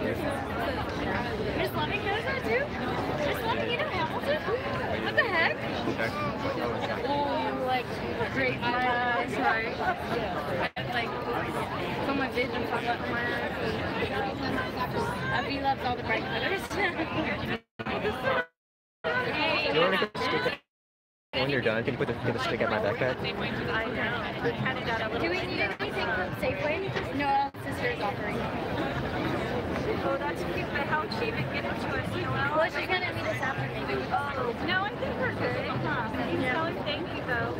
Miss Loving knows that too? Miss Loving, you know Hamilton? What the heck? Oh, like, great, sorry. Like, so my vision popped up in my eyes. He loves all the bright colors. You want to go stick when you're done? Can you get the stick at my backpack? I know. Do we need anything from Safeway? No, sister's offering. Oh, that's cute, but how cheap and get it to us, you know? Well, she's gonna meet us after maybe. Oh, no, I think we're good. Yeah. Thank you, though.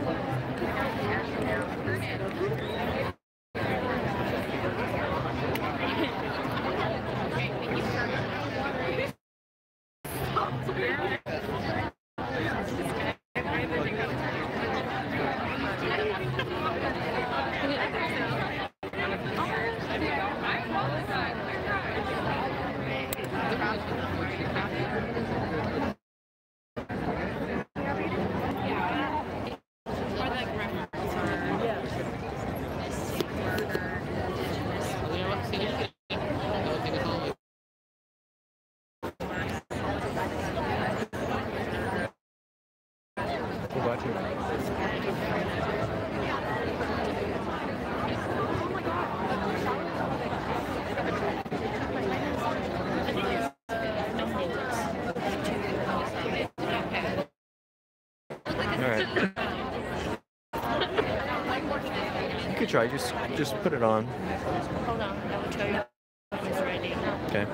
You could try, just put it on. Hold on, I will tell you when it's ready. Okay.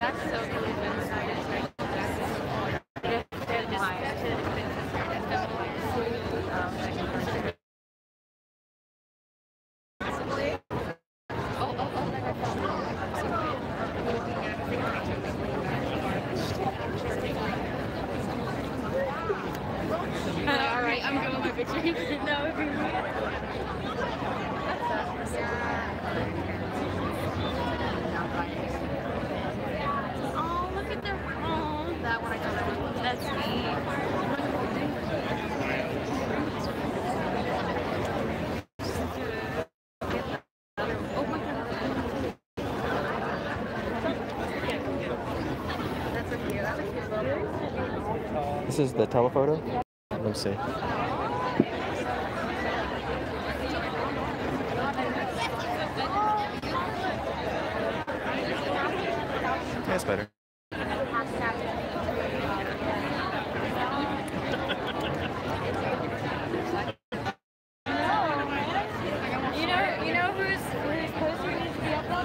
That's so cool. Alright, I'm going with my picture. No, it'd be weird. Oh, look at their phone. That one I don't know. That's neat. Oh my god. That's so cute. That's a cute little. This is the telephoto? Let me see. That's better. You know whose poster needs to be up on?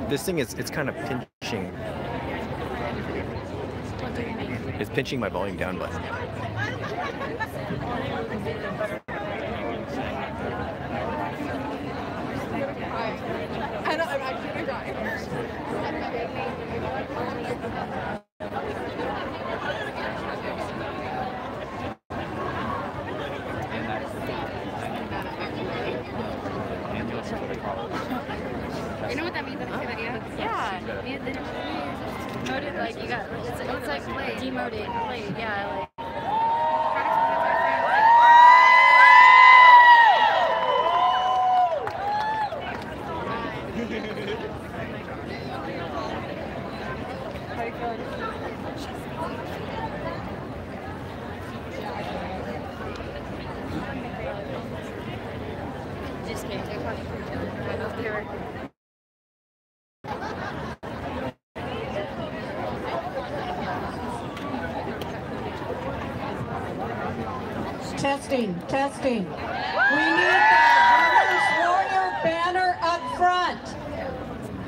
This thing it's kind of pinching. It's pinching my volume down button. I know, I'm actually dying. You know what that means? Yeah. Demoted, like you got. It's like played. Demoted, played. Yeah, like. Just kidding. Testing. We need that Women's Warrior banner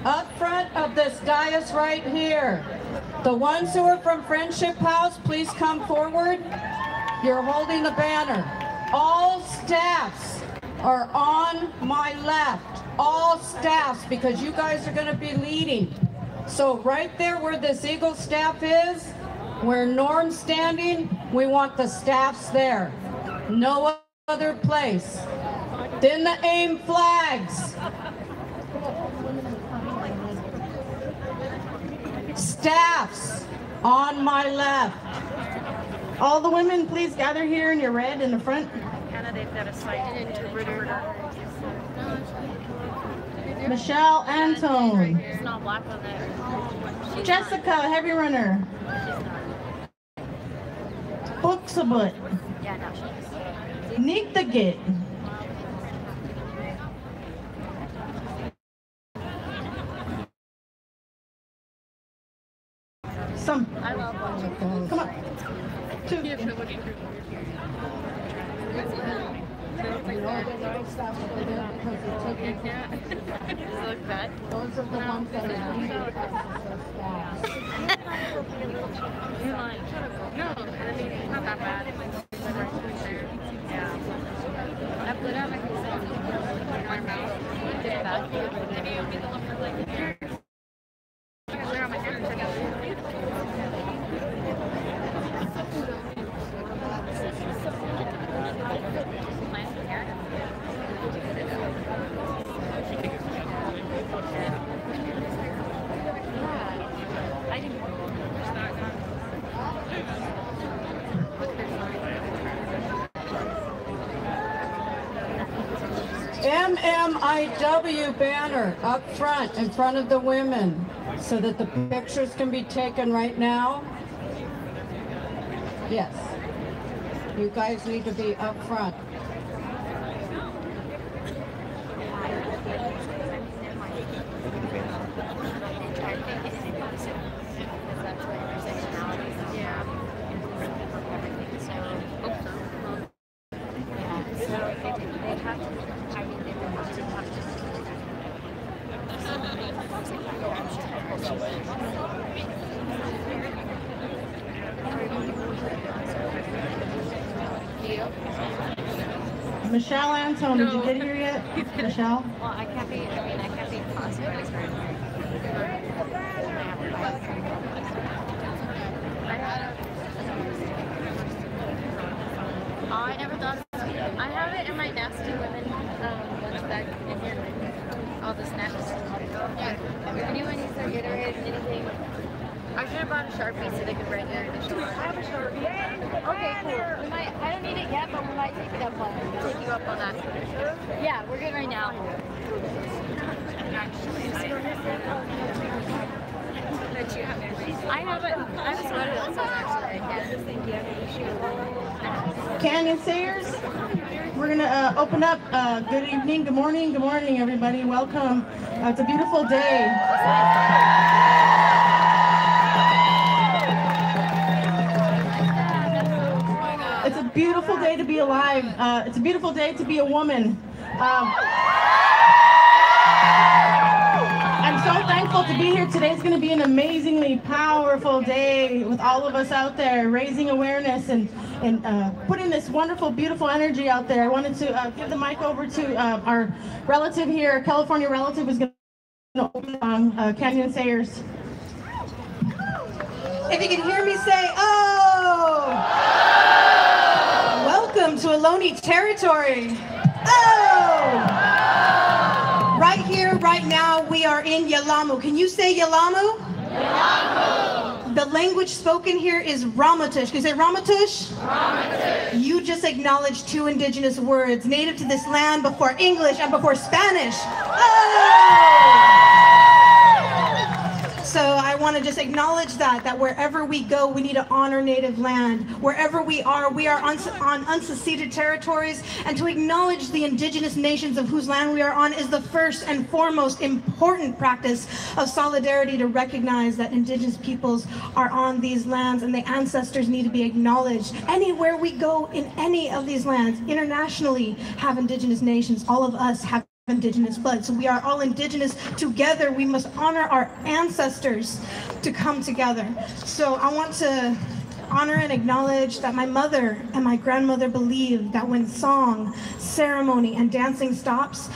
up front of this dais right here. The ones who are from Friendship House, please come forward. You're holding the banner. All staffs are on my left. All staffs, because you guys are going to be leading. So right there where this Eagle staff is, where Norm's standing, we want the staffs there. No other place. Then the AIM flags. Staffs on my left. All the women, please gather here in your red in the front. Michelle Antone. Jessica, heavy runner. Booksabut. Nick the Git. Some. I love watching. Come on. Two. Look bad. Those are the ones that are You're lying. No, I mean, it's not that bad. Yeah. I put out my mouth. Did it back. Maybe you'll be the one for like here. Wear on my hair. MMIW banner up front in front of the women so that the pictures can be taken right now. Yes. You guys need to be up front. Michelle Antone, did you get here yet? Michelle? Well, I can't be positive. Oh, I never thought. I have it in my nasty women lunch bag in here. All the snacks. Yeah. If anyone needs to reiterate anything, I should have brought a Sharpie so they could write their initials. I have a Sharpie. Okay, cool. We might. I don't need it yet, but we might take it up on. Take you up on that. Yeah, we're good right now. I have a sweater that says actually. Kanyon Sayers, we're going to open up. Good evening, good morning, everybody. Welcome. It's a beautiful day. It's a beautiful day to be alive. It's a beautiful day to be a woman. I'm so thankful to be here. Today's going to be an amazingly powerful day with all of us out there raising awareness and putting this wonderful, beautiful energy out there. I wanted to give the mic over to our relative here, California relative, who's going to open on Kanyon Sayers. If you can hear me say, oh! Welcome to Ohlone territory. Oh! Right here, right now, we are in Yalamu. Can you say Yalamu? Yalamu. The language spoken here is Ramaytush. Can you say Ramaytush? Ramaytush. You just acknowledged two indigenous words native to this land before English and before Spanish. Oh! So I want to just acknowledge that wherever we go, we need to honor native land. Wherever we are on unceded territories, and to acknowledge the indigenous nations of whose land we are on is the first and foremost important practice of solidarity, to recognize that indigenous peoples are on these lands and the ancestors need to be acknowledged. Anywhere we go in any of these lands, internationally, have indigenous nations. All of us have indigenous blood. So we are all indigenous together. We must honor our ancestors to come together. So I want to honor and acknowledge that my mother and my grandmother believed that when song, ceremony, and dancing stops,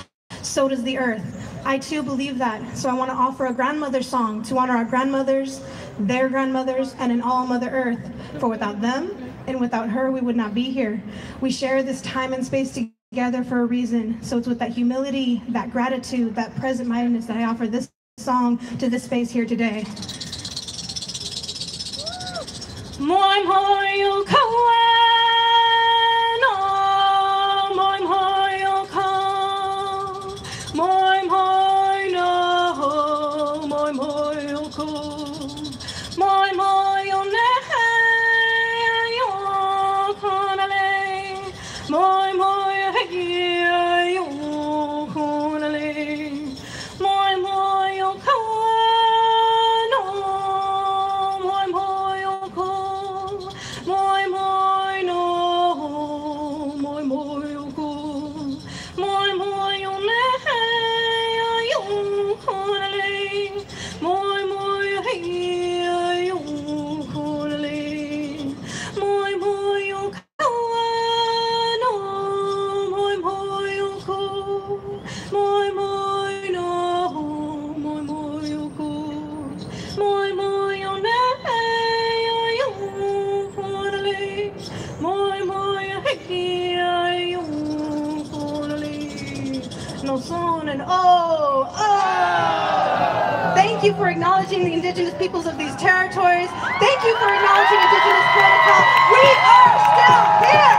so does the earth. I too believe that. So I want to offer a grandmother song to honor our grandmothers, their grandmothers, and in all Mother Earth. For without them and without her, we would not be here. We share this time and space together for a reason. So it's with that humility, that gratitude, that present-mindedness that I offer this song to this space here today. Thank you for acknowledging the indigenous peoples of these territories. Thank you for acknowledging indigenous protocol. We are still here.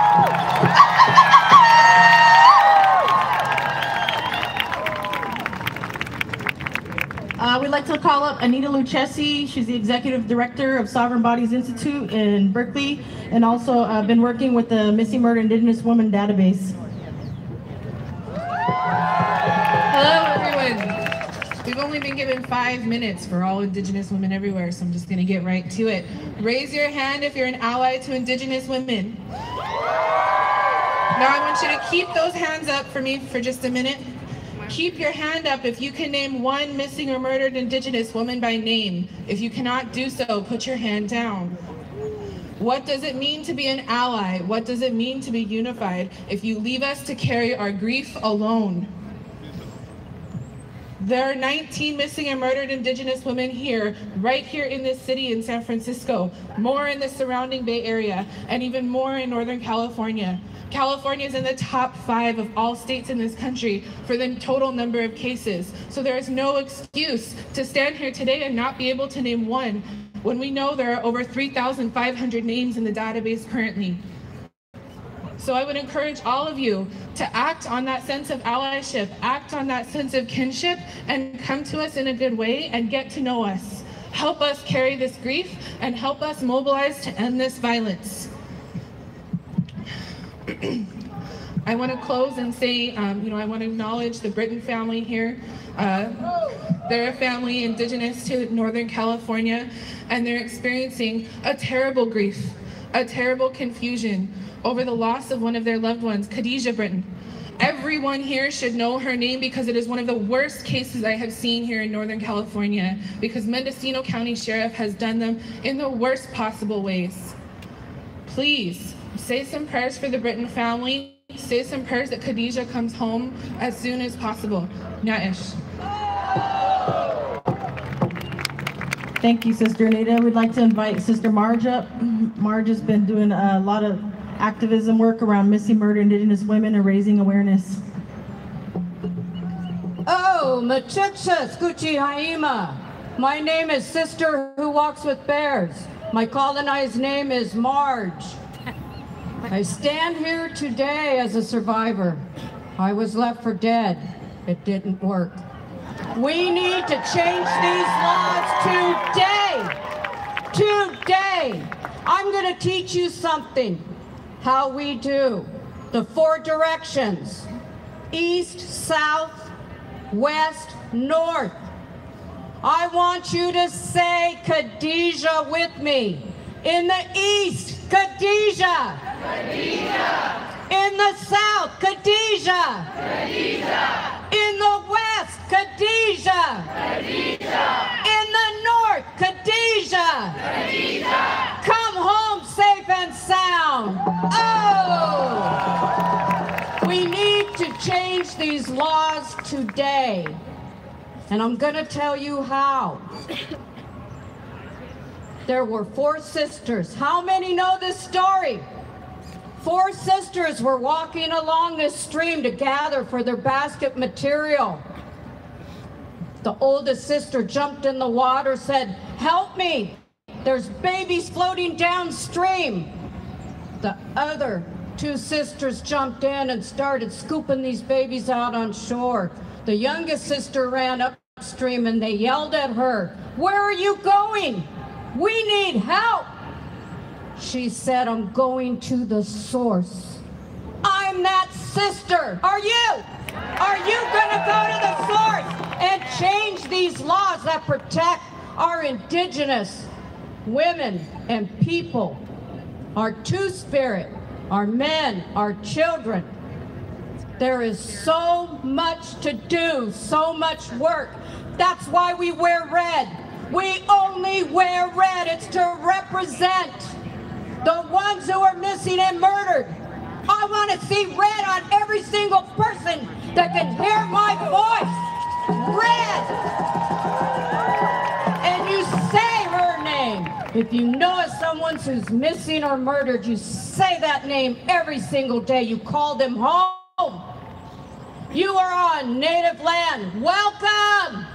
We'd like to call up Annita Lucchesi. She's the Executive Director of Sovereign Bodies Institute in Berkeley, and also been working with the Missing Murdered Indigenous Women database. Hello, everyone. We've only been given 5 minutes for all Indigenous women everywhere, so I'm just going to get right to it. Raise your hand if you're an ally to Indigenous women. Now I want you to keep those hands up for me for just a minute. Keep your hand up if you can name one missing or murdered Indigenous woman by name. If you cannot do so, put your hand down. What does it mean to be an ally? What does it mean to be unified if you leave us to carry our grief alone? There are 19 missing and murdered Indigenous women here, right here in this city in San Francisco, more in the surrounding Bay Area, and even more in Northern California. California is in the top 5 of all states in this country for the total number of cases. So there is no excuse to stand here today and not be able to name one when we know there are over 3,500 names in the database currently. So I would encourage all of you to act on that sense of allyship, act on that sense of kinship, and come to us in a good way and get to know us. Help us carry this grief and help us mobilize to end this violence. I want to close and say, I want to acknowledge the Britton family here. They're a family indigenous to Northern California, and they're experiencing a terrible grief, a terrible confusion over the loss of one of their loved ones, Khadijah Britton. Everyone here should know her name because it is one of the worst cases I have seen here in Northern California, because Mendocino County Sheriff has done them in the worst possible ways. Please, say some prayers for the Britton family. Say some prayers that Khadijah comes home as soon as possible. Naish. Thank you, Sister Annita. We'd like to invite Sister Marge up. Marge has been doing a lot of activism work around missing murdered Indigenous women and raising awareness. Oh, Machicha Skuchi Haima. My name is Sister Who Walks with Bears. My colonized name is Marge. I stand here today as a survivor. I was left for dead. It didn't work. We need to change these laws today. Today. I'm going to teach you something. How we do. The 4 directions. East, south, west, north. I want you to say Khadijah with me. In the east, Khadijah. Khadijah. In the south, Khadijah. Khadijah. In Khadijah. In the north, Khadijah. Come home safe and sound. Oh! We need to change these laws today. And I'm going to tell you how. There were 4 sisters. How many know this story? 4 sisters were walking along this stream to gather for their basket material. The oldest sister jumped in the water, said, "Help me, there's babies floating downstream." The other 2 sisters jumped in and started scooping these babies out on shore. The youngest sister ran upstream and they yelled at her, "Where are you going? We need help." She said, "I'm going to the source." I'm that sister. Are you? Are you gonna go to the source and change these laws that protect our indigenous women and people, our Two-Spirit, our men, our children? There is so much to do, so much work. That's why we wear red. We only wear red. It's to represent the ones who are missing and murdered. I want to see red on every single person that can hear my voice. Red. And you say her name. If you know of someone who's missing or murdered, you say that name every single day. You call them home. You are on native land. Welcome.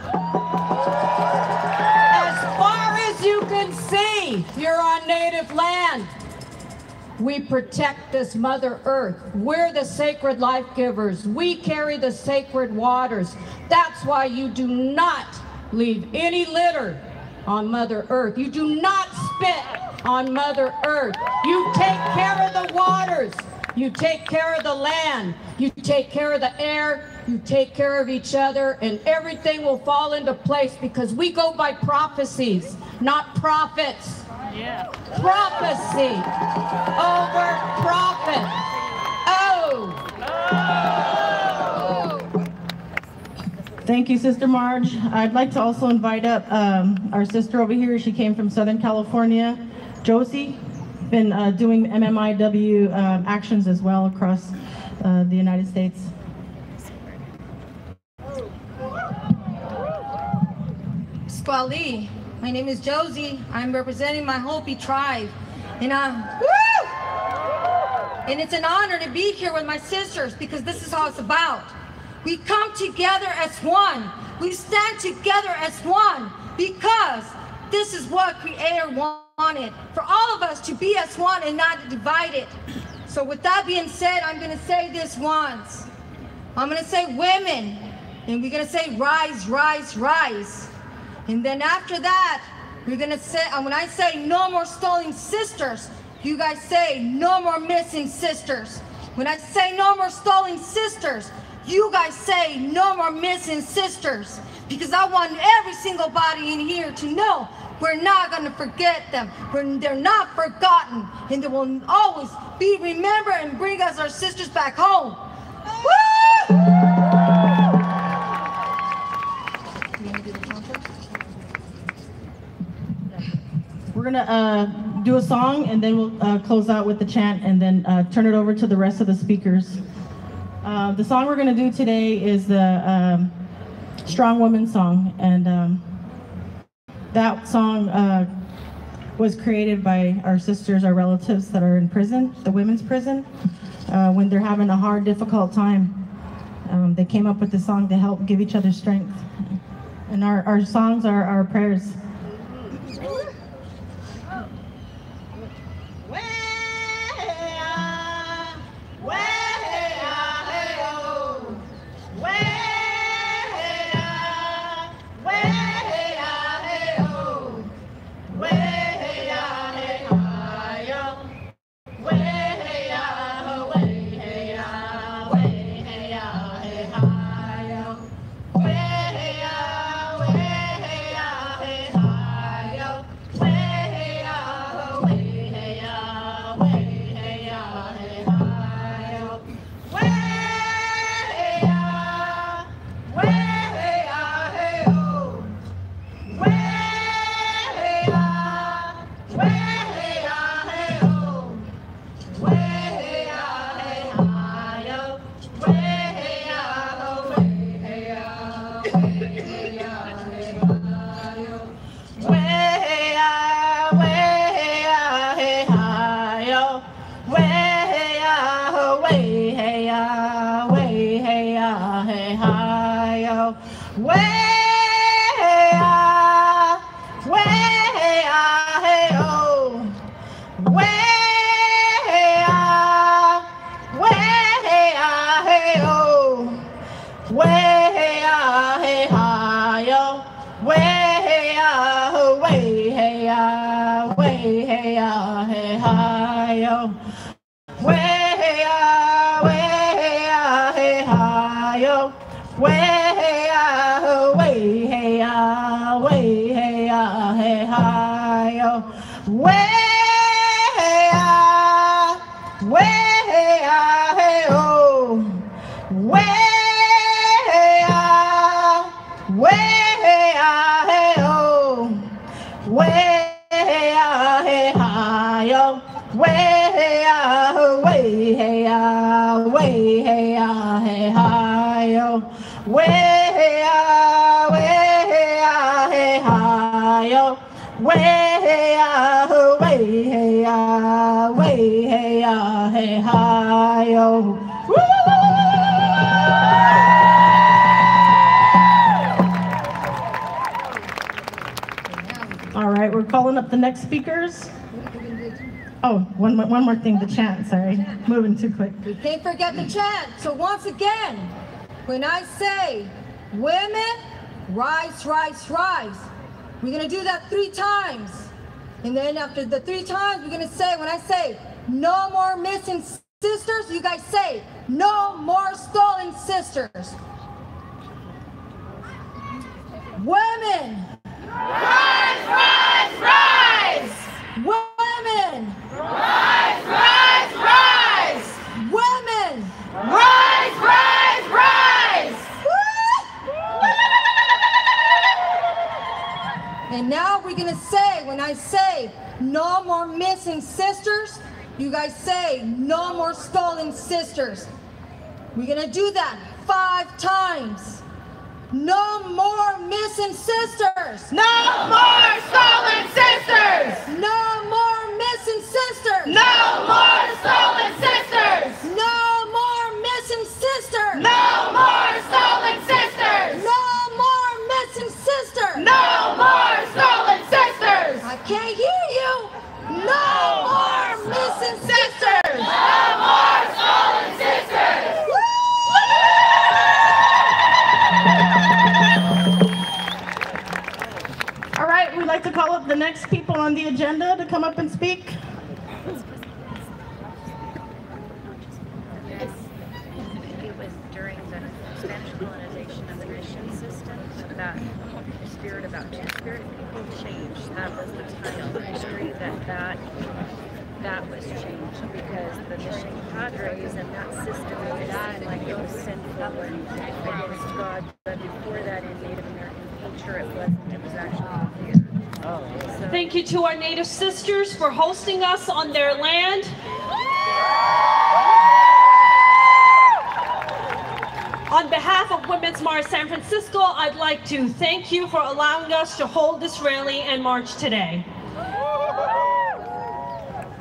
As far as you can see, you're on native land. We protect this Mother Earth. We're the sacred life givers. We carry the sacred waters. That's why you do not leave any litter on Mother Earth. You do not spit on Mother Earth. You take care of the waters. You take care of the land. You take care of the air. You take care of each other, and everything will fall into place because we go by prophecies, not prophets. Yeah. Prophecy over profit. Oh. Thank you, Sister Marge. I'd like to also invite up our sister over here. She came from Southern California, Josie. Been doing MMIW actions as well across the United States. Squally. My name is Josie. I'm representing my Hopi tribe. And it's an honor to be here with my sisters because this is how it's about. We come together as one. We stand together as one because this is what Creator wanted. For all of us to be as one and not divided. So with that being said, I'm going to say this once. I'm going to say women. And we're going to say rise, rise, rise. And then after that, we're gonna say, when I say no more stolen sisters, you guys say no more missing sisters. When I say no more stolen sisters, you guys say no more missing sisters. Because I want every single body in here to know we're not gonna forget them. They're not forgotten. And they will always be remembered and bring us our sisters back home. Woo! We're gonna do a song and then we'll close out with the chant and then turn it over to the rest of the speakers. The song we're gonna do today is the Strong Woman song, and that song was created by our sisters, our relatives that are in prison, the women's prison, when they're having a hard, difficult time. They came up with this song to help give each other strength. And our songs are our prayers. Hey, way-ya, way-ya, way-ya, hey-hi-yo, way-ya, way-ya, hey-oh, way-ya, way-ya, hey-oh, way-ya, hey-hi-yo, way-ya, way-ya, way-ya, hey-hi-yo, way-ya, way-ya, hey-hi-yo, way-ya, way-ya, way-ya, hey-hi-yo, way-ya, way-ya, hey-oh, way-ya, way-ya, hey-oh, way-ya, hey-hi-yo, way-ya, way-ya, way-ya, hey-hi-yo, way-ya, way-ya, hey-hi-yo, way-ya, way-ya, way-ya, hey-hi-yo. All right, we're calling up the next speakers. Oh, one more thing, the chant, sorry. Moving too quick. We can't forget the chant. So once again, when I say, women, rise, rise, rise, we're gonna do that 3 times. And then after the 3 times, we're gonna say, when I say, no more missing sisters, you guys say, no more stolen sisters. Women, rise, rise, rise! Women, rise, rise, rise! Women, rise, rise, rise! And now we're gonna say, when I say, no more missing sisters, you guys say, no more stolen sisters. We're gonna do that 5 times. No more missing sisters. No more stolen sisters. No more missing sisters. No more stolen sisters. No more missing sisters. No more stolen sisters. No more missing sisters. No more stolen sisters. I can't hear you. No more missing sisters. No more stolen sisters. All right, we'd like to call up the next people on the agenda to come up and speak. It was during the Spanish colonization of the mission system that the spirit about two-spirit people changed. That was the time of history that was changed because the mission padres and that system made it seem like it was sinful and against God. But before that, in Native American culture, it wasn't. It was actually weird. So, thank you to our Native sisters for hosting us on their land. On behalf of Women's March San Francisco, I'd like to thank you for allowing us to hold this rally and march today.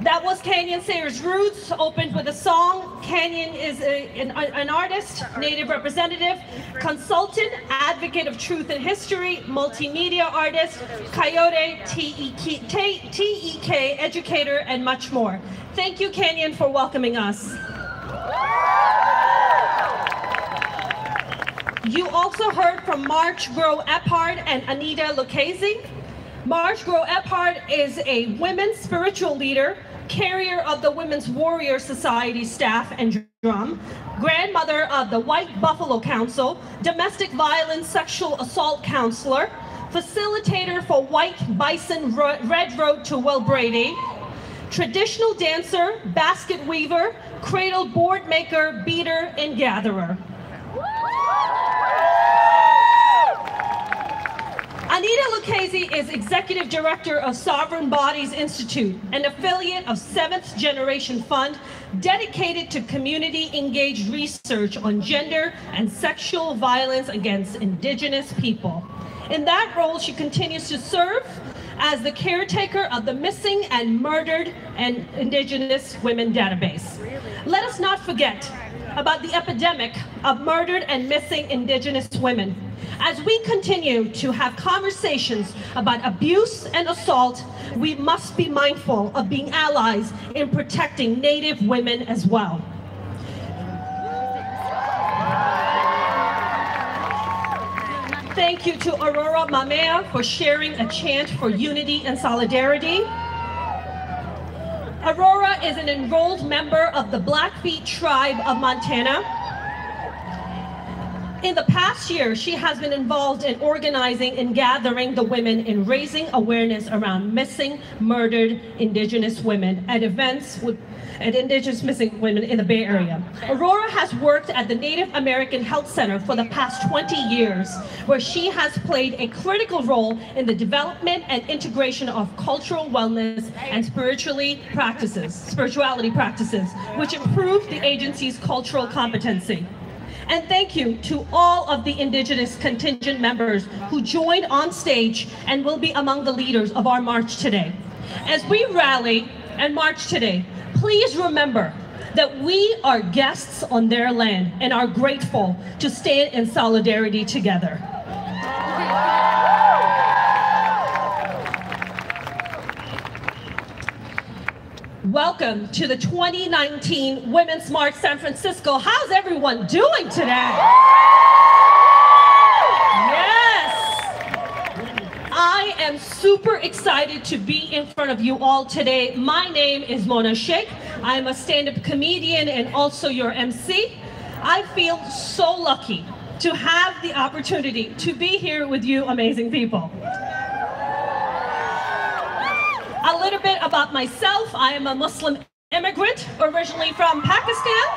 That was Kanyon Sayers-Roods, opened with a song. Kanyon is an artist, Native representative, consultant, advocate of truth and history, multimedia artist, coyote, TEK, educator, and much more. Thank you, Kanyon, for welcoming us. You also heard from Marge Grow-Eppard and Annita Lucchesi. Marge Grow-Eppard is a women's spiritual leader, carrier of the Women's Warrior Society staff and drum, grandmother of the White Buffalo Council, domestic violence sexual assault counselor, facilitator for White Bison Red Road to Welbrady, traditional dancer, basket weaver, cradle board maker, beater, and gatherer. Annita Lucchesi is Executive Director of Sovereign Bodies Institute, an affiliate of Seventh Generation Fund dedicated to community-engaged research on gender and sexual violence against Indigenous people. In that role, she continues to serve as the caretaker of the missing and murdered and Indigenous women database. Let us not forget about the epidemic of murdered and missing Indigenous women. As we continue to have conversations about abuse and assault, we must be mindful of being allies in protecting Native women as well. Thank you to Aurora Mamea for sharing a chant for unity and solidarity. Aurora is an enrolled member of the Blackfeet tribe of Montana. In the past year, she has been involved in organizing and gathering the women in raising awareness around missing, murdered Indigenous women at events at Indigenous missing women in the Bay Area. Aurora has worked at the Native American Health Center for the past 20 years, where she has played a critical role in the development and integration of cultural wellness and spirituality practices, which improve the agency's cultural competency. And thank you to all of the Indigenous contingent members who joined on stage and will be among the leaders of our march today. As we rally and march today, please remember that we are guests on their land and are grateful to stand in solidarity together. Welcome to the 2019 Women's March San Francisco. How's everyone doing today? Yes! I am super excited to be in front of you all today. My name is Mona Shaikh. I'm a stand-up comedian and also your MC. I feel so lucky to have the opportunity to be here with you amazing people. A little bit about myself. I am a Muslim immigrant, originally from Pakistan,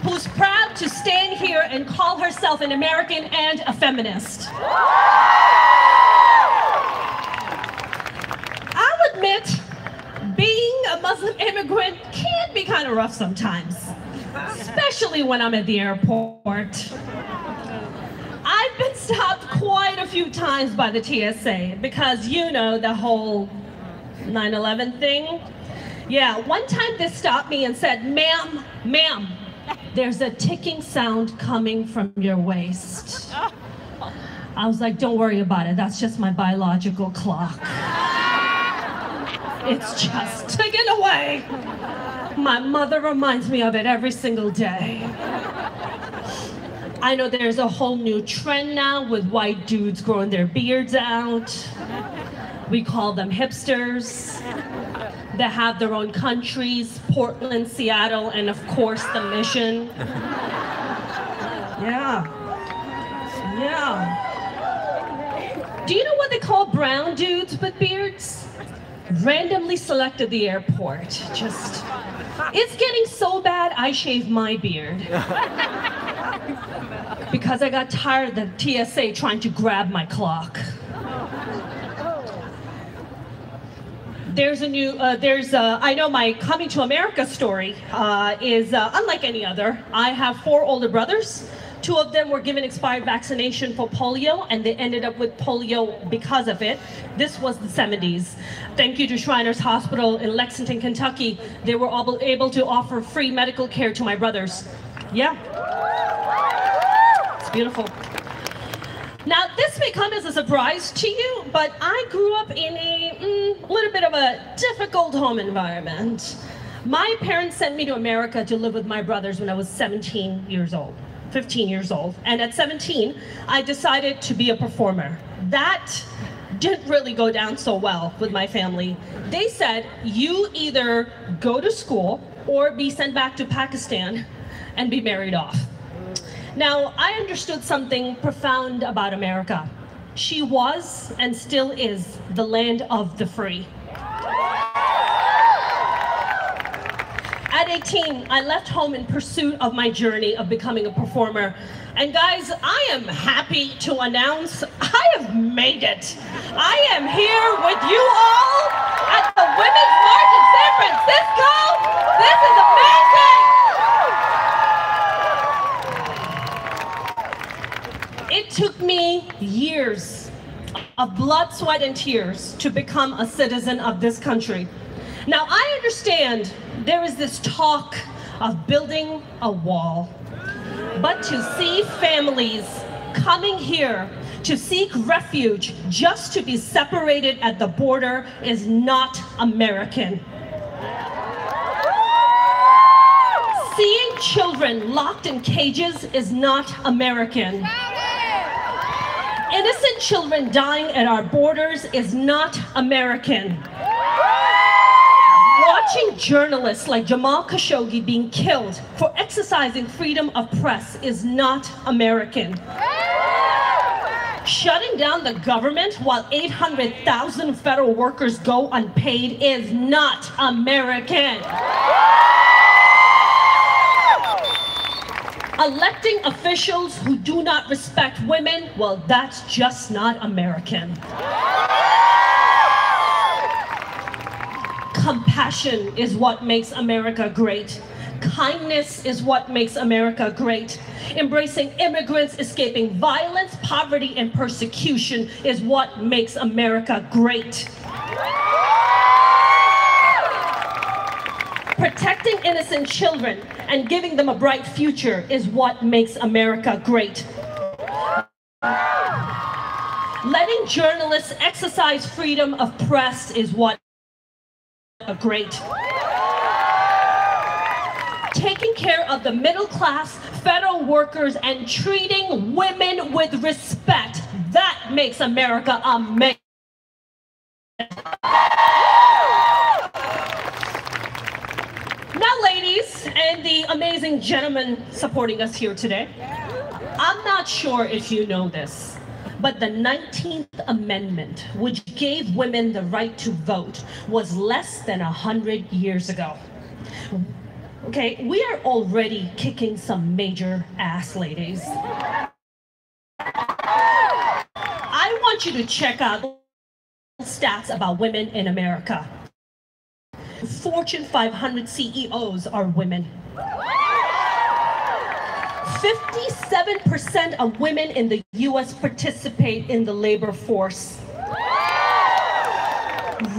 who's proud to stand here and call herself an American and a feminist. I'll admit, being a Muslim immigrant can be kind of rough sometimes, especially when I'm at the airport. I've been stopped quite a few times by the TSA because, you know, the whole 9/11 thing. Yeah, one time they stopped me and said, ma'am, there's a ticking sound coming from your waist. I was like, don't worry about it. That's just my biological clock. It's just ticking away. My mother reminds me of it every single day. I know there's a whole new trend now with white dudes growing their beards out. We call them hipsters. They have their own countries, Portland, Seattle, and of course the Mission. Yeah. Do you know what they call brown dudes with beards? Randomly selected the airport. Just, it's getting so bad I shaved my beard. Because I got tired of the TSA trying to grab my clock. I know my coming to America story is unlike any other. I have 4 older brothers. 2 of them were given expired vaccination for polio, and they ended up with polio because of it. This was the 70s. Thank you to Shriners Hospital in Lexington, Kentucky. They were able to offer free medical care to my brothers. Yeah. It's beautiful. Now, this may come as a surprise to you, but I grew up in a little bit of a difficult home environment. My parents sent me to America to live with my brothers when I was 15 years old. And at 17, I decided to be a performer. That didn't really go down so well with my family. They said, you either go to school or be sent back to Pakistan and be married off. Now, I understood something profound about America. She was and still is the land of the free. At 18, I left home in pursuit of my journey of becoming a performer. And guys, I am happy to announce I have made it. I am here with you all at the Women's March in San Francisco. This is amazing. It took me years of blood, sweat, and tears to become a citizen of this country. Now, I understand there is this talk of building a wall, but to see families coming here to seek refuge just to be separated at the border is not American. Seeing children locked in cages is not American. Innocent children dying at our borders is not American. Watching journalists like Jamal Khashoggi being killed for exercising freedom of press is not American. Shutting down the government while 800,000 federal workers go unpaid is not American. Electing officials who do not respect women, well, that's just not American. Compassion is what makes America great. Kindness is what makes America great. Embracing immigrants escaping violence, poverty, and persecution is what makes America great. Protecting innocent children and giving them a bright future is what makes America great. Letting journalists exercise freedom of press is what makes America great. Taking care of the middle class, federal workers, and treating women with respect, that makes America amazing. Now, ladies and the amazing gentlemen supporting us here today, I'm not sure if you know this, but the 19th Amendment, which gave women the right to vote, was less than 100 years ago. Okay, we are already kicking some major ass, ladies. I want you to check out stats about women in America. Fortune 500 CEOs are women. 57% of women in the US participate in the labor force.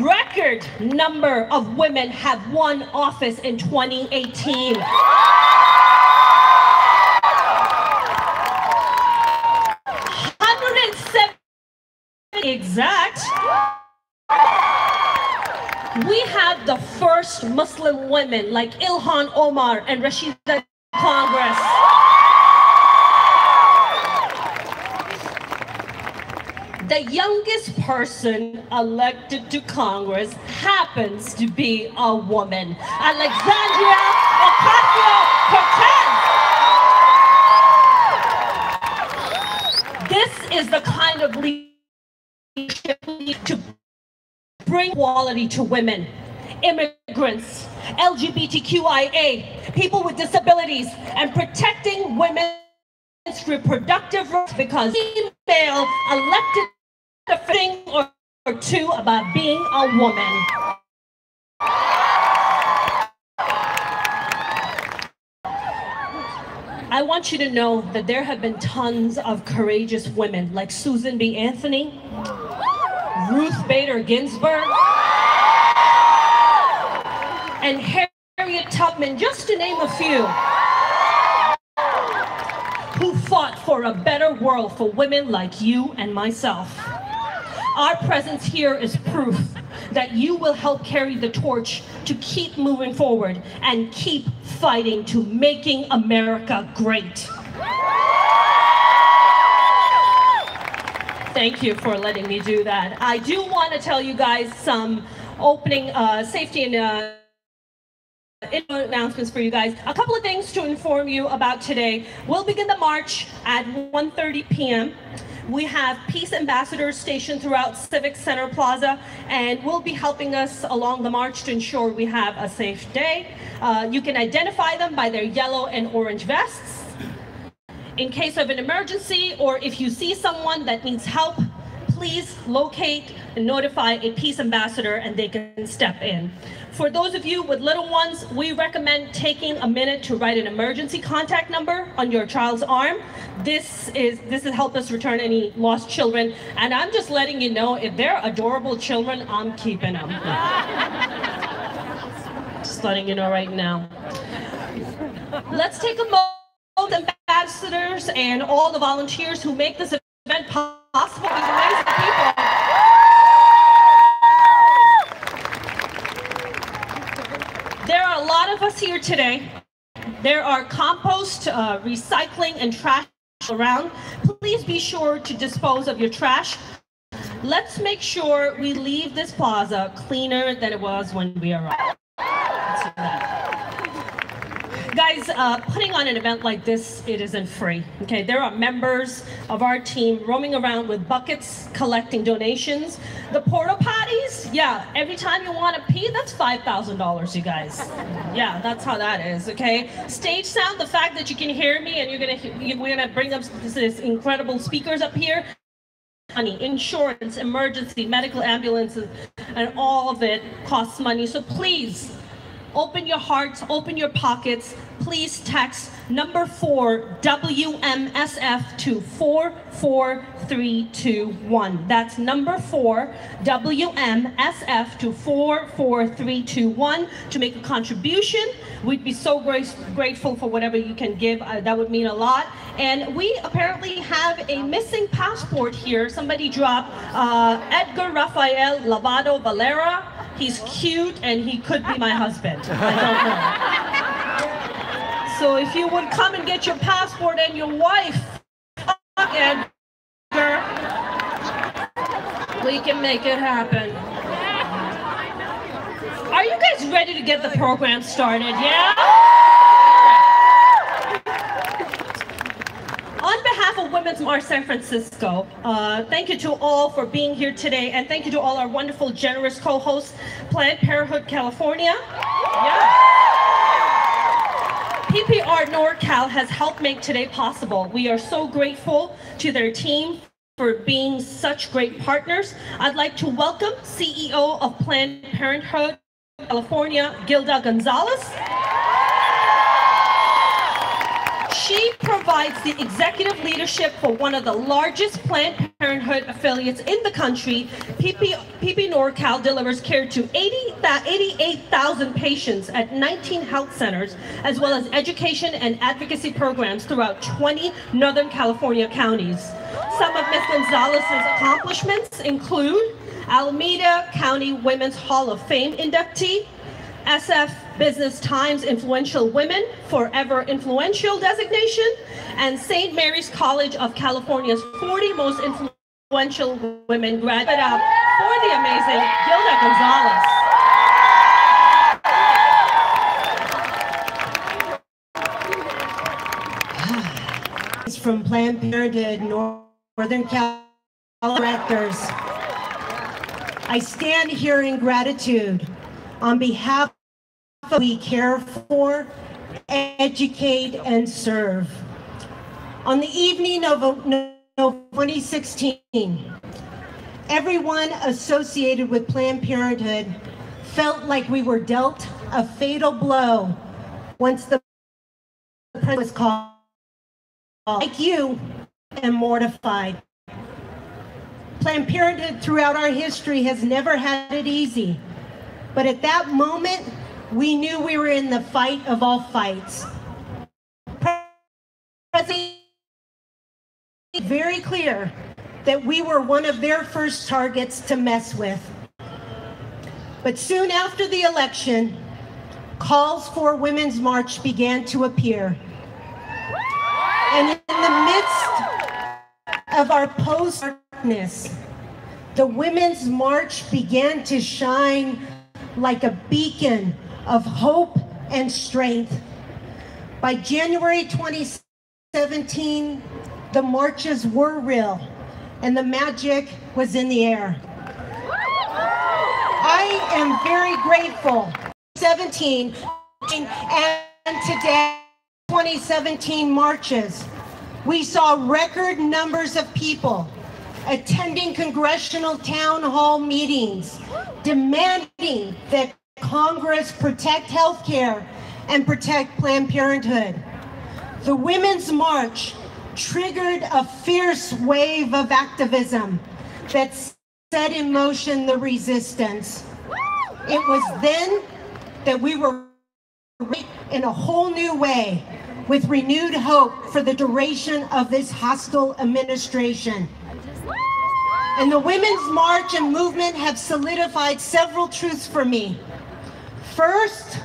Record number of women have won office in 2018. 107 exact. We have the first Muslim women like Ilhan Omar and Rashida Congress. The youngest person elected to Congress happens to be a woman, Alexandria Ocasio-Cortez. This is the kind of leadership to bring equality to women, immigrants, LGBTQIA, people with disabilities, and protecting women's reproductive rights, because female elected a thing or two about being a woman. I want you to know that there have been tons of courageous women like Susan B. Anthony, Ruth Bader Ginsburg, and Harriet Tubman, just to name a few, who fought for a better world for women like you and myself. Our presence here is proof that you will help carry the torch to keep moving forward and keep fighting to making America great. Thank you for letting me do that. I do want to tell you guys some opening safety and announcements for you guys. A couple of things to inform you about today. We'll begin the march at 1:30 p.m. We have peace ambassadors stationed throughout Civic Center Plaza, and will be helping us along the march to ensure we have a safe day. You can identify them by their yellow and orange vests. In case of an emergency, or if you see someone that needs help, please locate and notify a peace ambassador, and they can step in. For those of you with little ones, we recommend taking a minute to write an emergency contact number on your child's arm. This will help us return any lost children. And I'm just letting you know, if they're adorable children, I'm keeping them. Just letting you know right now. Let's take a moment, ambassadors and all the volunteers who make this event possible. These amazing people. There are a lot of us here today. There are compost, recycling, and trash around. Please be sure to dispose of your trash. Let's make sure we leave this plaza cleaner than it was when we arrived. Guys, putting on an event like this, it isn't free, okay? There are members of our team roaming around with buckets, collecting donations. The porta potties, yeah, every time you want to pee, that's $5,000, you guys. Yeah, that's how that is, okay? Stage sound, the fact that you can hear me and we're gonna bring up this incredible speakers up here. Money, insurance, emergency, medical ambulances, and all of it costs money, so please, open your hearts, open your pockets. Please text number 4 WMSF to 44321. That's number 4 WMSF to 44321 to make a contribution. We'd be so grateful for whatever you can give. That would mean a lot. And we apparently have a missing passport here. Somebody dropped Edgar Rafael Lavado Valera. He's cute and he could be my husband. I don't know. So if you would come and get your passport and your wife, Edgar, we can make it happen. Are you guys ready to get the program started? Yeah? On behalf of Women's March San Francisco, thank you to all for being here today, and thank you to all our wonderful, generous co-hosts, Planned Parenthood California. Yeah. PPR NorCal has helped make today possible. We are so grateful to their team for being such great partners. I'd like to welcome CEO of Planned Parenthood California, Gilda Gonzales. She provides the executive leadership for one of the largest Planned Parenthood affiliates in the country. PP NorCal delivers care to 88,000 patients at 19 health centers, as well as education and advocacy programs throughout 20 Northern California counties. Some of Ms. Gonzalez's accomplishments include Alameda County Women's Hall of Fame inductee, SF Business Times Influential Women Forever Influential designation, and St. Mary's College of California's 40 Most Influential Women graduate out for the amazing Gilda Gonzales. It's from Planned Parenthood Northern California directors. I stand here in gratitude on behalf of we care for, educate, and serve. On the evening of 2016, everyone associated with Planned Parenthood felt like we were dealt a fatal blow once the president was called. Like you, am mortified. Planned Parenthood throughout our history has never had it easy. But at that moment, we knew we were in the fight of all fights. President very clear that we were one of their first targets to mess with. But soon after the election, calls for Women's March began to appear. And in the midst of our post-darkness, the Women's March began to shine like a beacon of hope and strength. By January 2017, the marches were real and the magic was in the air. I am very grateful. 17 and today 2017 marches. We saw record numbers of people attending congressional town hall meetings, demanding that Congress protect health care and protect Planned Parenthood. The Women's March triggered a fierce wave of activism that set in motion the resistance. It was then that we were in a whole new way, with renewed hope for the duration of this hostile administration. And the Women's March and movement have solidified several truths for me. First,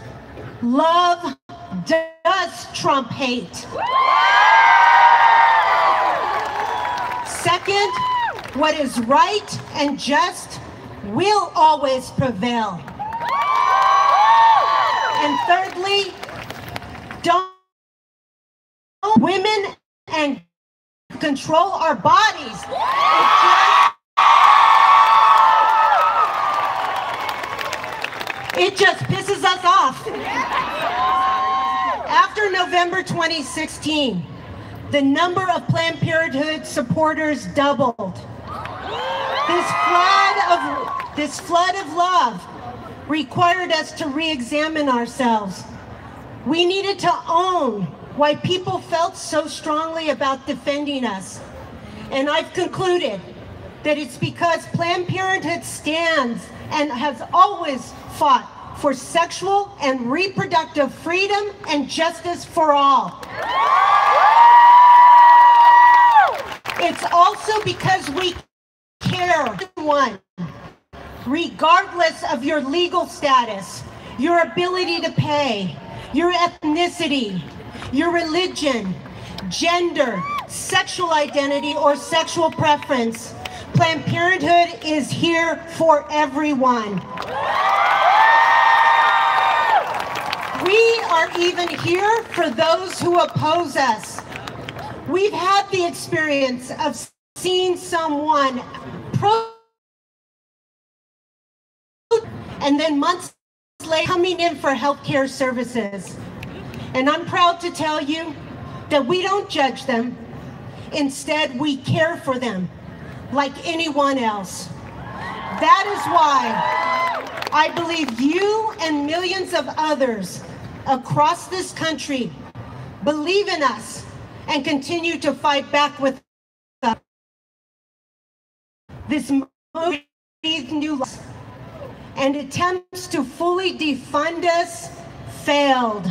love does trump hate. Second, what is right and just will always prevail. And thirdly, don't women and control our bodies. It just pisses us off. After November 2016, the number of Planned Parenthood supporters doubled. This flood of love required us to re-examine ourselves. We needed to own why people felt so strongly about defending us. And I've concluded that it's because Planned Parenthood stands and has always fought for sexual and reproductive freedom and justice for all. It's also because we care, regardless of your legal status, your ability to pay, your ethnicity, your religion, gender, sexual identity, or sexual preference. Planned Parenthood is here for everyone. We are even here for those who oppose us. We've had the experience of seeing someone and then months later coming in for healthcare services. And I'm proud to tell you that we don't judge them. Instead, we care for them like anyone else. That is why I believe you and millions of others across this country believe in us and continue to fight back with us. This movement breathed new life, and attempts to fully defund us failed.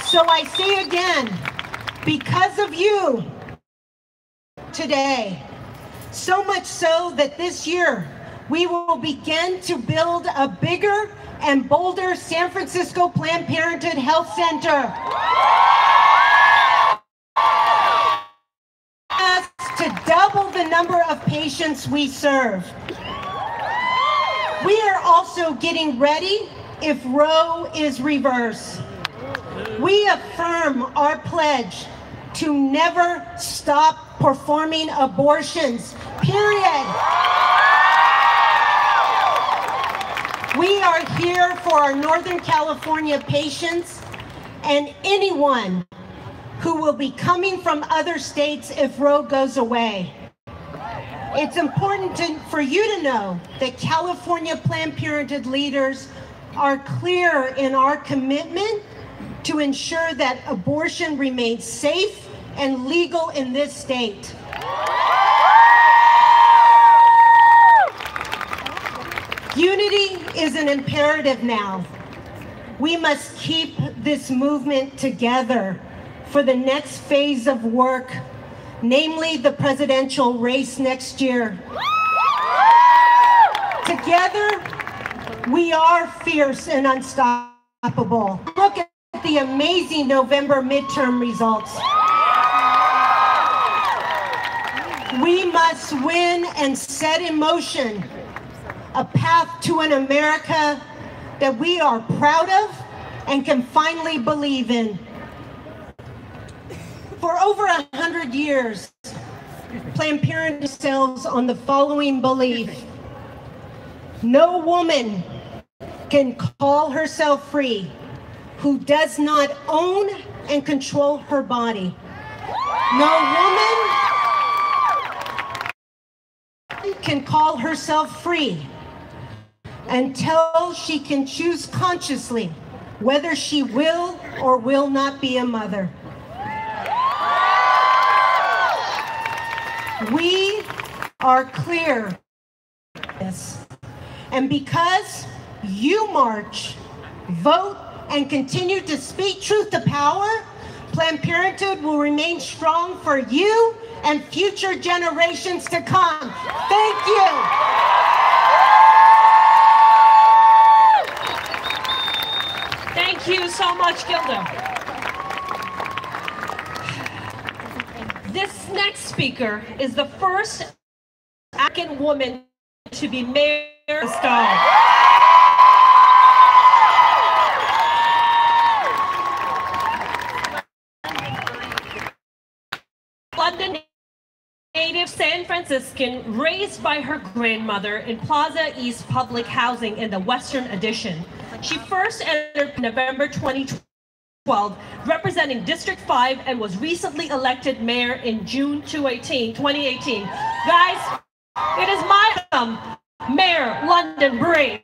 So I say again, because of you today, so much so that this year we will begin to build a bigger and bolder San Francisco Planned Parenthood Health Center. To double the number of patients we serve. We are also getting ready if Roe is reversed. We affirm our pledge to never stop performing abortions, period. We are here for our Northern California patients and anyone who will be coming from other states if Roe goes away. It's important for you to know that California Planned Parenthood leaders are clear in our commitment to ensure that abortion remains safe and legal in this state. Unity is an imperative now. We must keep this movement together for the next phase of work, namely the presidential race next year. Together, we are fierce and unstoppable. Look at the amazing November midterm results. We must win and set in motion a path to an America that we are proud of and can finally believe in. For over 100 years, Planned Parenthood sells on the following belief: no woman can call herself free who does not own and control her body. No woman can call herself free until she can choose consciously whether she will or will not be a mother. We are clear. And because you march, vote, and continue to speak truth to power, Planned Parenthood will remain strong for you and future generations to come. Thank you. Thank you so much, Gilda. This next speaker is the first African woman to be mayor of Afzal. London native San Franciscan, raised by her grandmother in Plaza East Public Housing in the Western Addition. She first entered November 2012, representing District 5, and was recently elected mayor in June 2018. Guys, it is my Mayor London Bree.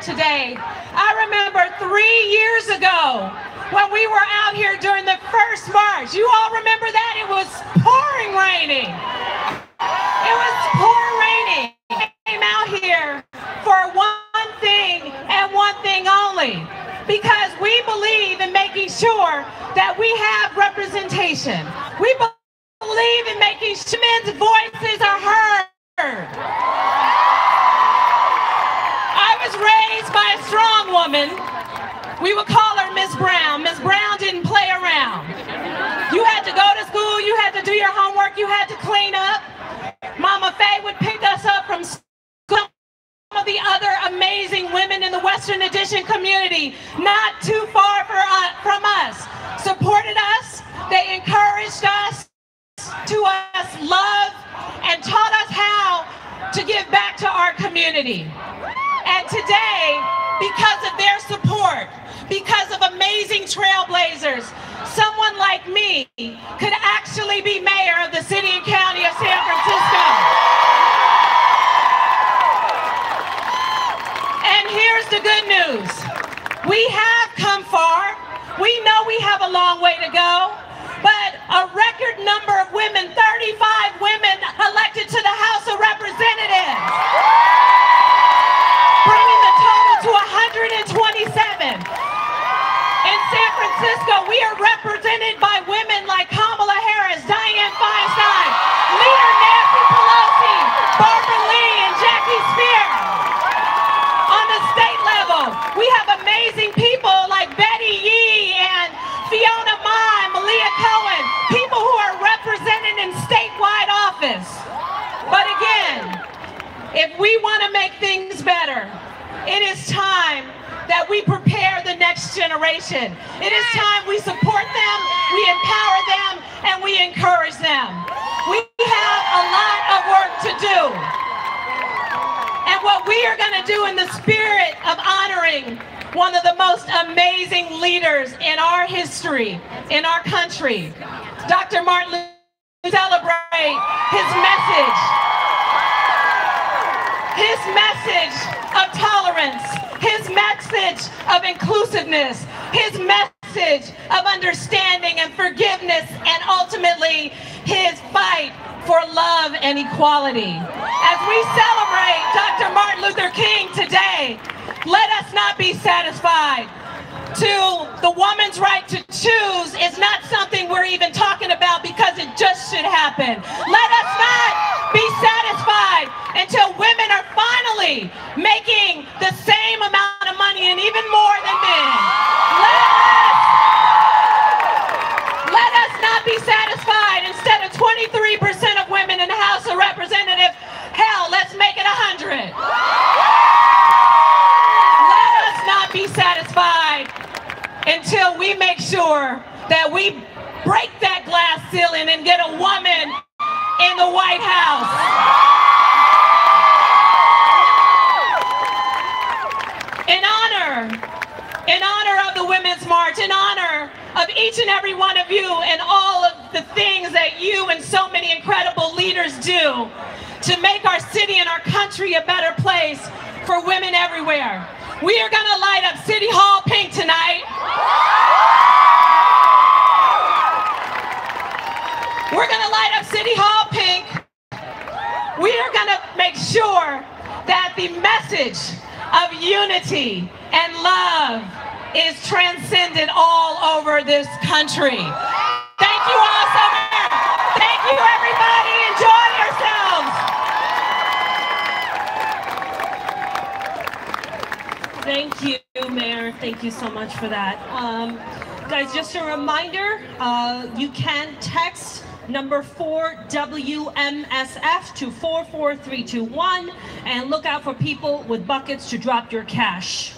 Today. I remember 3 years ago when we were out here during the first march. You all remember that? It was pouring raining. It was pouring raining. I came out here for one thing and one thing only, because we believe in making sure that we have representation. We believe in making sure men's voices are heard. I was raised by a strong woman. We would call her Miss Brown. Miss Brown didn't play around. You had to go to school, you had to do your homework, you had to clean up. Mama Faye would pick us up from school. Some of the other amazing women in the Western Addition community, not too far from us, supported us. They encouraged us, love, and taught us how to give back to our community. And today, because of their support, because of amazing trailblazers, someone like me could actually be mayor of the city and county of San Francisco. And here's the good news. We have come far. We know we have a long way to go, but a record number of women, 35 women elected to the House of Representatives, bringing the total to 127. In San Francisco, we are represented by women like Kamala Harris, Dianne Feinstein, Leader Nancy Pelosi, Barbara Lee, and Jackie Spear. On the state level, we have amazing people like Betty Yee and Fiona Mai, Malia Cohen, people who are represented in statewide office. But again, if we want to make things better, it is time that we prepare the next generation. It is time we support them, we empower them, and we encourage them. We have a lot of work to do. And what we are going to do in the spirit of honoring one of the most amazing leaders in our history, in our country, Dr. Martin Luther King, celebrate his message of tolerance, his message of inclusiveness, his message of understanding and forgiveness, and ultimately his fight for love and equality. As we celebrate Dr. Martin Luther King today, let us not be satisfied. The woman's right to choose is not something we're even talking about because it just should happen. Let us not be satisfied until women are finally making the same amount of money and even more than men. Let us not be satisfied. Instead of 23% of women in the House of Representatives, hell, let's make it 100. Let us not be satisfied until we make sure that we break that glass ceiling and get a woman in the White House. In honor of the Women's March, in honor of each and every one of you and all of the things that you and so many incredible leaders do to make our city and our country a better place for women everywhere. We are gonna light up City Hall pink tonight. We're gonna light up City Hall pink. We are gonna make sure that the message of unity and love is transcended all over this country. Thank you all so much. Thank you, everybody. Enjoy yourselves. Thank you, Mayor. Thank you so much for that. Guys, just a reminder, you can text number 4 WMSF to 44321 and look out for people with buckets to drop your cash.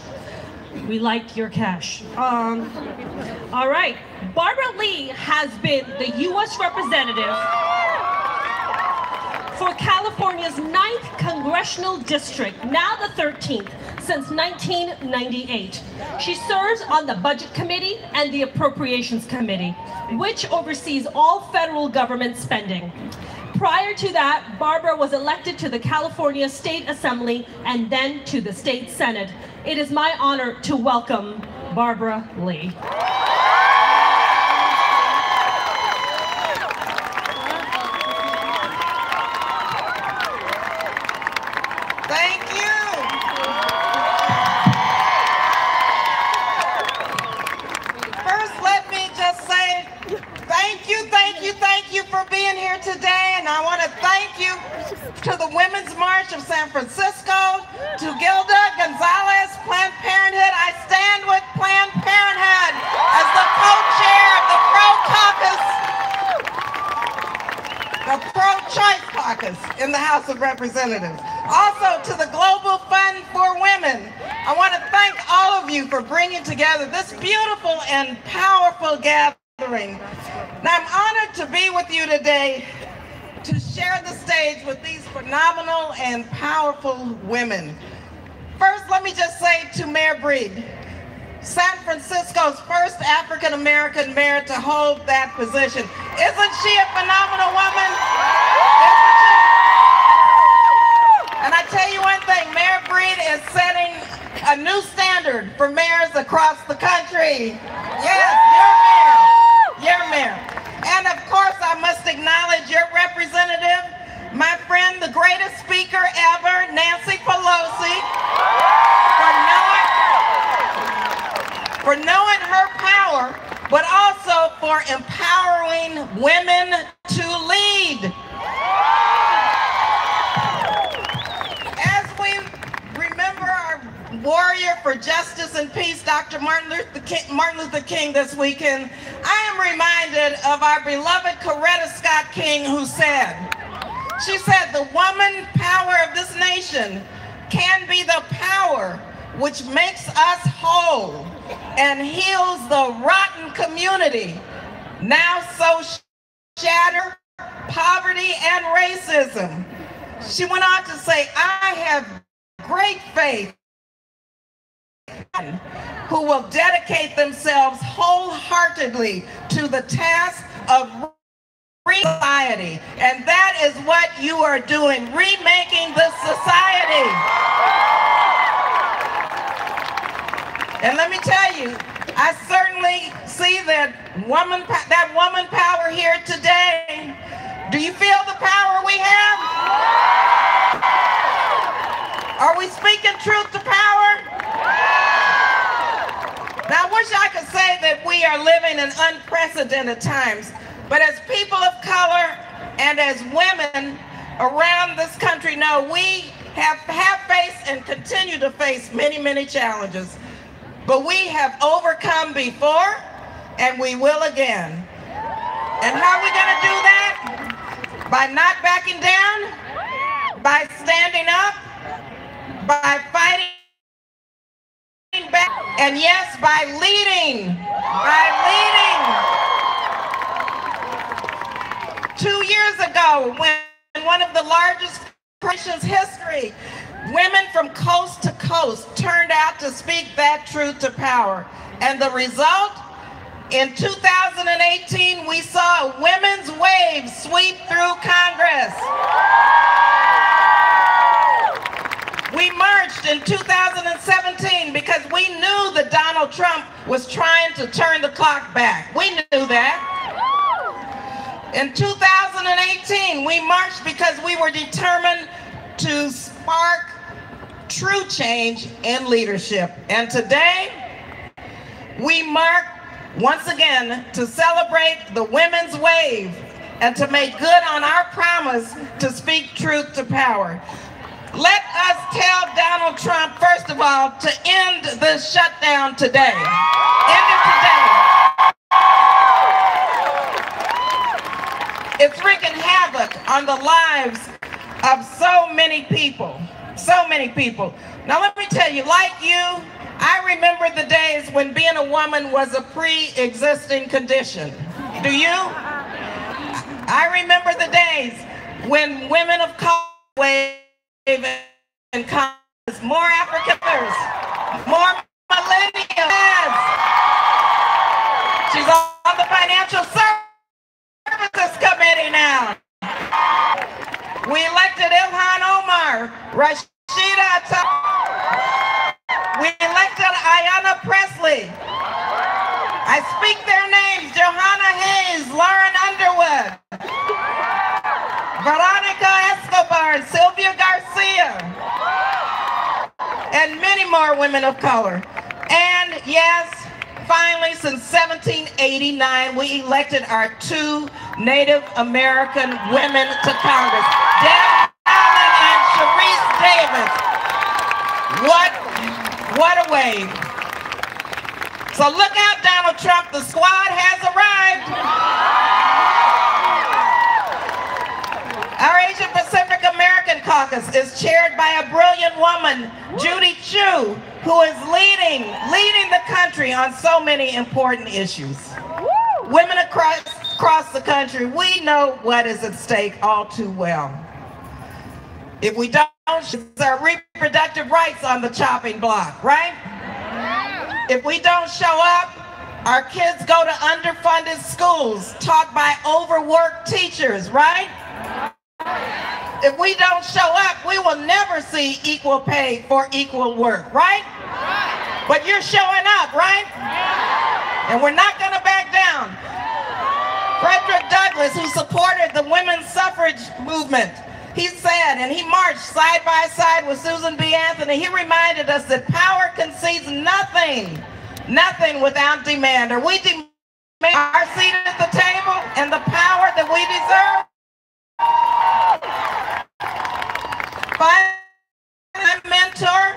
We like your cash. All right, Barbara Lee has been the U.S. representative for California's 9th Congressional District, now the 13th, since 1998. She serves on the Budget Committee and the Appropriations Committee, which oversees all federal government spending. Prior to that, Barbara was elected to the California State Assembly and then to the State Senate. It is my honor to welcome Barbara Lee. Thank you. First, let me just say thank you for being here today. And I want to thank you to the Women's March of San Francisco, to Gilda, Gonzales, Planned Parenthood. I stand with Planned Parenthood as the co-chair of the pro-choice caucus in the House of Representatives. Also to the Global Fund for Women. I want to thank all of you for bringing together this beautiful and powerful gathering. Now, I'm honored to be with you today to share the stage with these phenomenal and powerful women. First, let me just say to Mayor Breed, San Francisco's first African-American mayor to hold that position. Isn't she a phenomenal woman? And I tell you one thing, Mayor Breed is setting a new standard for mayors across the country. Yes, your mayor. And of course, I must acknowledge your representative, my friend, the greatest speaker ever, Nancy Pelosi, for knowing her power, but also for empowering women to lead. As we remember our warrior for justice and peace, Dr. Martin Luther King this weekend, I am reminded of our beloved Coretta Scott King, who she said, the woman power of this nation can be the power which makes us whole and heals the rotten community, now so shattered, poverty and racism. She went on to say, I have great faith who will dedicate themselves wholeheartedly to the task of society. And that is what you are doing, remaking this society. And let me tell you, I certainly see that woman power here today. Do you feel the power we have? Are we speaking truth to power? Now, I wish I could say that we are living in unprecedented times, but as people of color and as women around this country know, we have faced and continue to face many, many challenges. But we have overcome before, and we will again. And how are we going to do that? By not backing down, by standing up, by fighting back, and yes, by leading. 2 years ago, when one of the largest nation's history, women from coast to coast turned out to speak that truth to power. And the result? In 2018, we saw a women's wave sweep through Congress. We marched in 2017 because we knew that Donald Trump was trying to turn the clock back. We knew that. In 2018, we marched because we were determined to spark true change in leadership. And today, we mark once again to celebrate the women's wave and to make good on our promise to speak truth to power. Let us tell Donald Trump, first of all, to end this shutdown today. End it today. It's wreaking havoc on the lives of so many people. So many people. Now let me tell you, like you, I remember the days when being a woman was a pre-existing condition. Do you? I remember the days when women of color and Congress, more Afrikaners, more millennials. She's on the Financial Services Committee now. We elected Ilhan Omar, Rashida Tlaib. We elected Ayanna Pressley. I speak their names: Johanna Hayes, Lauren Underwood, Veronica Escobar, and Sylvia Garcia, and many more women of color. And yes, finally, since 1789, we elected our 2 Native American women to Congress, Deb Allen and Sharice Davis. What a wave. So look out, Donald Trump, the squad has arrived. Our Asian Pacific American Caucus is chaired by a brilliant woman, Judy Chu, who is leading the country on so many important issues. Women across the country, we know what is at stake all too well. If we don't, it's our reproductive rights on the chopping block, right? If we don't show up, our kids go to underfunded schools taught by overworked teachers, right? If we don't show up, we will never see equal pay for equal work, right? But you're showing up, right? And we're not going to back down. Frederick Douglass, who supported the women's suffrage movement, he said, and he marched side by side with Susan B. Anthony, he reminded us that power concedes nothing without demand. Are we demanding our seat at the table and the power that we deserve? My mentor,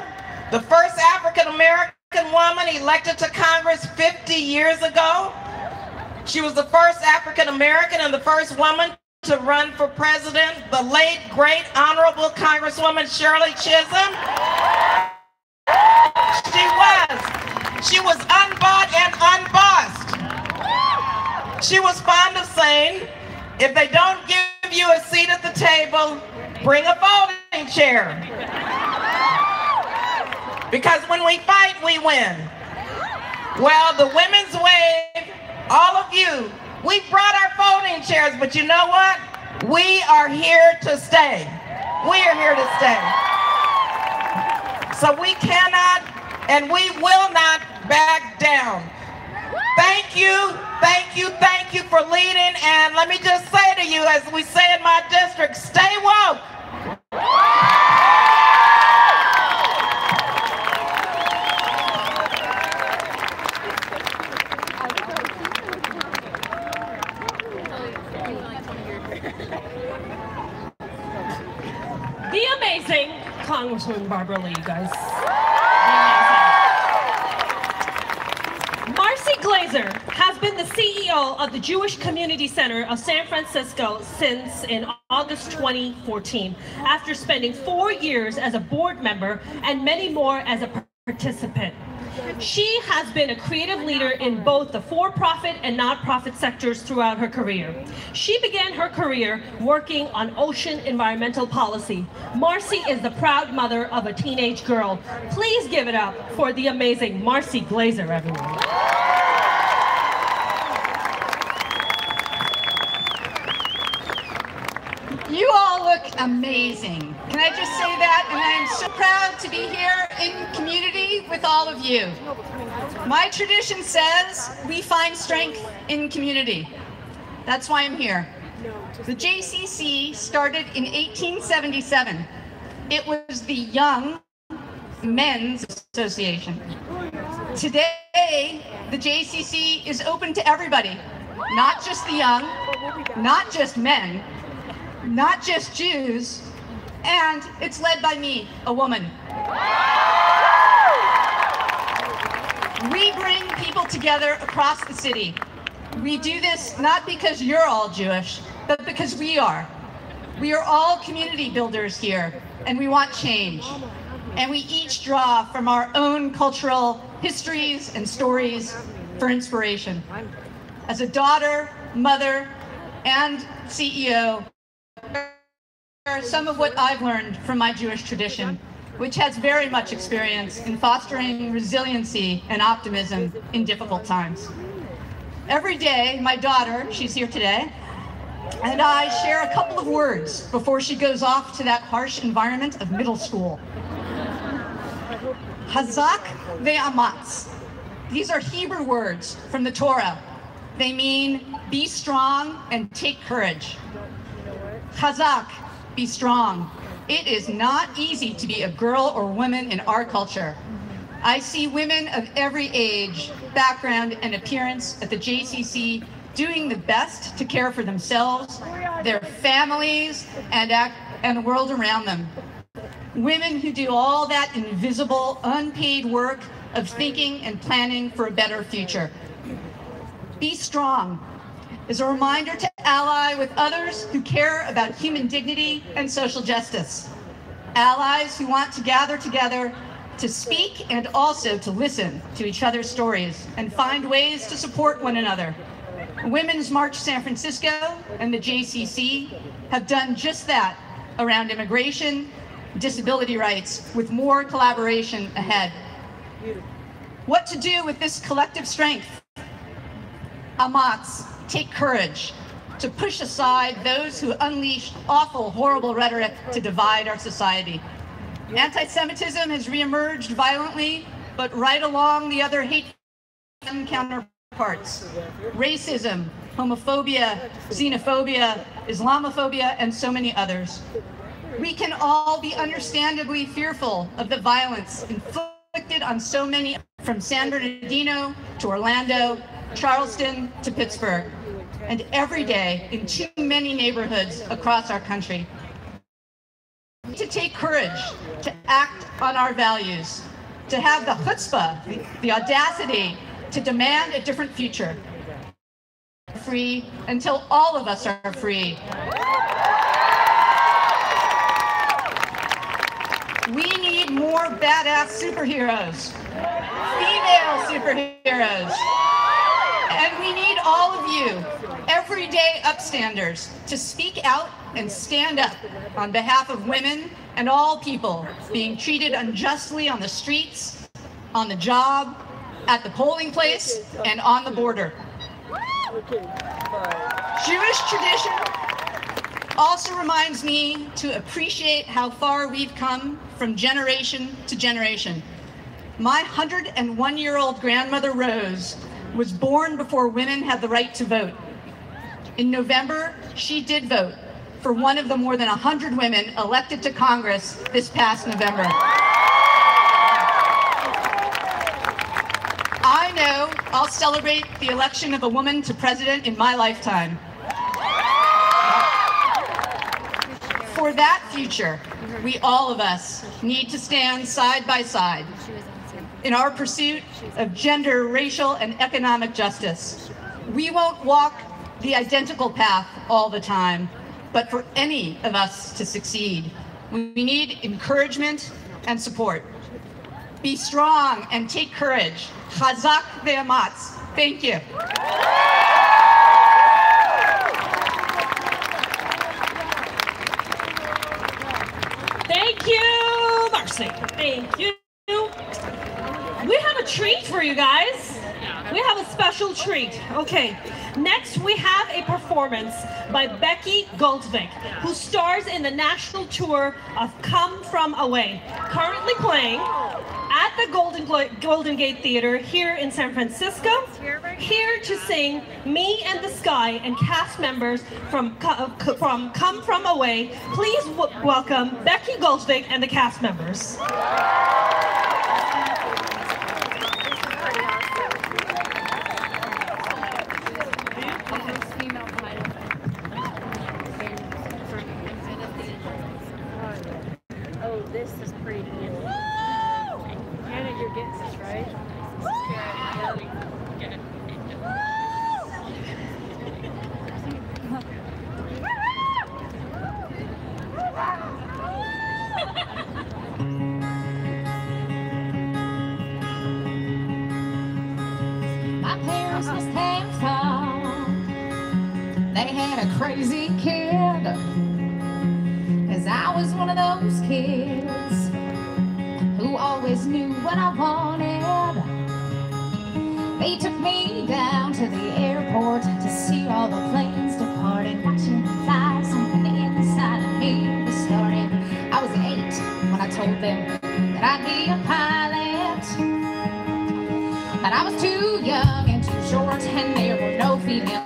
the first African-American woman elected to Congress 50 years ago. She was the first African-American and the first woman to run for president, the late, great, honorable Congresswoman Shirley Chisholm. She was unbought and unbossed. She was fond of saying, if they don't give you a seat at the table, bring a folding chair. Because when we fight, we win. Well, the women's wave, all of you, we brought our folding chairs, but you know what? We are here to stay. We are here to stay. So we cannot and we will not back down. Thank you, thank you, thank you for leading. And let me just say to you, as we say in my district, stay woke. The amazing Congresswoman Barbara Lee, you guys. Marci Glazer has been the CEO of the Jewish Community Center of San Francisco since in August 2014, after spending 4 years as a board member and many more as a participant. She has been a creative leader in both the for-profit and nonprofit sectors throughout her career. She began her career working on ocean environmental policy. Marci is the proud mother of a teenage girl. Please give it up for the amazing Marci Glazer, everyone. You all look amazing. Can I just say that? And I am so proud to be here in community with all of you. My tradition says we find strength in community. That's why I'm here. The JCC started in 1877. It was the Young Men's Association. Today, the JCC is open to everybody, not just the young, not just men, not just Jews, and it's led by me, a woman. We bring people together across the city. We do this not because you're all Jewish, but because we are. We are all community builders here, and we want change. And we each draw from our own cultural histories and stories for inspiration. As a daughter, mother, and CEO, are some of what I've learned from my Jewish tradition, which has very much experience in fostering resiliency and optimism in difficult times. Every day, my daughter, she's here today, and I share a couple of words before she goes off to that harsh environment of middle school. Hazak ve'amatz. These are Hebrew words from the Torah. They mean be strong and take courage. Chazak, be strong. It is not easy to be a girl or woman in our culture. I see women of every age, background, and appearance at the JCC doing the best to care for themselves, their families, and the world around them. Women who do all that invisible, unpaid work of thinking and planning for a better future. Be strong is a reminder to ally with others who care about human dignity and social justice. Allies who want to gather together to speak and also to listen to each other's stories and find ways to support one another. Women's March San Francisco and the JCC have done just that around immigration, disability rights, with more collaboration ahead. What to do with this collective strength? Amatz, take courage to push aside those who unleash awful, horrible rhetoric to divide our society. Anti-Semitism has reemerged violently, but right along the other hateful counterparts. Racism, homophobia, xenophobia, Islamophobia, and so many others. We can all be understandably fearful of the violence inflicted on so many, from San Bernardino to Orlando, Charleston to Pittsburgh, and every day in too many neighborhoods across our country. To take courage, to act on our values, to have the chutzpah, the audacity to demand a different future. Free until all of us are free. We need more badass superheroes, female superheroes. And we need all of you, everyday upstanders, to speak out and stand up on behalf of women and all people being treated unjustly on the streets, on the job, at the polling place, and on the border. Jewish tradition also reminds me to appreciate how far we've come from generation to generation. My 101-year-old grandmother, Rose, was born before women had the right to vote. In November, she did vote for one of the more than 100 women elected to Congress this past November. I know I'll celebrate the election of a woman to president in my lifetime. For that future, we all of us need to stand side by side in our pursuit of gender, racial, and economic justice. We won't walk the identical path all the time, but for any of us to succeed, we need encouragement and support. be strong, and take courage. Chazak ve'amatz. Thank you. Thank you, Marci. Thank you. We have a treat for you guys. We have a special treat. Okay, next we have a performance by Becky Goldvik, who stars in the national tour of Come From Away, currently playing at the Golden Gate Theater here in San Francisco, here to sing Me and the Sky, and cast members from Come From Away. Please welcome Becky Goldvik and the cast members. Oh, this is pretty. Hannah, you're getting this, right? Get it. My parents was handsome. They had a crazy kid. 'Cause I was one of those kids who always knew what I wanted. They took me down to the airport to see all the planes depart, and watching them fly, something inside of me was starting. I was 8 when I told them that I'd be a pilot, but I was too young and too short, and there were no female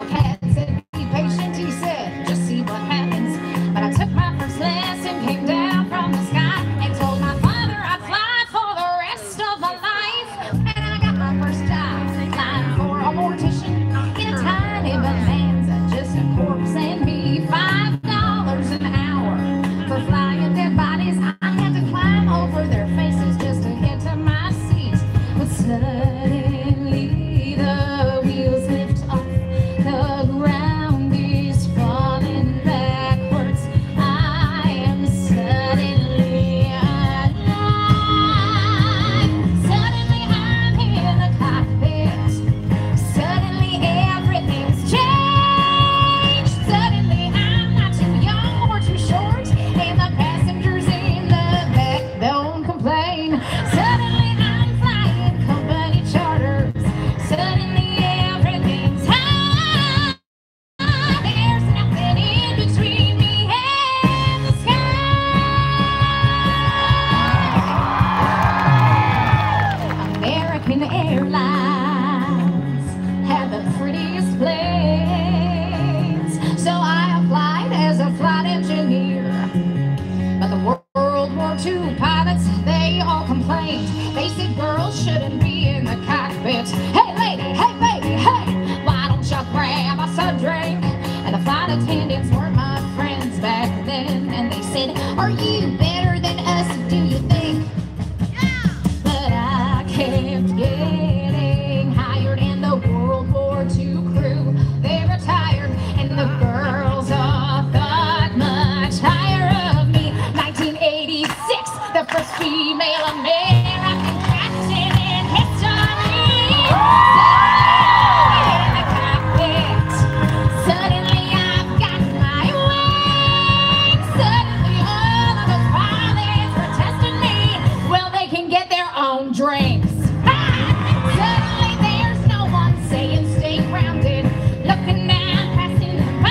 cats. Said, be patient, he said, just see what happens. But I took my first lesson, came down from the sky, and told my father I'd fly for the rest of my life. And I got my first job flying for a mortician in a tiny bonanza, just a corpse and me. $5 an hour for flying dead bodies. I had to climb over their faces just to get to my seat. But suddenly the wheels lift off the ground is falling backwards. I am suddenly alive. Suddenly I'm in the cockpit. Suddenly everything's changed. Suddenly I'm not too young or too short, and the passengers in the back don't complain. Suddenly I'm flying company charters. Suddenly everything's high. There's nothing in between me and the sky. American Airlines had the prettiest planes, so I applied as a flight engineer. But the World War II pilots, they all complained. They said girls shouldn't be in the cockpit. Hey lady, hey baby, hey, why don't you grab us a drink? And the flight attendants were my friends back then, and they said, are you better than us, do you think? But I kept getting hired, and the World War II crew, they retired, and the girls all thought much higher of me. 1986, the first female American captain in history. Suddenly in the cockpit, suddenly I've got my wings. Suddenly all of those pilots were testing me. Well, they can get their own drinks. Suddenly there's no one saying stay grounded, looking down, passing by.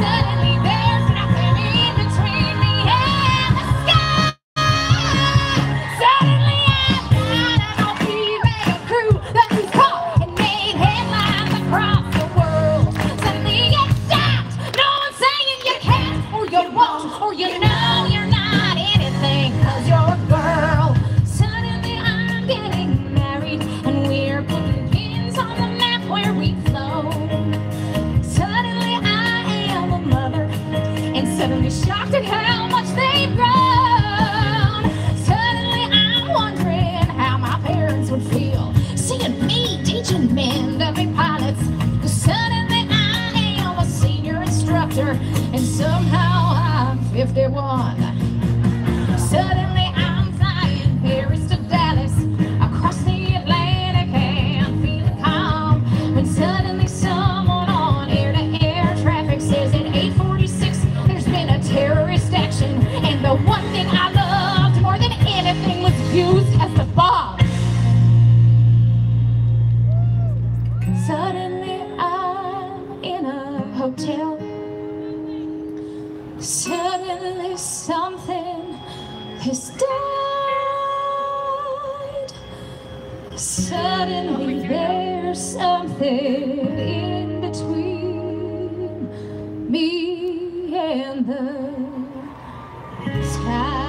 Suddenly there's nothing in between me and the sky. Suddenly I've got an all female crew that was caught and made headlines across the world. Suddenly it stopped. No one's saying you can't or you won't or you know you're not anything 'cause you're a girl. Suddenly almost died. Suddenly there's something in between me and the sky.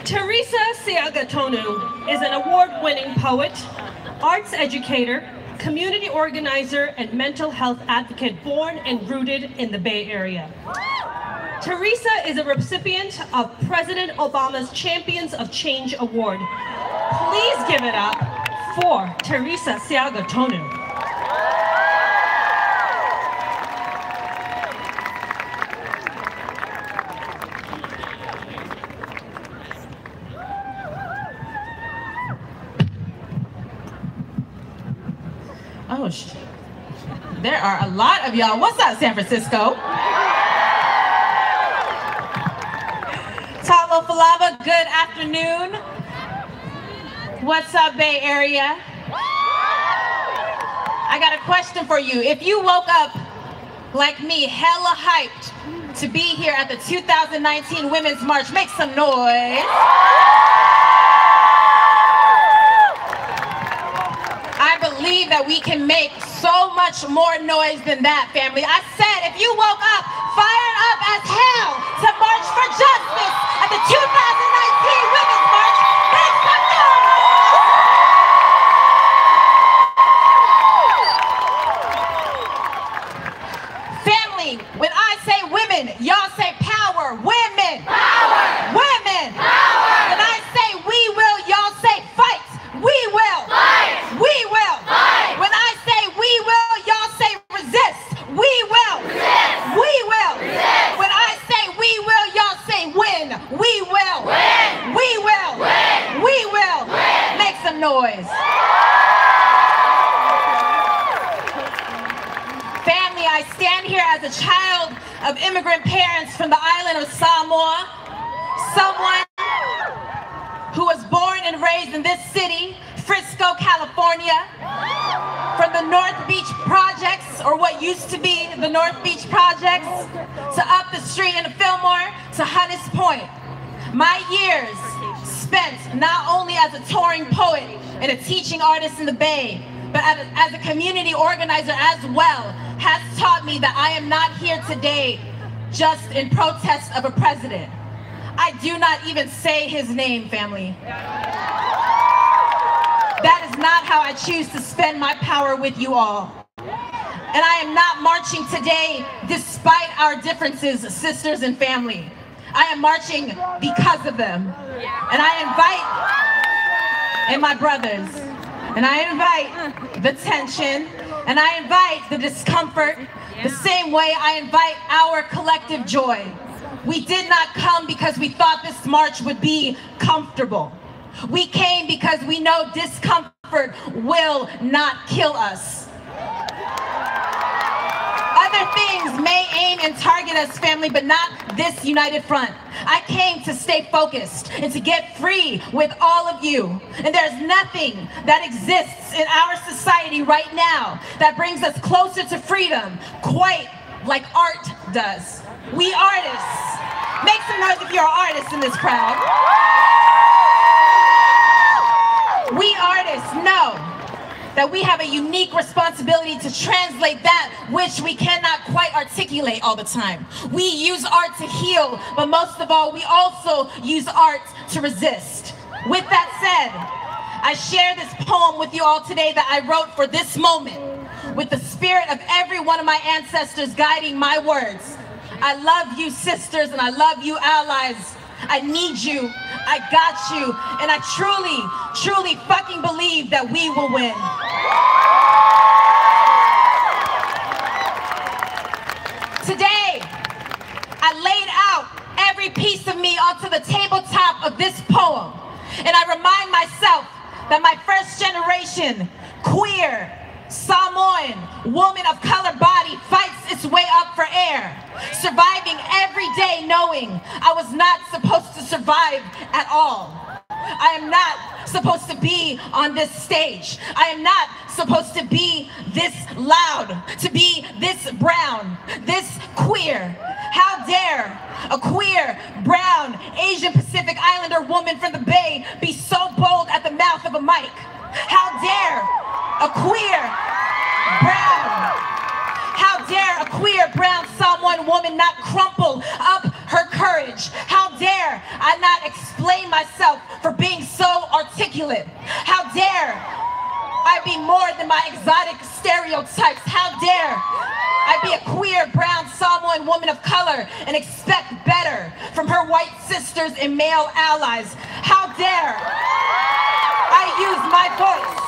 Terisa Siagatonu is an award-winning poet, arts educator, community organizer, and mental health advocate born and rooted in the Bay Area. Terisa is a recipient of President Obama's Champions of Change Award. Please give it up for Terisa Siagatonu. Oh, there are a lot of y'all. What's up, San Francisco? Talo Falava, good afternoon. What's up, Bay Area? I got a question for you. If you woke up like me, hella hyped to be here at the 2019 Women's March, make some noise. I believe that we can make so much more noise than that, family. I said, if you woke up fired up as hell to march for justice at the 2019 Women's March, make some noise! Family, when I say women, y'all say power. Women! Power! Women! Power! When I say we will, y'all say fight. We will! Fight! We will! Fight! When I say we will, y'all say resist. We will! Resist! We will! Resist! When I say we will, y'all say win. We will! Win! We will! Win! We will! Win! Make some noise. Family, I stand here as a child of immigrant parents from the island of Samoa. Someone who was born and raised in this city, Frisco, California, from the North Beach Projects, or what used to be the North Beach Projects, to up the street in Fillmore, to Hunter's Point. My years spent not only as a touring poet and a teaching artist in the Bay, but as a community organizer as well, has taught me that I am not here today just in protest of a president. I do not even say his name, family. That is not how I choose to spend my power with you all. And I am not marching today despite our differences, sisters and family. I am marching because of them. And I invite, and my brothers, and I invite the tension, and I invite the discomfort, the same way I invite our collective joy. We did not come because we thought this march would be comfortable. We came because we know discomfort will not kill us. Other things may aim and target us, family, but not this united front. I came to stay focused and to get free with all of you. And there's nothing that exists in our society right now that brings us closer to freedom, quite like art does. We artists. Make some noise if you're an artist in this crowd. We artists know that we have a unique responsibility to translate that which we cannot quite articulate all the time. We use art to heal, but most of all, we also use art to resist. With that said, I share this poem with you all today that I wrote for this moment, with the spirit of every one of my ancestors guiding my words. I love you, sisters, and I love you, allies. I need you, I got you, and I truly, truly fucking believe that we will win. Today, I onto the tabletop of this poem. And I remind myself that my first generation, queer, Samoan, woman of color body fights its way up for air, surviving every day knowing I was not supposed to survive at all. I am not supposed to be on this stage. I am not supposed to be this loud, to be this brown, this queer. How dare a queer, brown, Asian Pacific Islander woman from the Bay be so bold at the mouth of a mic? How dare a queer, brown, how dare a queer, brown Samoan woman not crumple up her courage? How dare I not explain myself for being so articulate? How dare I be more than my exotic stereotypes? How dare I be a queer, brown Samoan woman of color and expect better from her white sisters and male allies? How dare I use my voice?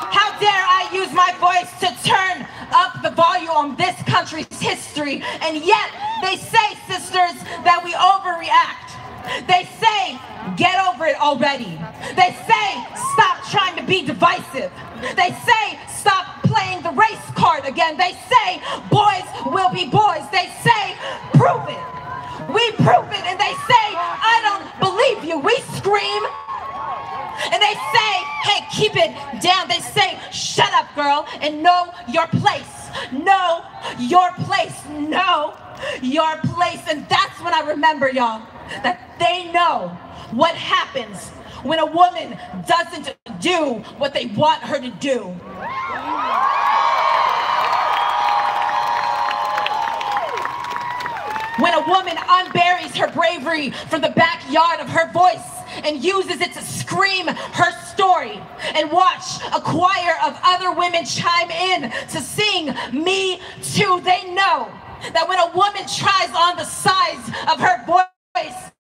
How dare I use my voice to turn up the volume on this country's history? And yet they say, sisters, that we overreact. They say, get over it already. They say, stop trying to be divisive. They say, stop playing the race card again. They say, boys will be boys. They say, prove it. We prove it. And they say, I don't believe you. We scream. And they say, hey, keep it down. They say, shut up, girl, and know your place. Know your place. Know your place. And that's when I remember, y'all, that they know what happens when a woman doesn't do what they want her to do. When a woman unburies her bravery from the backyard of her voice and uses it to scream her story and watch a choir of other women chime in to sing Me Too, they know that when a woman tries on the size of her voice,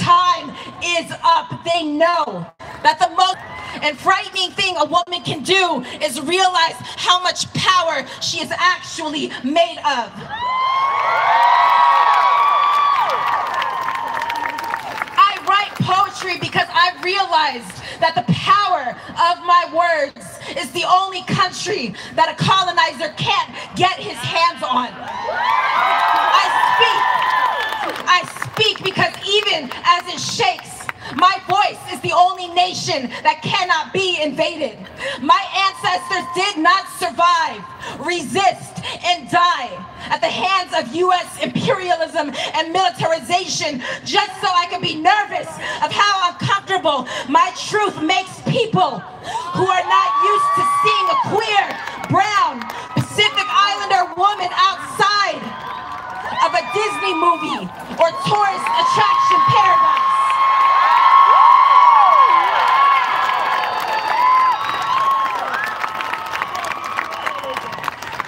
time is up. They know that the most frightening thing a woman can do is realize how much power she is actually made of. I write poetry because I realized that the power of my words is the only country that a colonizer can't get his hands on. I speak because even as it shakes, my voice is the only nation that cannot be invaded. My ancestors did not survive, resist, and die at the hands of U.S. imperialism and militarization just so I could be nervous of how uncomfortable my truth makes people who are not used to seeing a queer, brown, Pacific Islander woman outside of a Disney movie or tourist attraction paradise.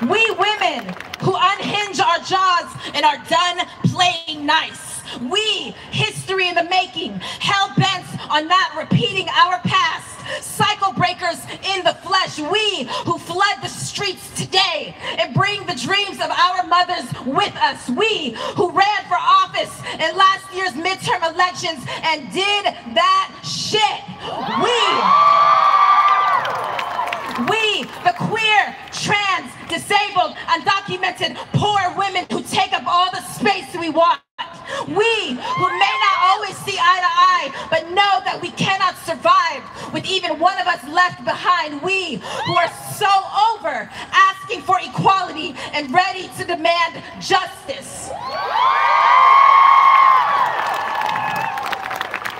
We women who unhinge our jaws and are done playing nice. We, history in the making, hell-bent on not repeating our past. Cycle breakers in the flesh. We who flood the streets today and bring the dreams of our mothers with us. We who ran for office in last year's midterm elections and did that shit. We, the queer, trans, disabled, undocumented, poor women who take up all the space we want. We who may not always see eye to eye, but know that we cannot survive with even one of us left behind. We who are so over asking for equality and ready to demand justice.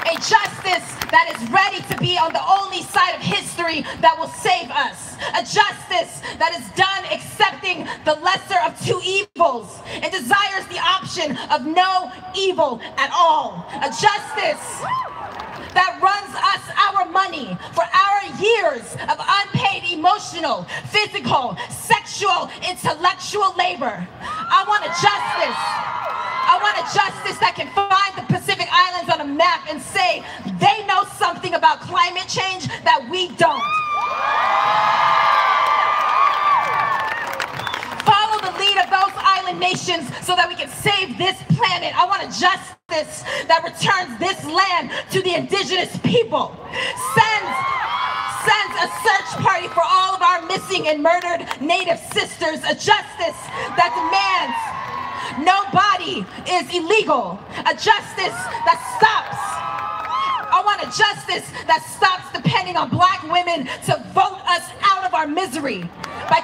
A justice that is ready to be on the only side of history that will save us. A justice that is done accepting the lesser of two evils and desires the option of no evil at all. A justice that runs us our money for our years of unpaid emotional, physical, sexual, intellectual labor. I want a justice. I want a justice that can find the Pacific Islands on a map and say they know something about climate change that we don't. Follow the lead of those island nations so that we can save this planet. I want a justice that returns this land to the indigenous people. Sends a search party for all of our missing and murdered Native sisters. A justice that demands no body is illegal. A justice that stops. I want a justice that stops depending on Black women to vote us out of our misery by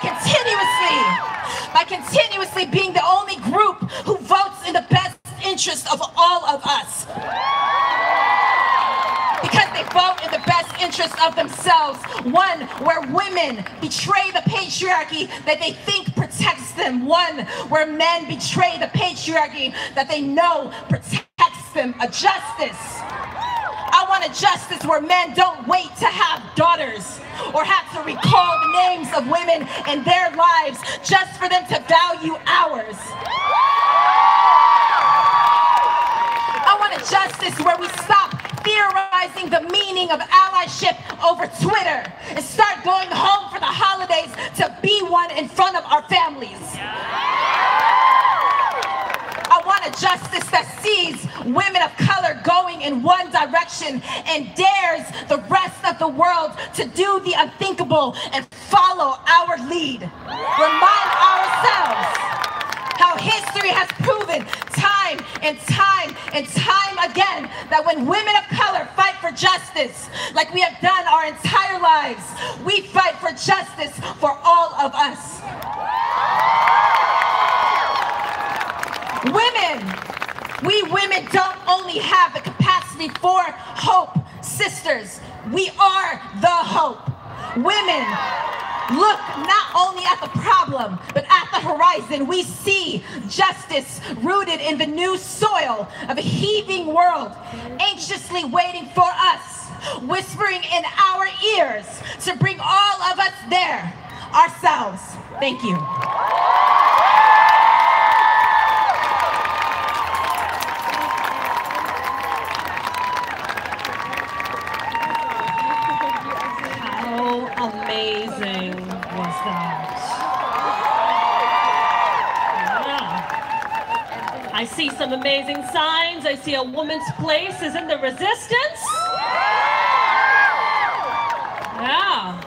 continuously being the only group who votes in the best interest of all of us. Because they vote in the best interest of themselves. One where women betray the patriarchy that they think protects them. One where men betray the patriarchy that they know protects them. A justice. I want a justice where men don't wait to have daughters or have to recall the names of women in their lives just for them to value ours. I want a justice where we stop theorizing the meaning of allyship over Twitter and start going home for the holidays to be one in front of our families. I want a justice that sees women of color going in one direction and dares the rest of the world to do the unthinkable and follow our lead. Remind ourselves how history has proven time and time and time again that when women of color fight for justice, like we have done our entire lives, we fight for justice for all of us. We women don't only have the capacity for hope, sisters. We are the hope. Women look not only at the problem, but at the horizon. We see justice rooted in the new soil of a heaving world, anxiously waiting for us, whispering in our ears to bring all of us there ourselves. Thank you. Amazing was that? Yeah. I see some amazing signs. I see a woman's place is in the resistance. Yeah.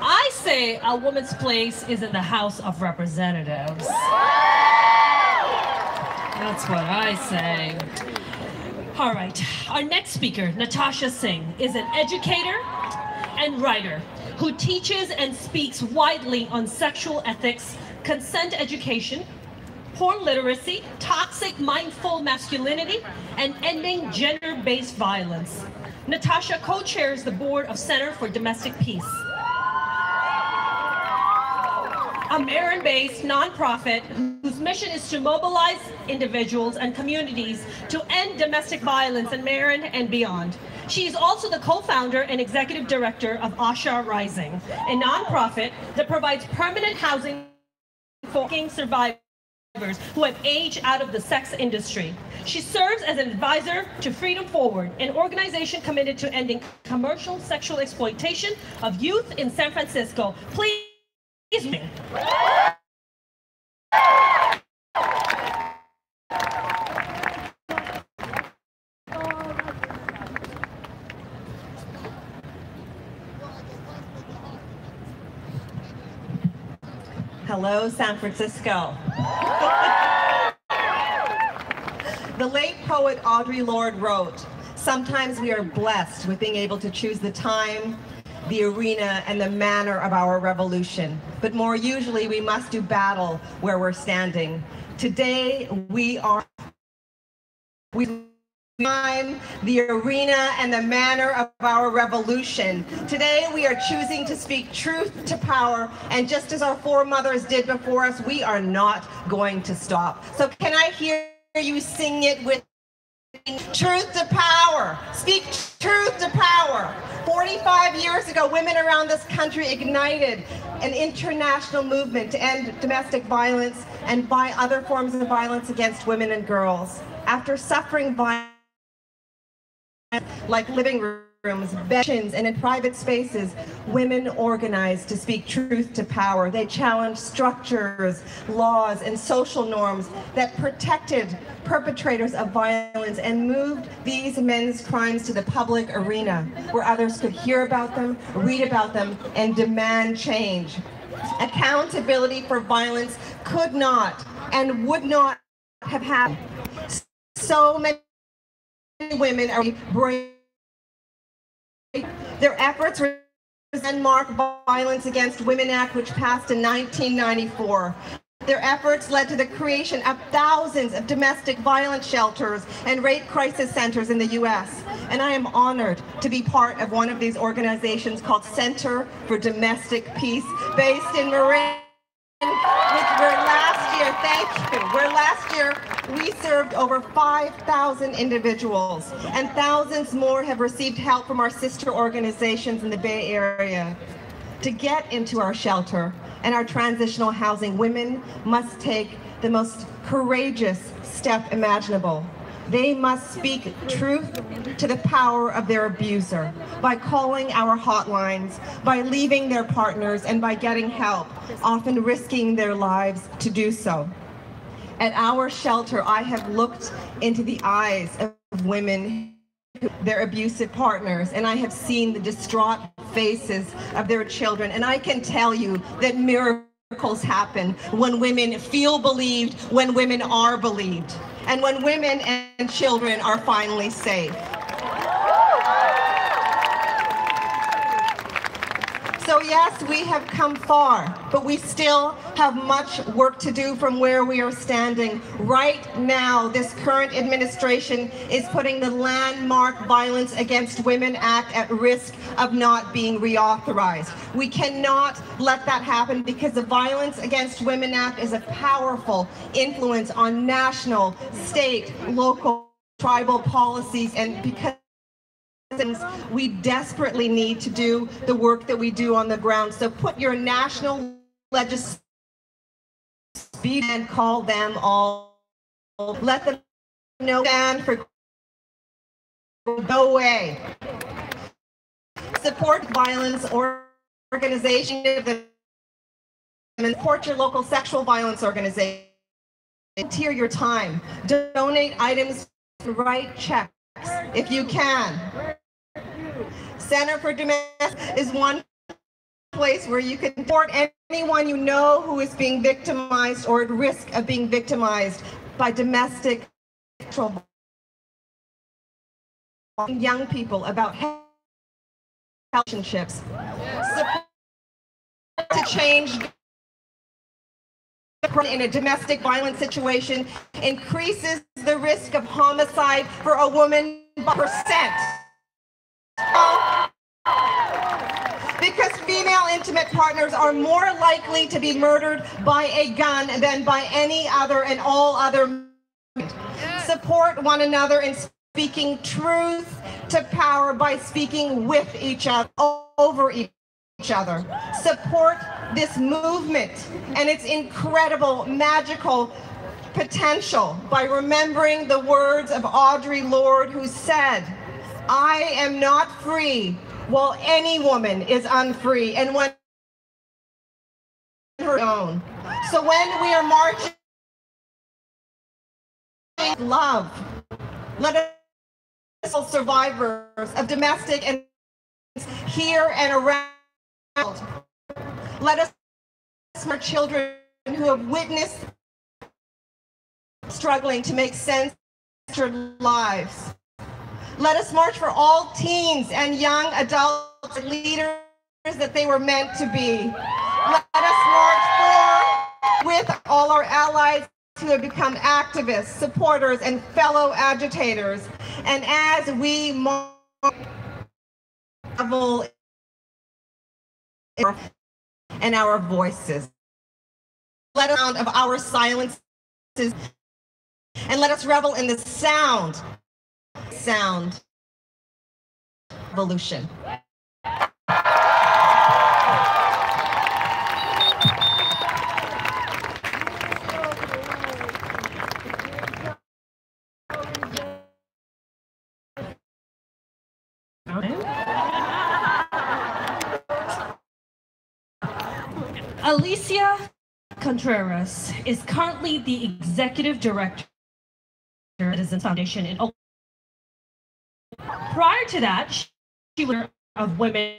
I say a woman's place is in the House of Representatives. That's what I say. All right. Our next speaker, Natasha Singh, is an educator and writer who teaches and speaks widely on sexual ethics, consent education, porn literacy, toxic mindful masculinity, and ending gender-based violence. Natasha co-chairs the board of Center for Domestic Peace, a Marin-based nonprofit whose mission is to mobilize individuals and communities to end domestic violence in Marin and beyond. She is also the co-founder and executive director of Asha Rising, a nonprofit that provides permanent housing for survivors who have aged out of the sex industry. She serves as an advisor to Freedom Forward, an organization committed to ending commercial sexual exploitation of youth in San Francisco. Please. Hello, San Francisco. The late poet Audre Lorde wrote, "Sometimes we are blessed with being able to choose the time, the arena, and the manner of our revolution. But more usually, we must do battle where we're standing. Today, we time, the arena, and the manner of our revolution. Today, we are choosing to speak truth to power, and just as our foremothers did before us, we are not going to stop." So can I hear you sing it with me? Truth to power. Speak truth to power. 45 years ago, women around this country ignited an international movement to end domestic violence and other forms of violence against women and girls. After suffering violence like living rooms, bedrooms, and in private spaces, women organized to speak truth to power. They challenged structures, laws, and social norms that protected perpetrators of violence and moved these men's crimes to the public arena, where others could hear about them, read about them, and demand change. Accountability for violence could not and would not have happened. So many women are brave. Their efforts were Landmark Violence Against Women Act, which passed in 1994. Their efforts led to the creation of thousands of domestic violence shelters and rape crisis centers in the U.S. And I am honored to be part of one of these organizations called Center for Domestic Peace, based in Marin, where last year we served over 5,000 individuals, and thousands more have received help from our sister organizations in the Bay Area. To get into our shelter and our transitional housing, women must take the most courageous step imaginable. They must speak truth to the power of their abuser by calling our hotlines, by leaving their partners, and by getting help, often risking their lives to do so. At our shelter, I have looked into the eyes of women, their abusive partners, and I have seen the distraught faces of their children, and I can tell you that miracles happen when women feel believed, when women are believed, and when women and children are finally safe. So yes, we have come far, but we still have much work to do from where we are standing. Right now, this current administration is putting the Landmark Violence Against Women Act at risk of not being reauthorized. We cannot let that happen because the Violence Against Women Act is a powerful influence on national, state, local, tribal policies, and because we desperately need to do the work that we do on the ground. So put your national legislation and call them all. Let them know, stand for go away. Support violence organization and support your local sexual violence organization. Volunteer your time. Donate items, write checks if you can. Center for Domestic is one place where you can support anyone you know who is being victimized or at risk of being victimized by domestic violence. Young people about relationships. Support to change in a domestic violence situation increases the risk of homicide for a woman by percent. Because female intimate partners are more likely to be murdered by a gun than by any other and all other. Support one another in speaking truth to power by speaking with each other, over each other. Support this movement and its incredible, magical potential by remembering the words of Audre Lorde, who said, "I am not free while any woman is unfree, and when her own." So when we are marching love, let us survivors of domestic and here and around. Let us our children who have witnessed struggling to make sense of their lives. Let us march for all teens and young adults and leaders that they were meant to be. Let us march for with all our allies who have become activists, supporters, and fellow agitators. And as we march and our voices, let us sound of our silences, and let us revel in the sound revolution. Alicia Contreras is currently the executive director of the Citizen Foundation in Oakland. Prior to that, she was of women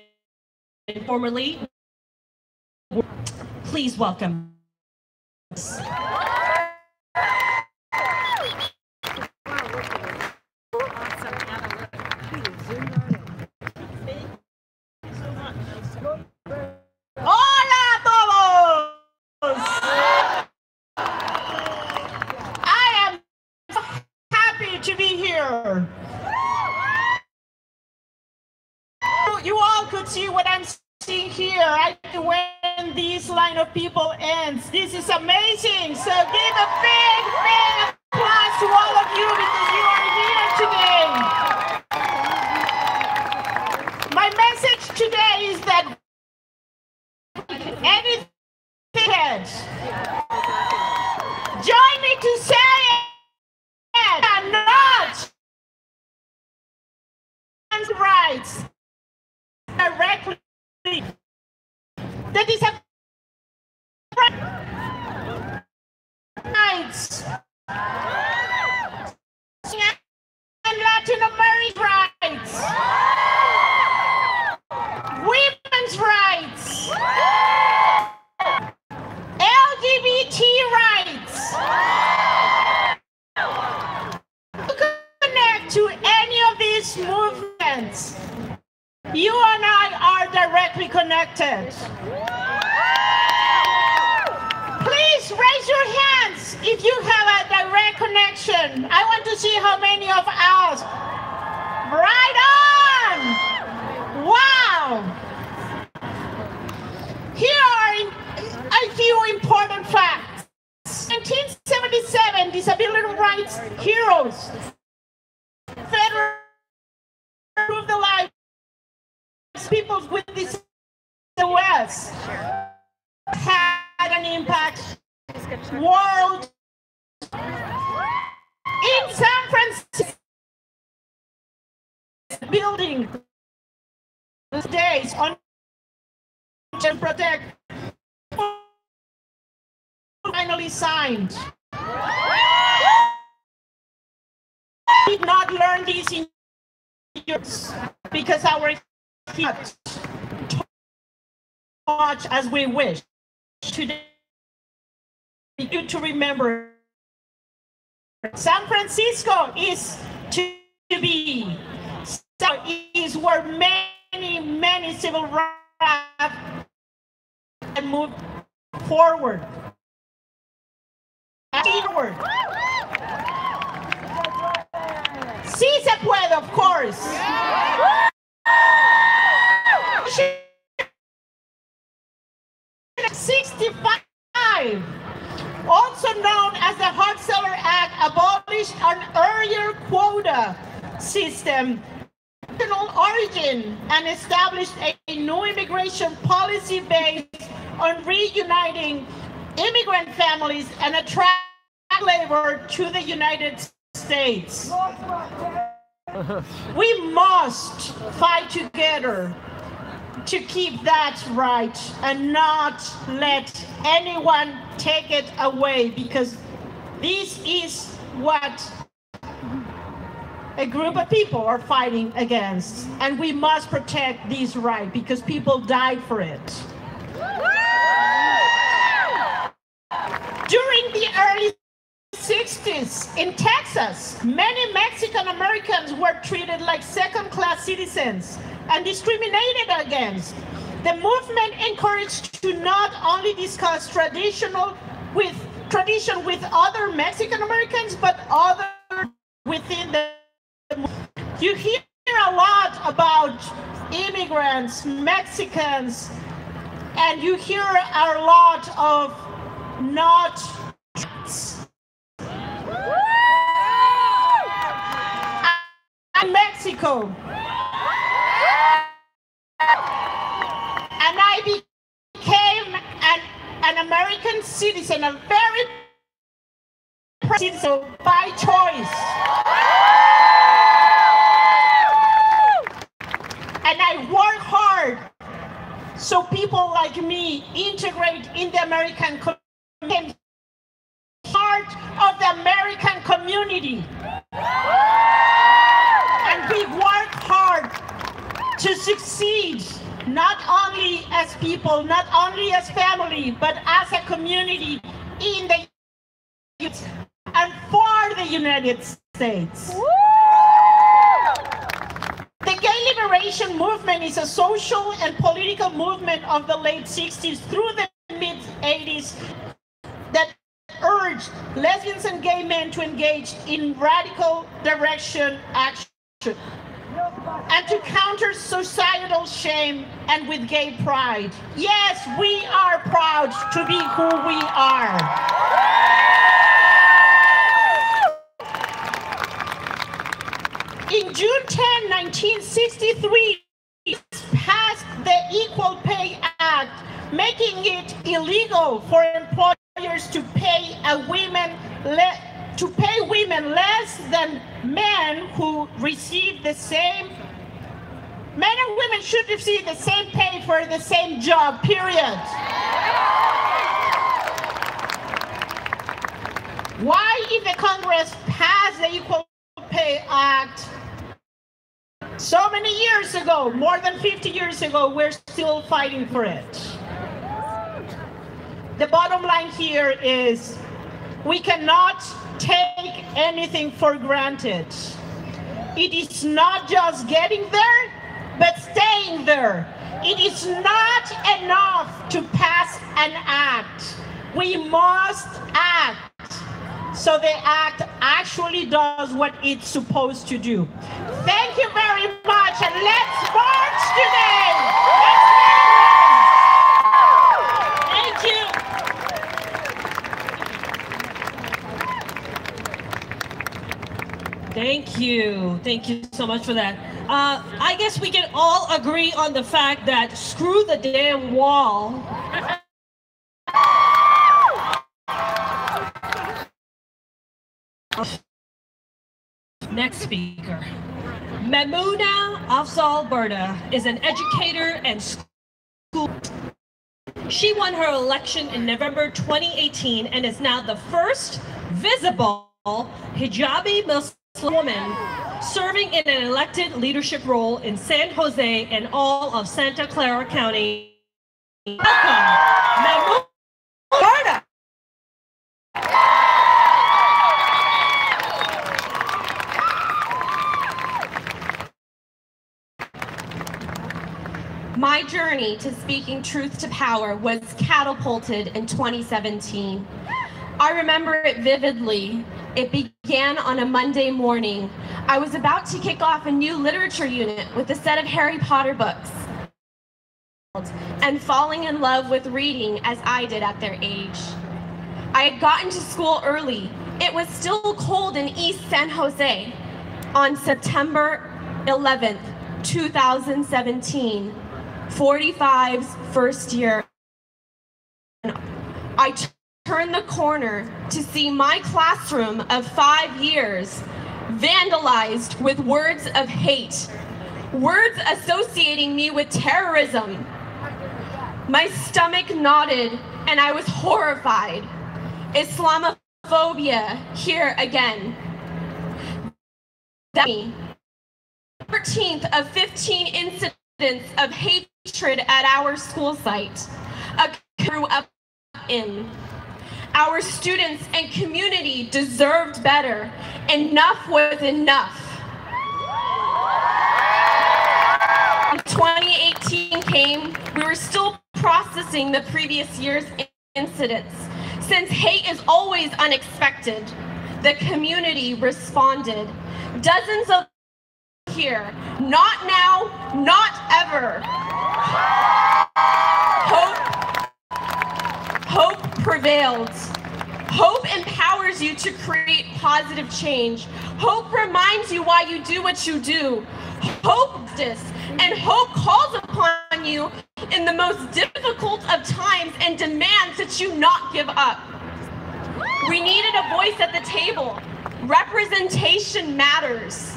formerly. Please welcome. Hola a todos! I am happy to be here. You all could see what I'm seeing here. When this line of people ends, this is amazing. So give a big, big applause to all of you because you are here today. My message today is that anything join me to say it and not rights directly. That is a rights and Latin American rights, women's rights, LGBT rights. To connect to any of these movements, you and I are directly connected. Please raise your hands if you have a direct connection. I want to see how many of us. Right on! Wow! Here are a few important facts. 1977, disability rights heroes. Federal improved the lives of people with disabilities in the West. Had an impact world in San Francisco building these days on to protect finally signed. We did not learn these in years because our not much as we wish. Today, you to remember, San Francisco is to be. So is where many civil rights and move forward. Forward. Sí se puede, of course. 65, also known as the Hart-Celler Act, abolished an earlier quota system of national origin and established a new immigration policy based on reuniting immigrant families and attract labor to the United States. We must fight together to keep that right and not let anyone take it away, because this is what a group of people are fighting against, and we must protect this right because people died for it. During the early 60s in Texas, many Mexican Americans were treated like second-class citizens and discriminated against. The movement encouraged to not only discuss tradition with other Mexican Americans, but other within the movement. You hear a lot about immigrants, Mexicans, and you hear a lot of not Mexico. And I became an American citizen, a very citizen by choice. And I work hard so people like me integrate in the American community, part of the American community. And we work hard to succeed, not only as people, not only as family, but as a community in the States and for the United States. The gay liberation movement is a social and political movement of the late 60s through the mid-80s that urged lesbians and gay men to engage in radical direction action and to counter societal shame and with gay pride. Yes, we are proud to be who we are. In June 10, 1963, passed the Equal Pay Act, making it illegal for employers to pay women less than men who receive the same. Men and women should receive the same pay for the same job, period. Why, if the Congress passed the Equal Pay Act so many years ago, more than 50 years ago, we're still fighting for it? The bottom line here is we cannot take anything for granted. It is not just getting there, but staying there. It is not enough to pass an act. We must act so the act actually does what it's supposed to do. Thank you very much, and let's march today! Thank you. Thank you. Thank you so much for that. I guess we can all agree on the fact that screw the damn wall. Next speaker. Maimona Afzal Berta is an educator and school. She won her election in November 2018 and is now the first visible hijabi Muslim woman serving in an elected leadership role in San Jose and all of Santa Clara County. Welcome, Maimona Berta. My journey to speaking truth to power was catapulted in 2017. I remember it vividly. It began on a Monday morning. I was about to kick off a new literature unit with a set of Harry Potter books and falling in love with reading as I did at their age. I had gotten to school early. It was still cold in East San Jose. On September 11th, 2017, 45's first year, I turned the corner to see my classroom of 5 years vandalized with words of hate, words associating me with terrorism. My stomach knotted and I was horrified. Islamophobia here again. 13th of 15 incidents of hatred at our school site. Grew up in. Our students and community deserved better. Enough was enough. 2018 came, we were still processing the previous year's incidents. Since hate is always unexpected, the community responded. Dozens of here, not now, not ever. Hope prevailed. Hope empowers you to create positive change. Hope reminds you why you do what you do. Hope this, and hope calls upon you in the most difficult of times and demands that you not give up. We needed a voice at the table. Representation matters.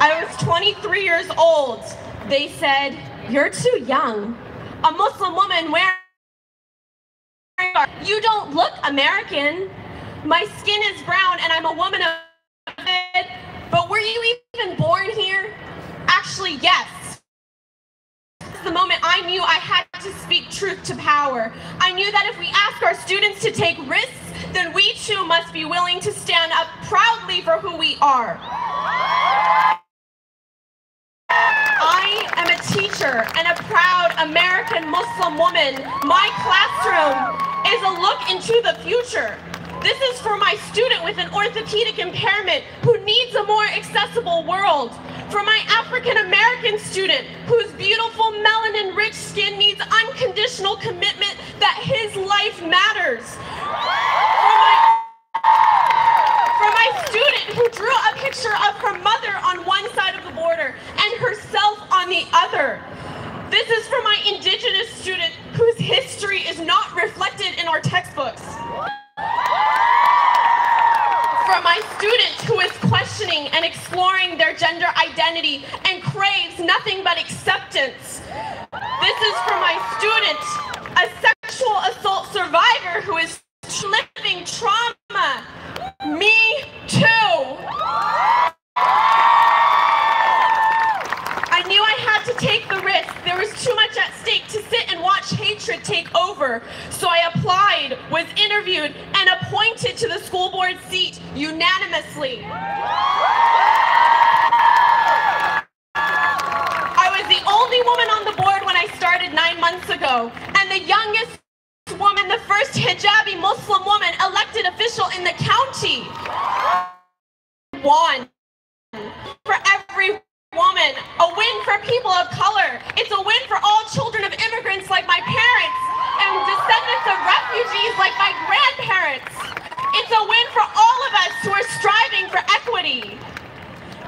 I was 23 years old. They said, "You're too young." a Muslim woman wearing. You don't look American. My skin is brown and I'm a woman of it. But were you even born here? Actually, yes. The moment I knew I had to speak truth to power. I knew that if we ask our students to take risks, then we too must be willing to stand up proudly for who we are. I am a teacher and a proud American Muslim woman. My classroom is a look into the future. This is for my student with an orthopedic impairment who needs a more accessible world. For my African American student whose beautiful melanin-rich skin needs unconditional commitment that his life matters. For my student who drew a picture of her mother on one side of the border and herself on the other. This is for my indigenous student whose history is not reflected in our textbooks. For my student who is questioning and exploring their gender identity and craves nothing but acceptance. This is for my student, a sexual assault survivor who is living trauma. Me too. I knew I had to take the risk. There was too much at stake to sit and watch hatred take over. So I applied, was interviewed, and appointed to the school board seat unanimously. I was the only woman on the board when I started 9 months ago, and the youngest woman, the first hijabi Muslim woman elected official in the county. One for every woman, a win for people of color. It's a win for all children of immigrants like my parents and descendants of refugees like my grandparents. It's a win for all of us who are striving for equity.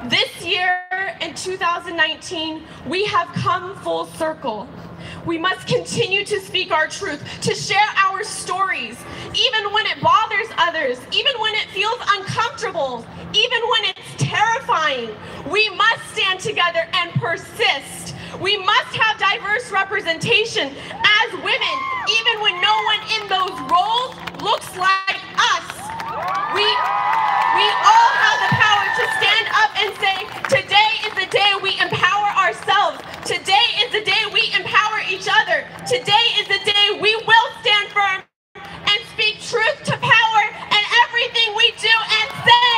This year, in 2019, we have come full circle. We must continue to speak our truth, to share our stories, even when it bothers others, even when it feels uncomfortable, even when it's terrifying. We must stand together and persist. We must have diverse representation as women, even when no one in those roles looks like us. We all have the power to stand up and say, today is the day we empower ourselves. Today is the day we empower each other. Today is the day we will stand firm and speak truth to power in everything we do and say.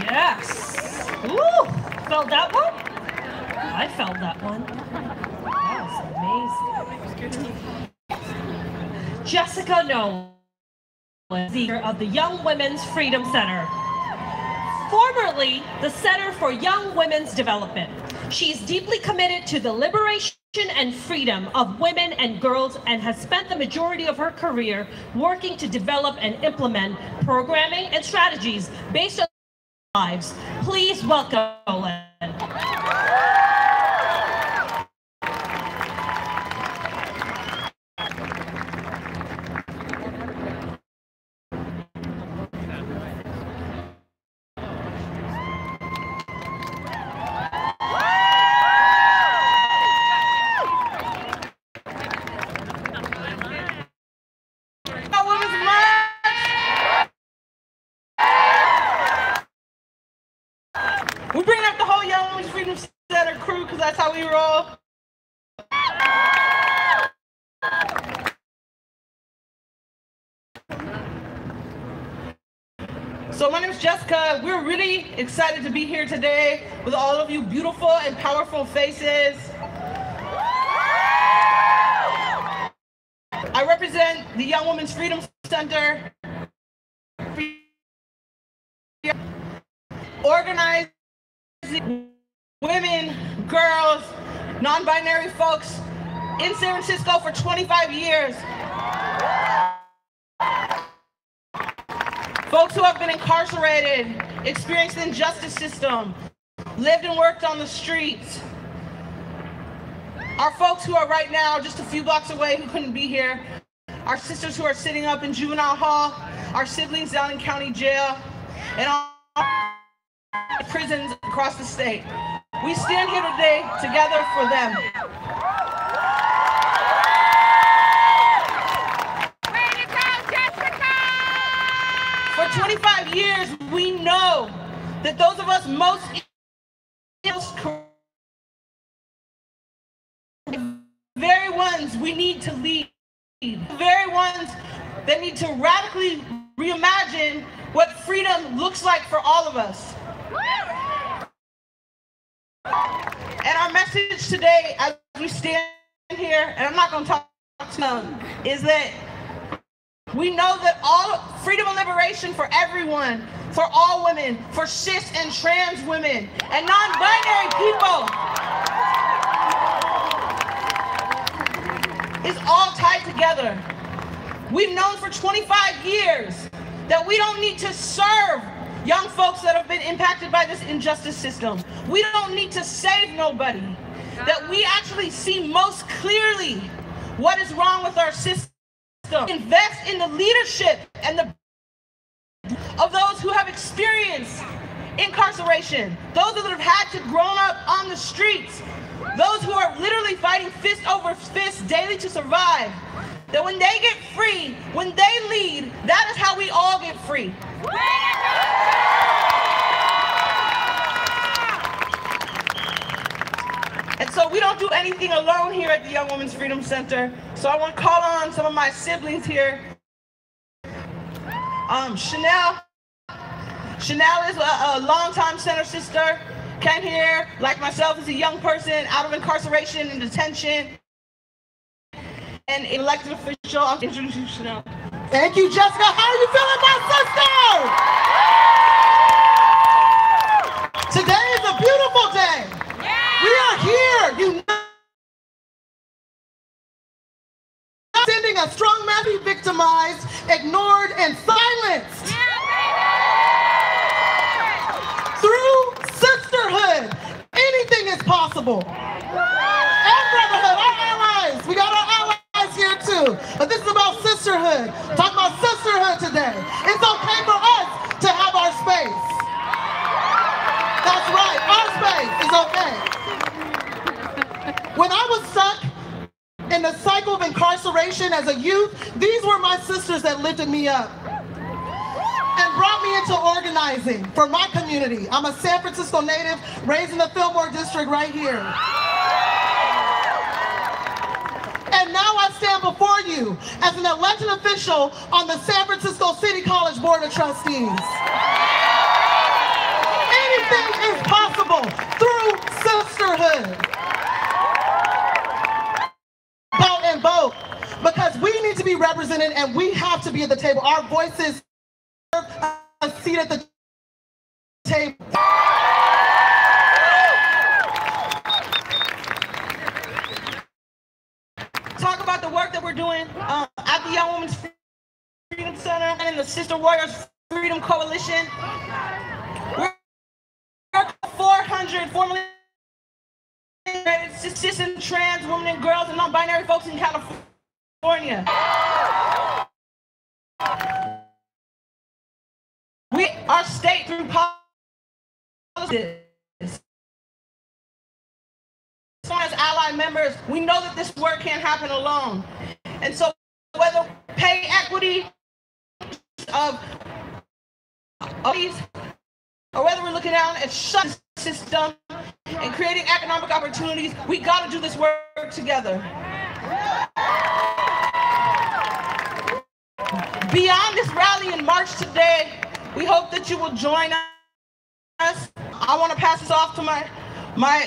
Yes. Ooh, felt that one? I felt that one. That was amazing. Jessica Nolan, leader of the Young Women's Freedom Center, formerly the Center for Young Women's Development. She's deeply committed to the liberation and freedom of women and girls and has spent the majority of her career working to develop and implement programming and strategies based on lives. Please welcome Nolan. We're bringing up the whole Young Women's Freedom Center crew because that's how we roll. So my name is Jessica. We're really excited to be here today with all of you beautiful and powerful faces. I represent the Young Women's Freedom Center, organizing women, girls, non-binary folks in San Francisco for 25 years. Folks who have been incarcerated, experienced the injustice system, lived and worked on the streets. Our folks who are right now just a few blocks away who couldn't be here our sisters who are sitting up in juvenile hall, our siblings down in county jail, and all prisons across the state. We stand here today together for them. For 25 years, we know that those of us most the very ones we need to lead, the very ones that need to radically reimagine what freedom looks like for all of us. And our message today, as we stand here, and I'm not going to talk to them, is that we know that all freedom and liberation for everyone, for all women, for cis and trans women, and non-binary people is all tied together. We've known for 25 years that we don't need to serve young folks that have been impacted by this injustice system. We don't need to save nobody. That we actually see most clearly what is wrong with our system. Invest in the leadership and of those who have experienced incarceration, those that have had to grow up on the streets, those who are literally fighting fist over fist daily to survive. That when they get free, when they lead, that is how we all get free. And so we don't do anything alone here at the Young Women's Freedom Center. So I want to call on some of my siblings here. Chanel is a longtime center sister. Came here, like myself, as a young person out of incarceration and detention. And an elected official. I'll introduce you, Chanel. Thank you, Jessica. How are you feeling, my sister? Today is a beautiful day. We are here, sending a strong message, victimized, ignored, and silenced. Through sisterhood, anything is possible. And brotherhood, our allies. We got our allies here too. But this is about sisterhood. Talk about sisterhood today. It's okay for us to have our space. That's right, our space is okay. When I was stuck in the cycle of incarceration as a youth, these were my sisters that lifted me up and brought me into organizing for my community. I'm a San Francisco native, raised in the Fillmore district right here. And now I stand before you as an elected official on the San Francisco City College Board of Trustees. Anything is possible through sisterhood. Vote and vote, because we need to be represented and we have to be at the table. Our voices serve a seat at the table. Talk about the work that we're doing at the Young Women's Freedom Center and in the Sister Warriors Freedom Coalition. We're 400 formerly cis and trans women and girls and non-binary folks in California. Our state through policies. As ally members, we know that this work can't happen alone. And so whether pay equity of or whether we're looking down at shut the system and creating economic opportunities, we got to do this work together. Beyond this rally and march today, we hope that you will join us. I want to pass this off to my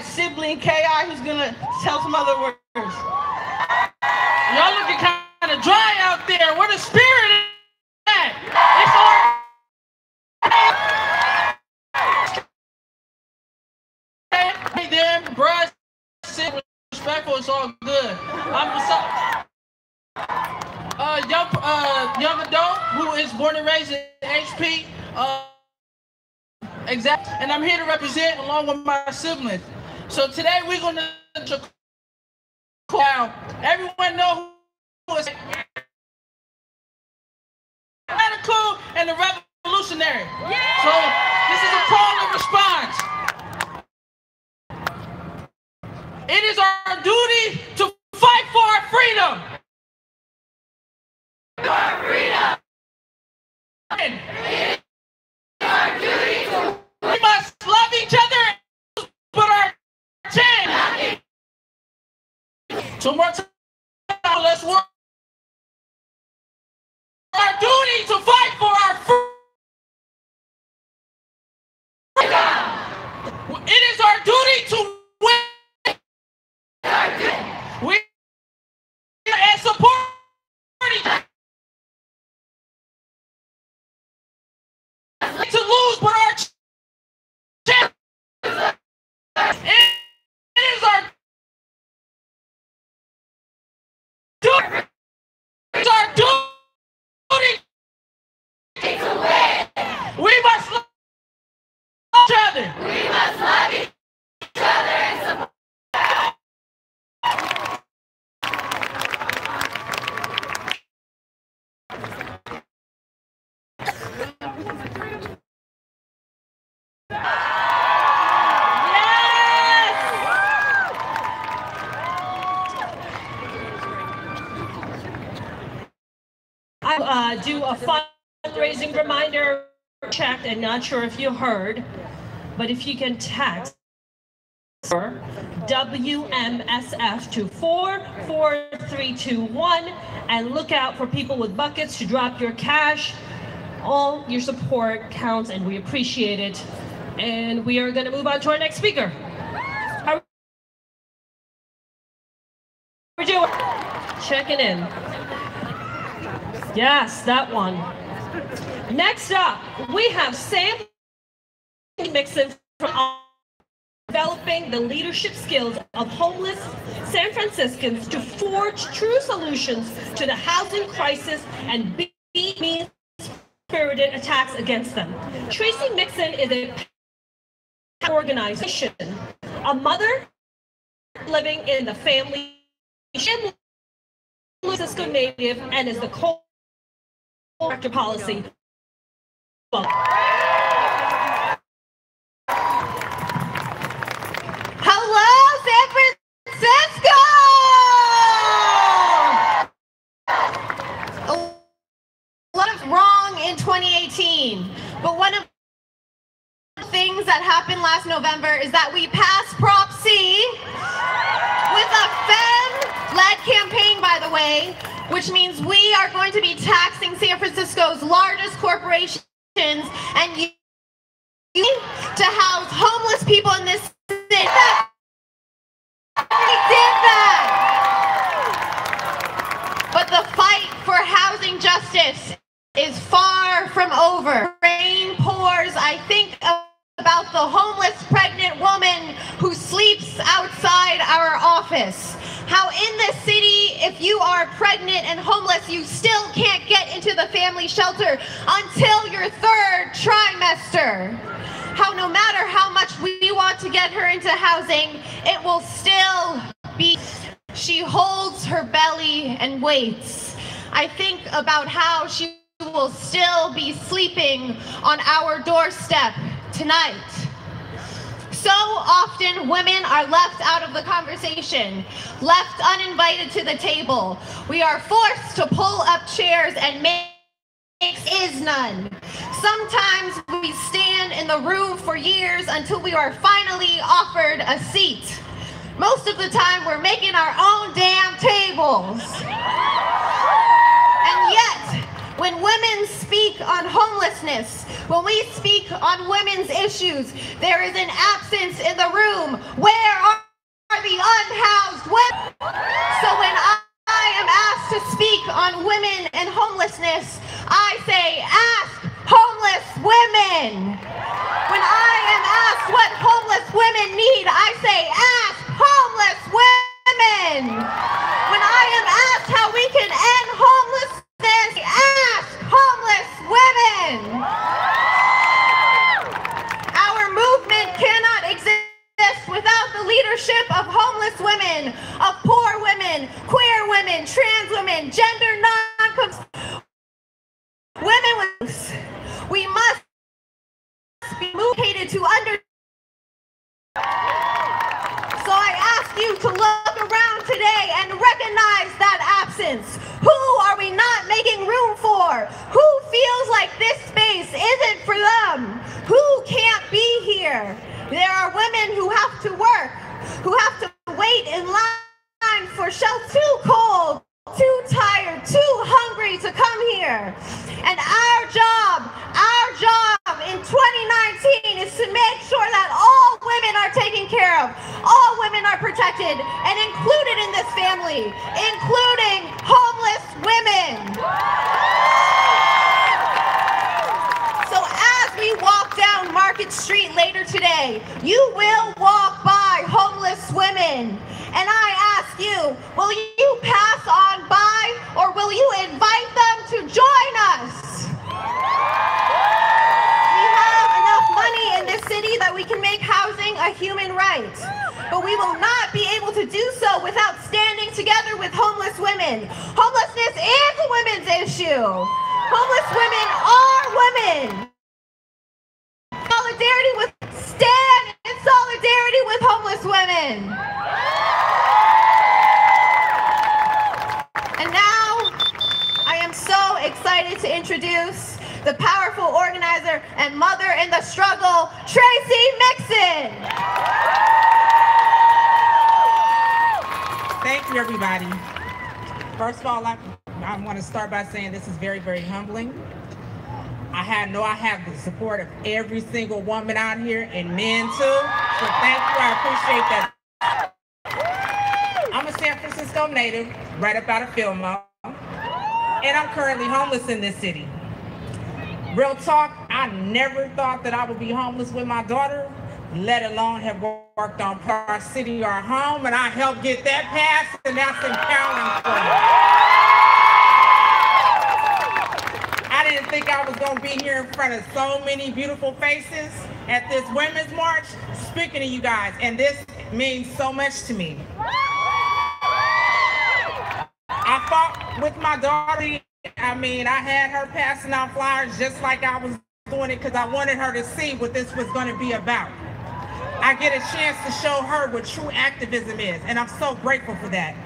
sibling, K.I., who's going to tell some other words. Y'all looking kind of dry out there. Where the spirit is at? It's all... Hey there, bruh. Sit respectful. It's all good. I'm young adult who is born and raised in HP. Exactly. And I'm here to represent along with my siblings. So today we're going to now. Everyone know who is and the revolutionary. So this is a call and response. It is our duty to fight for our freedom. Our freedom. It is our duty to. We must love each other, put our chin. Two more times. Let's work. Our duty to fight for our freedom. It is our duty to win. We and support each other. To lose, but our chance. It is our duty. It's our duty to win. We must love each other. We must love each other and support. Do a fundraising reminder check, and not sure if you heard, but if you can text WMSF to 44321 and look out for people with buckets to drop your cash. All your support counts and we appreciate it. And we are going to move on to our next speaker. How are we doing? Checking in. Yes, that one. Next up, we have Sam Mixon from developing the leadership skills of homeless San Franciscans to forge true solutions to the housing crisis and beat mean-spirited attacks against them. Tracy Mixon is a organization, a mother living in the family, San Francisco native, and is the co-director policy. Well, hello, San Francisco! A lot of wrong in 2018, but one of the things that happened last November is that we passed Prop C with a FEM-led campaign, by the way, which means we are going to be taxing San Francisco's largest corporations and you to house homeless people in this city. We did that. But the fight for housing justice is far from over. Rain pours. I think about the homeless pregnant woman who sleeps outside our office. How in this city, if you are pregnant and homeless, you still can't get into the family shelter until your third trimester. How no matter how much we want to get her into housing, it will still be. She holds her belly and waits. I think about how she will still be sleeping on our doorstep tonight. So often women are left out of the conversation, left uninvited to the table. We are forced to pull up chairs and make is none. Sometimes we stand in the room for years until we are finally offered a seat. Most of the time we're making our own damn tables. And yet, when women speak on homelessness, when we speak on women's issues, there is an absence in the room. Where are the unhoused women? So when I am asked to speak on women and homelessness, I say, ask homeless women. When I am asked what homeless women need, I say, ask homeless women. When I am asked how we can end homelessness, ask homeless women. Our movement cannot exist without the leadership of homeless women, of poor women, queer women, trans women, gender non-conforming women with to look around today and recognize that absence. Who are we not making room for? Who feels like this space isn't for them? Who can't be here? There are women who have to work, who have to wait in line for shelter, too cold, too tired, too hungry to come here. And our job in 2019 is to make sure that all women are taken care of, all women are protected and included in this family, including homeless women. So as we walk down Market Street later today, you will walk by homeless women. And I ask you, will you pass on by or will you invite them to join us? We have enough money in this city that we can make housing a human right. But we will not be able to do so without standing together with homeless women. Homelessness is a women's issue. Homeless women are women. Stand in solidarity with homeless women. And now, I am so excited to introduce the powerful organizer and mother in the struggle, Tracy Mixon. Thank you, everybody. First of all, I want to start by saying this is very, very humbling. I have the support of every single woman out here and men too. So thank you, I appreciate that. I'm a San Francisco native, right up out of Fillmore, and I'm currently homeless in this city. Real talk, I never thought that I would be homeless with my daughter, let alone have worked on our city or home, and I helped get that passed, and that's empowering for me. I didn't think I was going to be here in front of so many beautiful faces at this Women's March, speaking to you guys, and this means so much to me. I fought with my daughter. I mean, I had her passing out flyers just like I was doing it because I wanted her to see what this was going to be about. I get a chance to show her what true activism is, and I'm so grateful for that.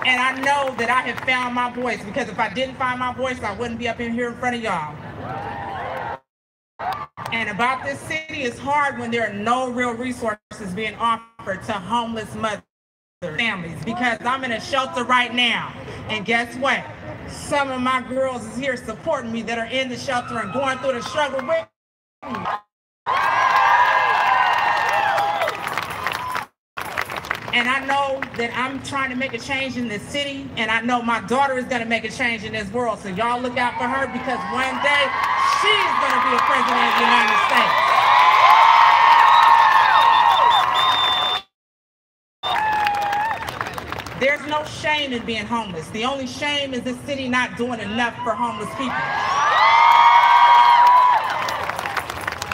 And I know that I have found my voice, because if I didn't find my voice, I wouldn't be up in here in front of y'all. And about this city, it's hard when there are no real resources being offered to homeless mothers, families, because I'm in a shelter right now. And guess what? Some of my girls is here supporting me that are in the shelter and going through the struggle with me. And I know that I'm trying to make a change in this city, and I know my daughter is going to make a change in this world. So y'all look out for her, because one day she's going to be a president of the United States. There's no shame in being homeless. The only shame is this city not doing enough for homeless people.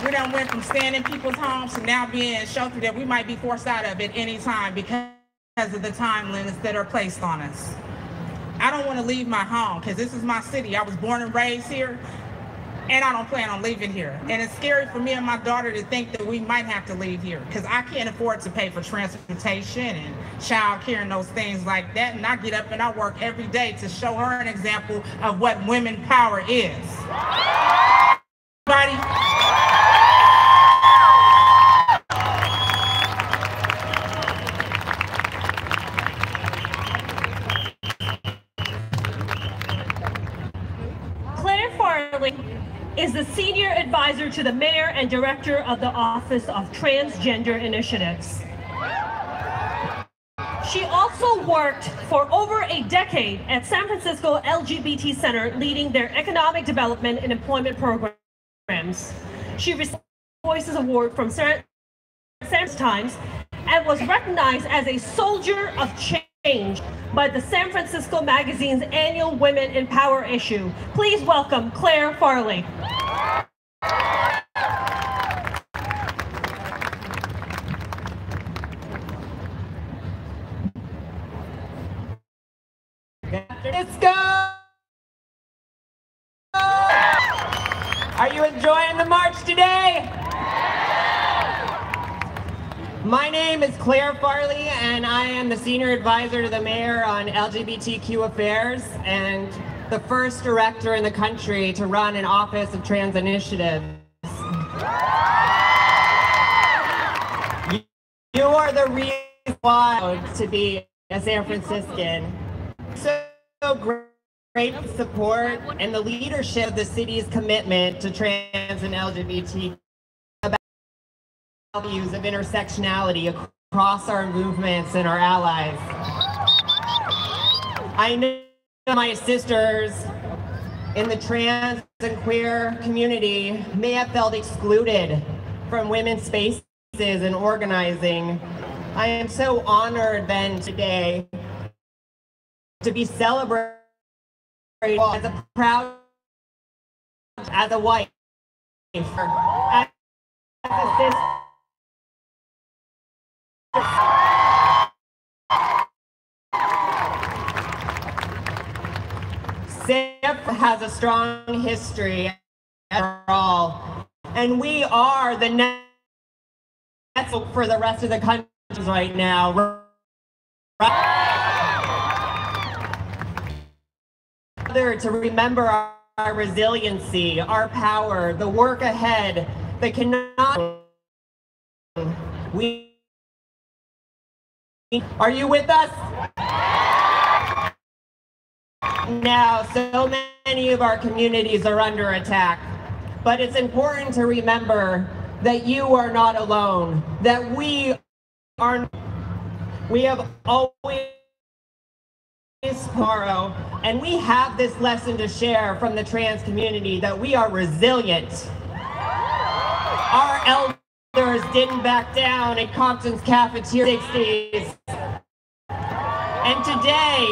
We done went from staying in people's homes to now being in shelter that we might be forced out of at any time because of the time limits that are placed on us. I don't want to leave my home because this is my city. I was born and raised here, and I don't plan on leaving here. And it's scary for me and my daughter to think that we might have to leave here because I can't afford to pay for transportation and child care and those things like that. And I get up and I work every day to show her an example of what women power is. Everybody? Is the senior advisor to the mayor and director of the Office of Transgender Initiatives. She also worked for over a decade at San Francisco LGBT Center, leading their economic development and employment programs. She received the Voices Award from San Times and was recognized as a soldier of change by the San Francisco Magazine's annual Women in Power issue. Please welcome Claire Farley. Let's go! Are you enjoying the march today? My name is Claire Farley, and I am the Senior Advisor to the Mayor on LGBTQ affairs and the first director in the country to run an Office of Trans Initiatives. You are the reason why to be a San Franciscan. So great support and the leadership of the city's commitment to trans and LGBT values of intersectionality across our movements and our allies. I know my sisters in the trans and queer community may have felt excluded from women's spaces and organizing. I am so honored then today to be celebrated as a proud, as a wife, as a sister. SIF has a strong history overall, and we are the next for the rest of the country right now. To remember our resiliency, our power, the work ahead that cannot. Are you with us? Now, so many of our communities are under attack, but it's important to remember that you are not alone, that we have always tomorrow, and we have this lesson to share from the trans community that we are resilient. Our elders didn't back down in Compton's cafeteria 60s. And today,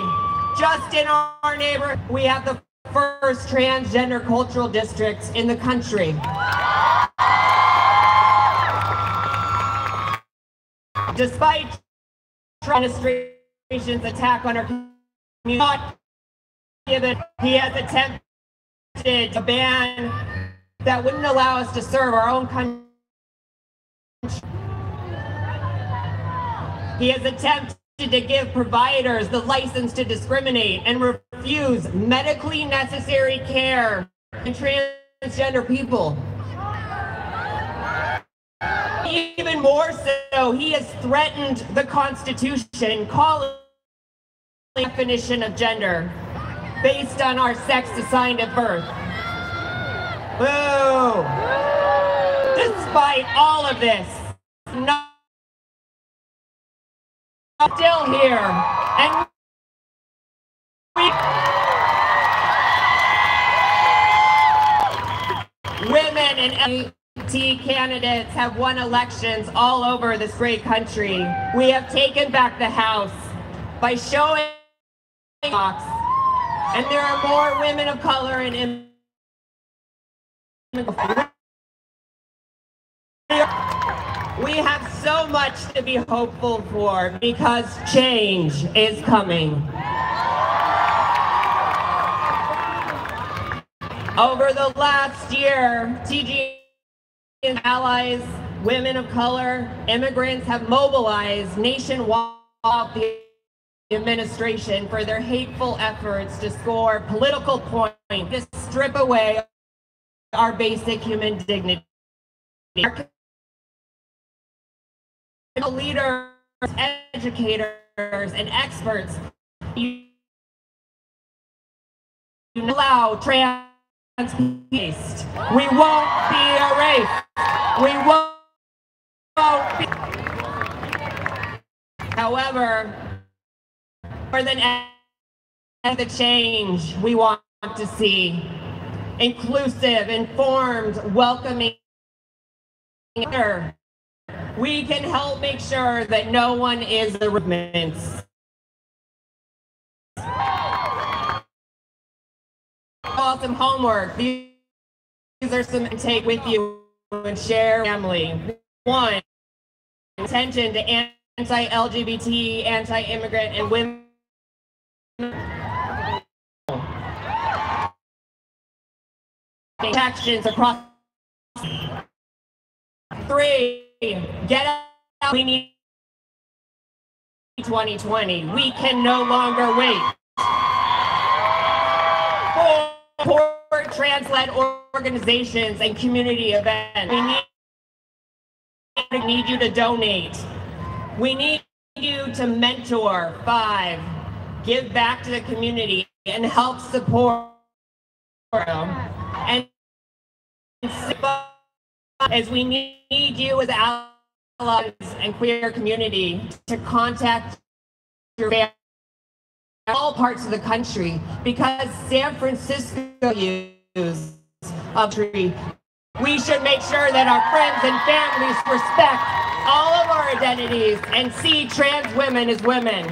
just in our neighborhood, we have the first transgender cultural districts in the country. Despite administration's attack on our community, he has attempted a ban that wouldn't allow us to serve our own country. He has attempted to give providers the license to discriminate and refuse medically necessary care to transgender people. Even more so, he has threatened the Constitution, calling the definition of gender based on our sex assigned at birth. Boo! Despite all of this, not still here, and women and LGBT candidates have won elections all over this great country. We have taken back the House by showing box, and there are more women of color and we have so much to be hopeful for because change is coming. Over the last year, TG and allies, women of color, immigrants have mobilized nationwide the administration for their hateful efforts to score political points, to strip away our basic human dignity. Our leaders, educators, and experts allow trans peace. We won't be erased. We won't be. However, more than the change we want to see, inclusive, informed, welcoming, we can help make sure that no one is the movements. Awesome homework. These are some to take with you and share family. One, attention to anti-LGBT, anti-immigrant, and women. Actions across. 3, get out We need 2020. We can no longer wait. For trans-led organizations and community events, we need you to donate. We need you to mentor. 5, give back to the community and help support. And 6, as we need you as allies and queer community to contact your family in all parts of the country, because San Francisco use of tree. We should make sure that our friends and families respect all of our identities and see trans women as women.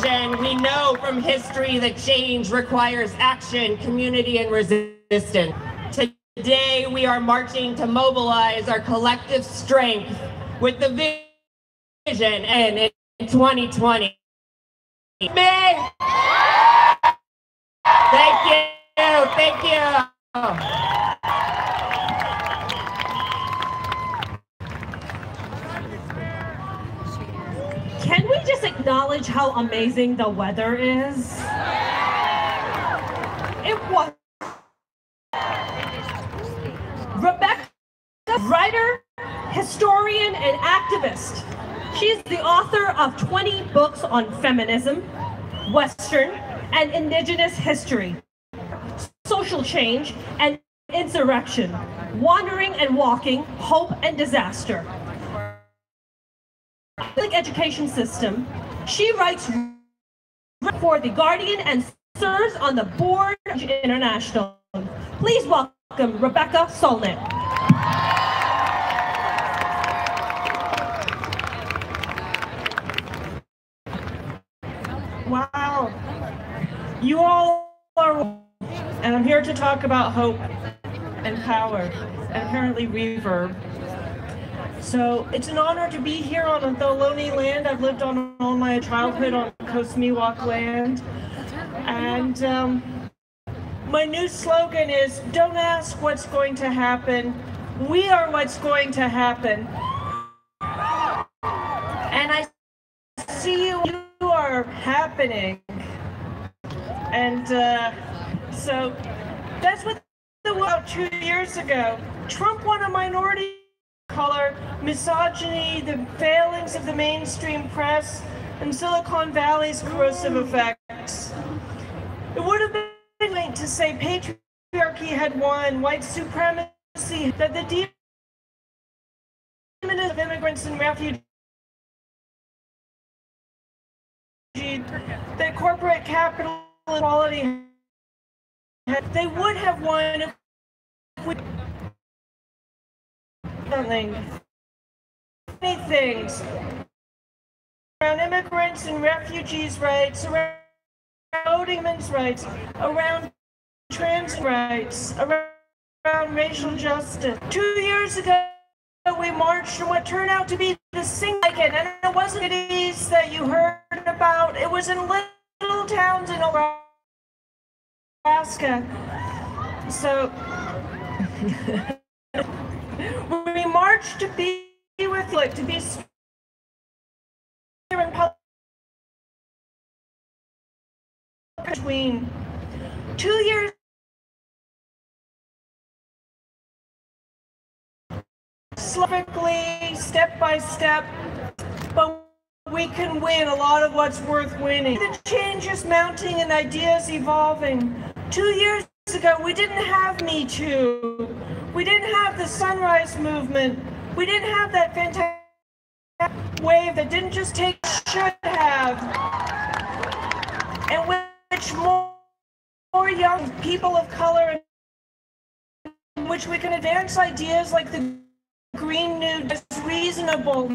And we know from history that change requires action, community, and resistance. Today, we are marching to mobilize our collective strength with the vision and in 2020. Thank you. Thank you. Can we just acknowledge how amazing the weather is? It was. Rebecca, writer, historian, and activist. She is the author of 20 books on feminism, Western and Indigenous history, social change and insurrection, wandering and walking, hope and disaster. Public education system. She writes for The Guardian and serves on the board of International. Please welcome Rebecca Solnit. Wow. You all are, and I'm here to talk about hope and power, and apparently reverb. So it's an honor to be here on the Ohlone land. I've lived on all my childhood on Coast Miwok land. And my new slogan is, don't ask what's going to happen. We are what's going to happen. And I see you are happening. And so that's what the about 2 years ago. Trump won a minority color, misogyny, the failings of the mainstream press, and Silicon Valley's corrosive effects. It would have been late to say patriarchy had won, white supremacy, that the demon of immigrants and refugees, that corporate capital equality, they would have won if we many things around immigrants and refugees' rights, around women's rights, around trans rights, around racial justice. 2 years ago, we marched on what turned out to be the single weekend, and it wasn't cities that you heard about. It was in little towns in Alaska. So we marched to be with you, to be in public between 2 years. Slowly, step by step, but we can win a lot of what's worth winning. The change is mounting and ideas evolving. 2 years ago, we didn't have Me Too. We didn't have the Sunrise Movement. We didn't have that fantastic wave that didn't just take, should have, and which more young people of color, in which we can advance ideas like the Green New Deal is reasonable.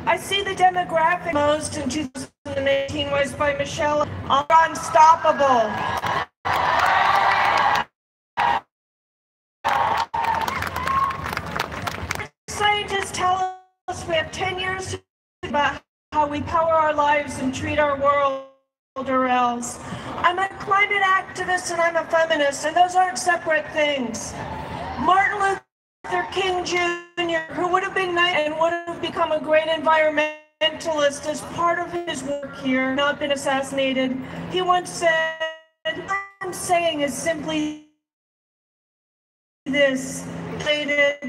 I see the demographic most in 2018 was by Michelle Unstoppable. Scientists tell us we have 10 years to think about how we power our lives and treat our world, or else. I'm a climate activist and I'm a feminist, and those aren't separate things. Martin Luther King Jr., who would have been nice and would have become a great environmentalist as part of his work here, not been assassinated, he once said, "What I'm saying is simply this, that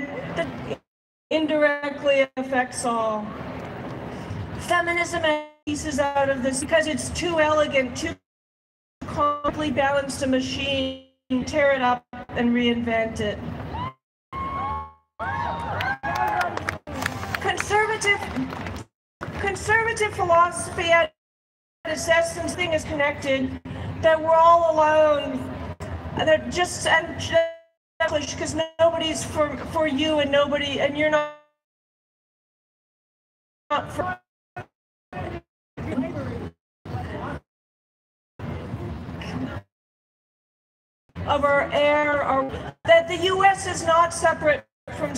indirectly affects all." Feminism pieces out of this because it's too elegant, too completely balanced a machine, tear it up and reinvent it. Conservative philosophy at its essence thing is connected, that we're all alone, that just because nobody's for you and nobody, and you're not for of our air, or that the U.S. is not separate from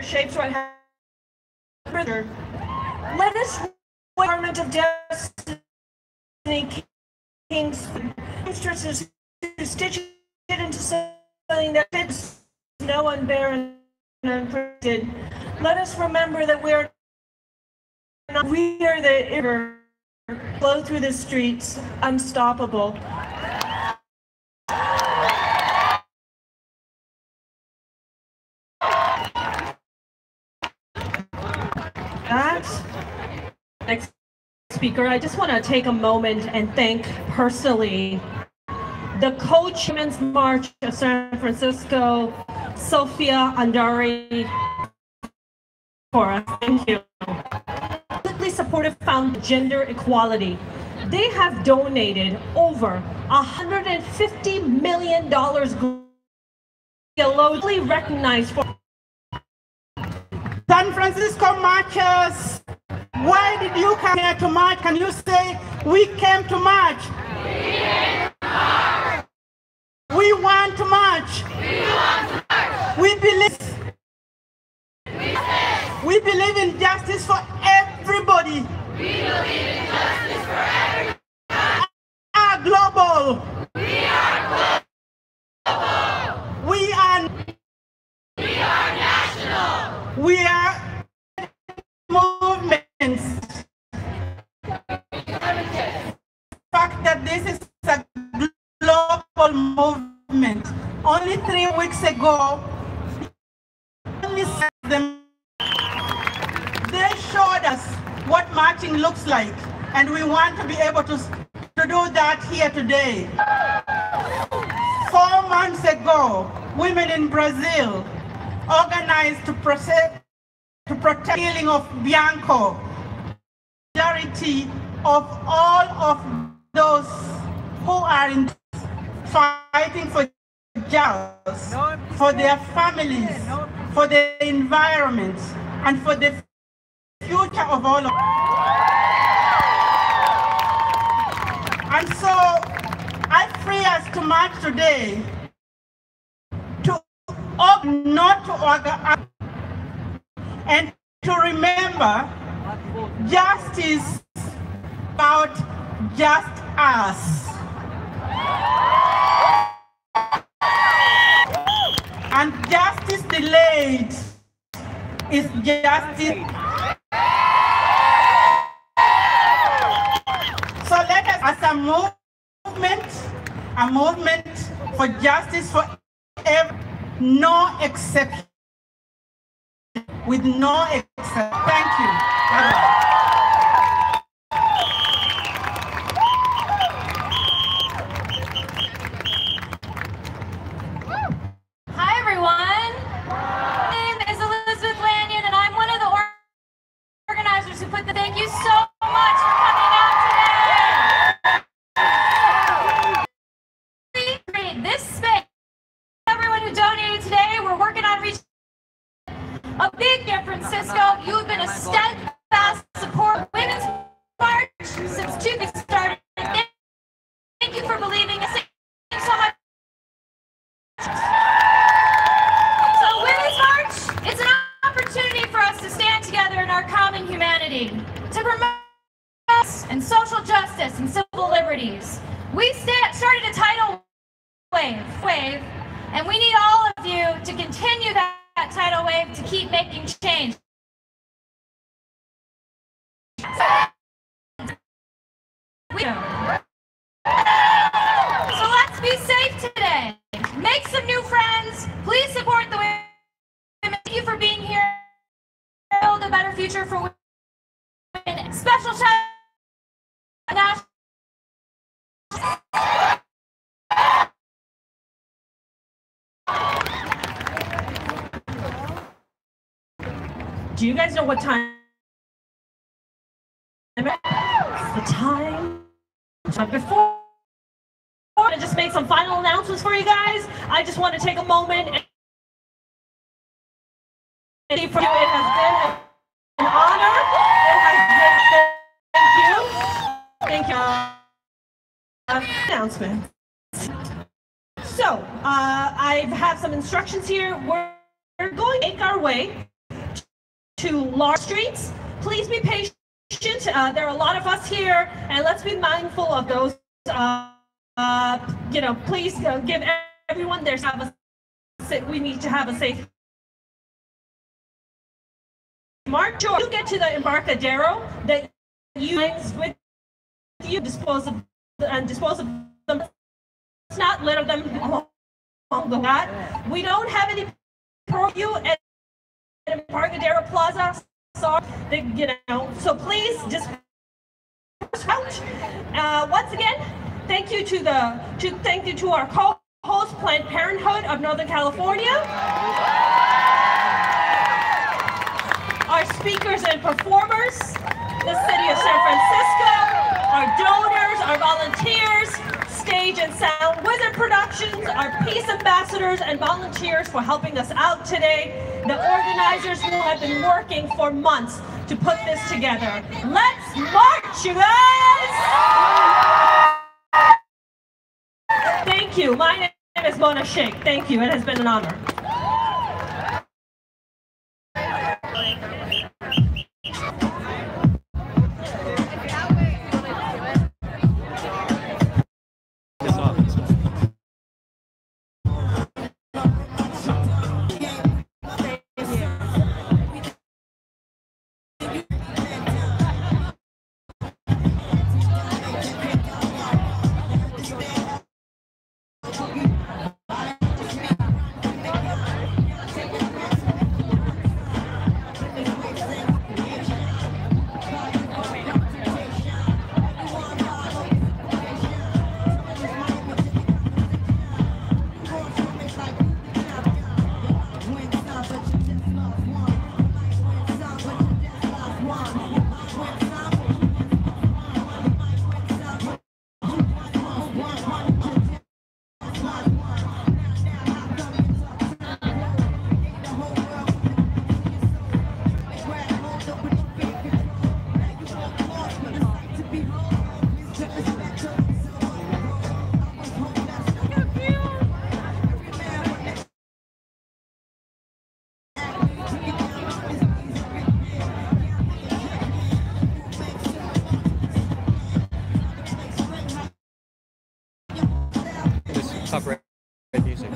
shapes what happens. Let us Department of Destiny King's mistresses to stitch it into something that fits no one barren and unprinted. Let us remember that we are the river flow through the streets, unstoppable. Next speaker, I just want to take a moment and thank personally the co-chairman's March of San Francisco, Sophia Andari, for us. Thank you. Publicly supportive found gender equality. They have donated over $150 million globally recognized for San Francisco marchers. Why did you come here to march? Can you say, we came to march? We came to march. We want to march. We want to march. We believe in justice for everybody. We believe in justice for everybody. We are global. We are global. We are national. We are movements. The fact that this is a global movement. Only 3 weeks ago, they showed us what marching looks like, and we want to be able to do that here today. 4 months ago, women in Brazil organized to protect healing of Bianco, majority of all of those who are fighting for justice, for their families, for the environment, and for the future of all of us. And so I free us to march today to not to organize and to remember justice about just us. And justice delayed is justice. So let us, as a movement for justice for every, no exception. With no exception. Thank you. Bye-bye. Hi, everyone. My name is Elizabeth Lanyon, and I'm one of the organizers who put the thank you so much for coming out today. Create this space. Everyone who donated today, we're working on reaching a big San Francisco. You have been a steadfast support of Women's March since 2000 started. Thank you for believing us. Thank you so much. So Women's March, it's an opportunity for us to stand together in our common humanity, to promote and social justice and civil minorities. We started a tidal wave, and we need all of you to continue that tidal wave to keep making change. So let's be safe today. Make some new friends. Please support the women. Thank you for being here. Build a better future for women. Special shout out. Do you guys know what time? It's the time. Before I just make some final announcements for you guys, I just want to take a moment and for you. It has been an honor. It has been, thank you. Announcements. So I have some instructions here. We're going to make our way to large streets. Please be patient. There are a lot of us here, and let's be mindful of those. Please give everyone their we need to have a safe march. You get to the Embarcadero that you with you dispose of them. Let's not litter them along the way. We don't have any curfew at Embarcadero Plaza. So please just out. Once again, thank you to our co-host Planned Parenthood of Northern California, our speakers and performers, the City of San Francisco, our donors, our volunteers, Stage and Sound Wizard Productions, our peace ambassadors and volunteers for helping us out today, the organizers who have been working for months to put this together. Let's march, you guys! Thank you. My name is Mona Shaikh. Thank you. It has been an honor. Copyright music.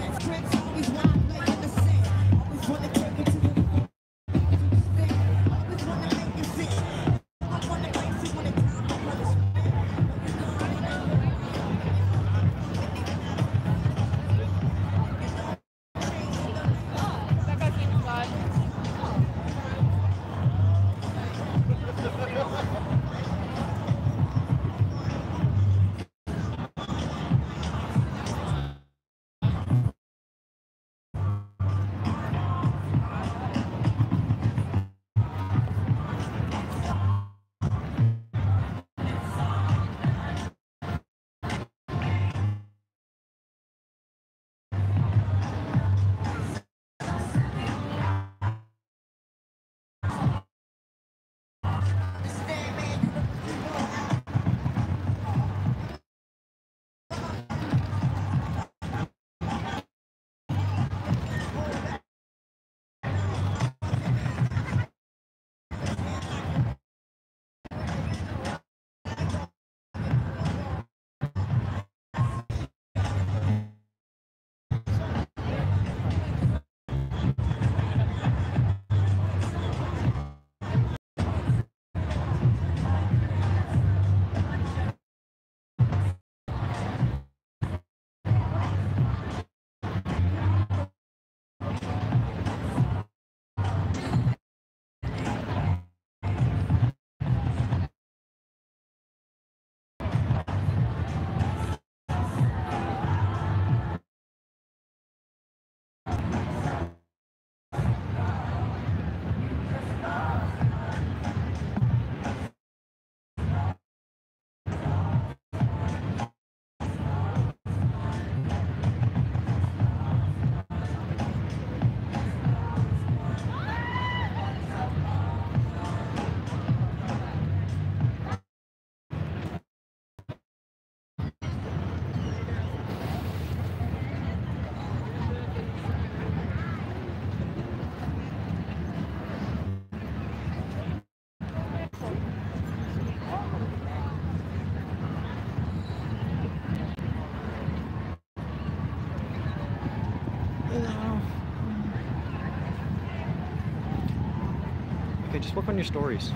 Okay, just work on your stories.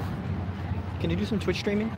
Can you do some Twitch streaming?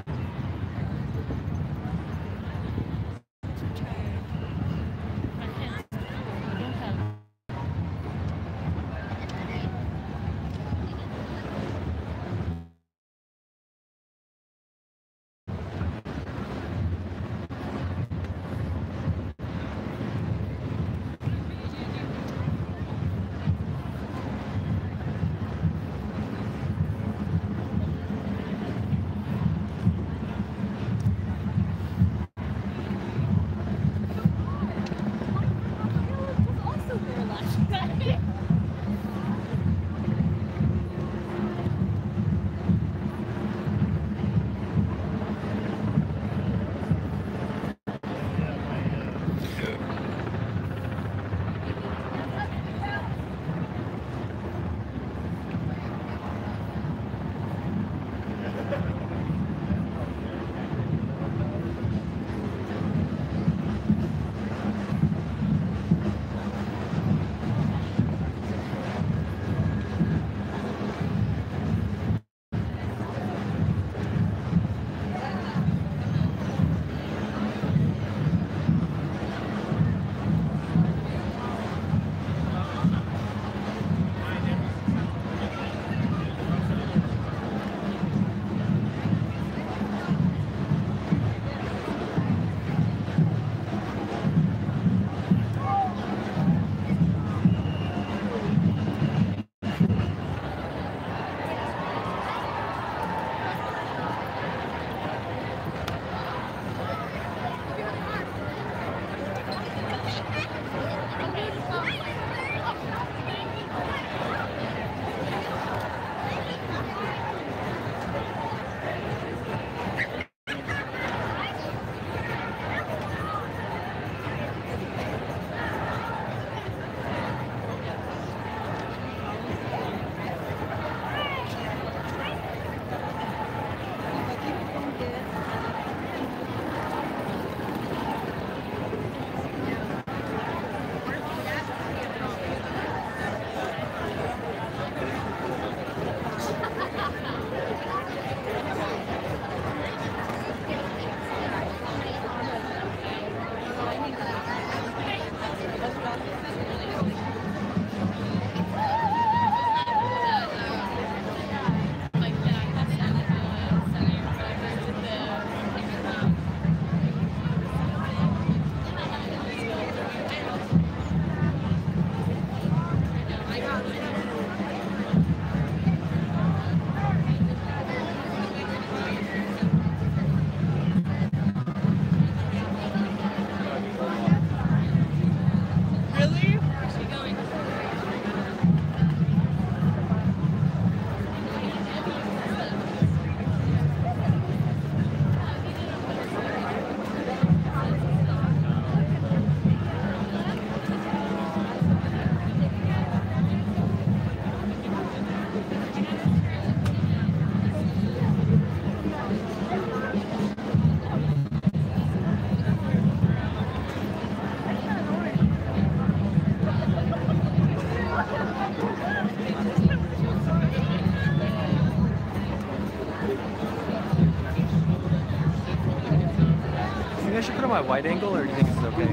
to my wide angle, or do you think this is okay?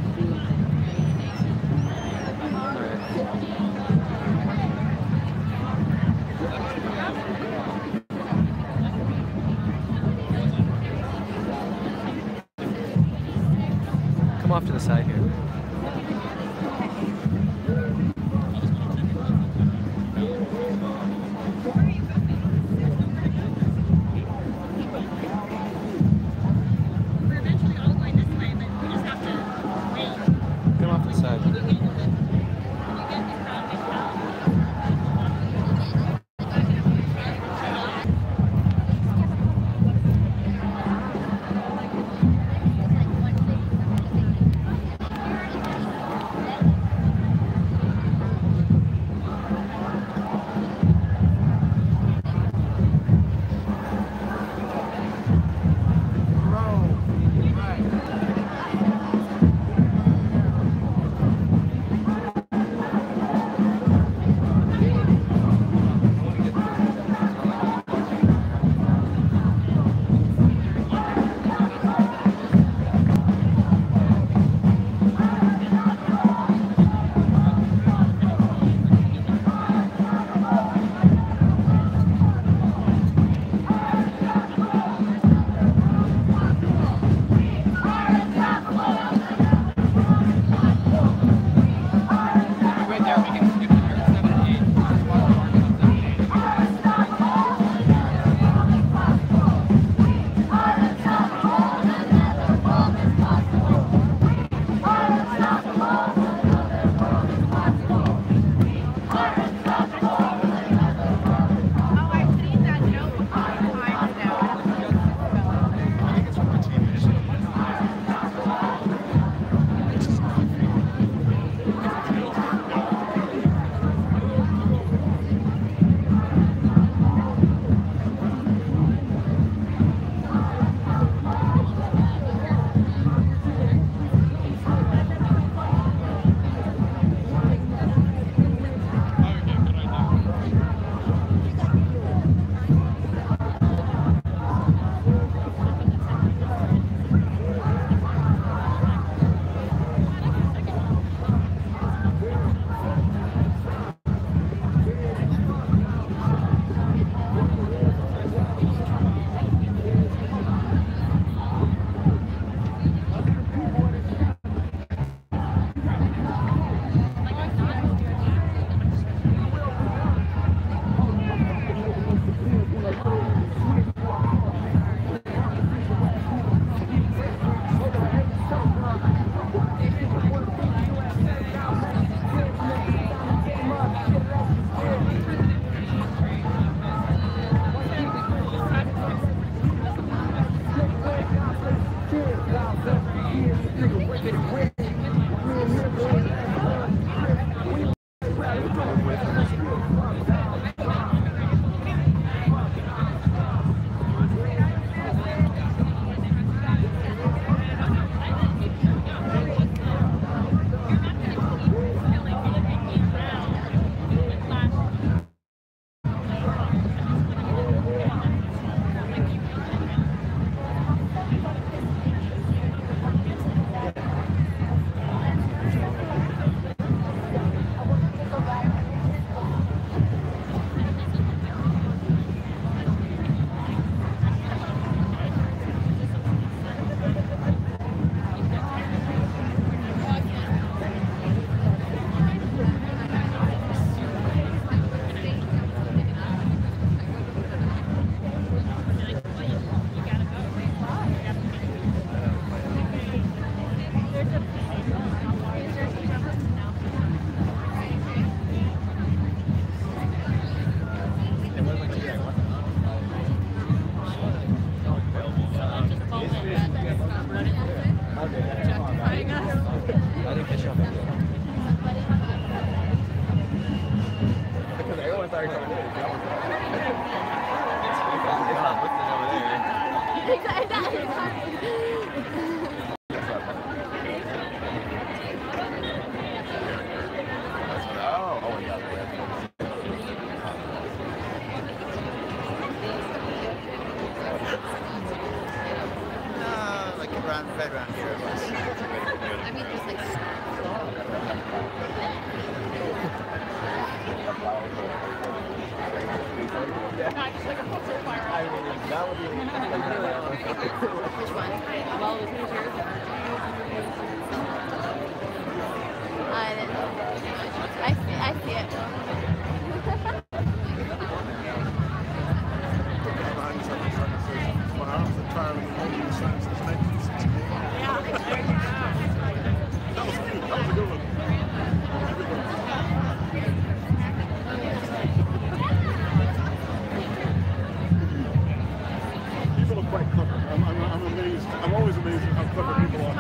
Come off to the side here. Like around here it was. Which one? Well, who's yours? I see it. My arms are tired of holding the sun since 1968. That was cute. That was a good one. People are quite clever. I'm amazed. I'm always amazed at how clever people are.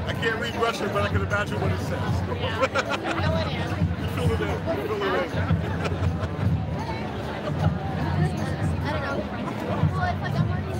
I can't read Russian, but I can imagine what it says. Yeah. Fill it in. Fill it in. Fill it in. I don't know. Well, it's like I'm working.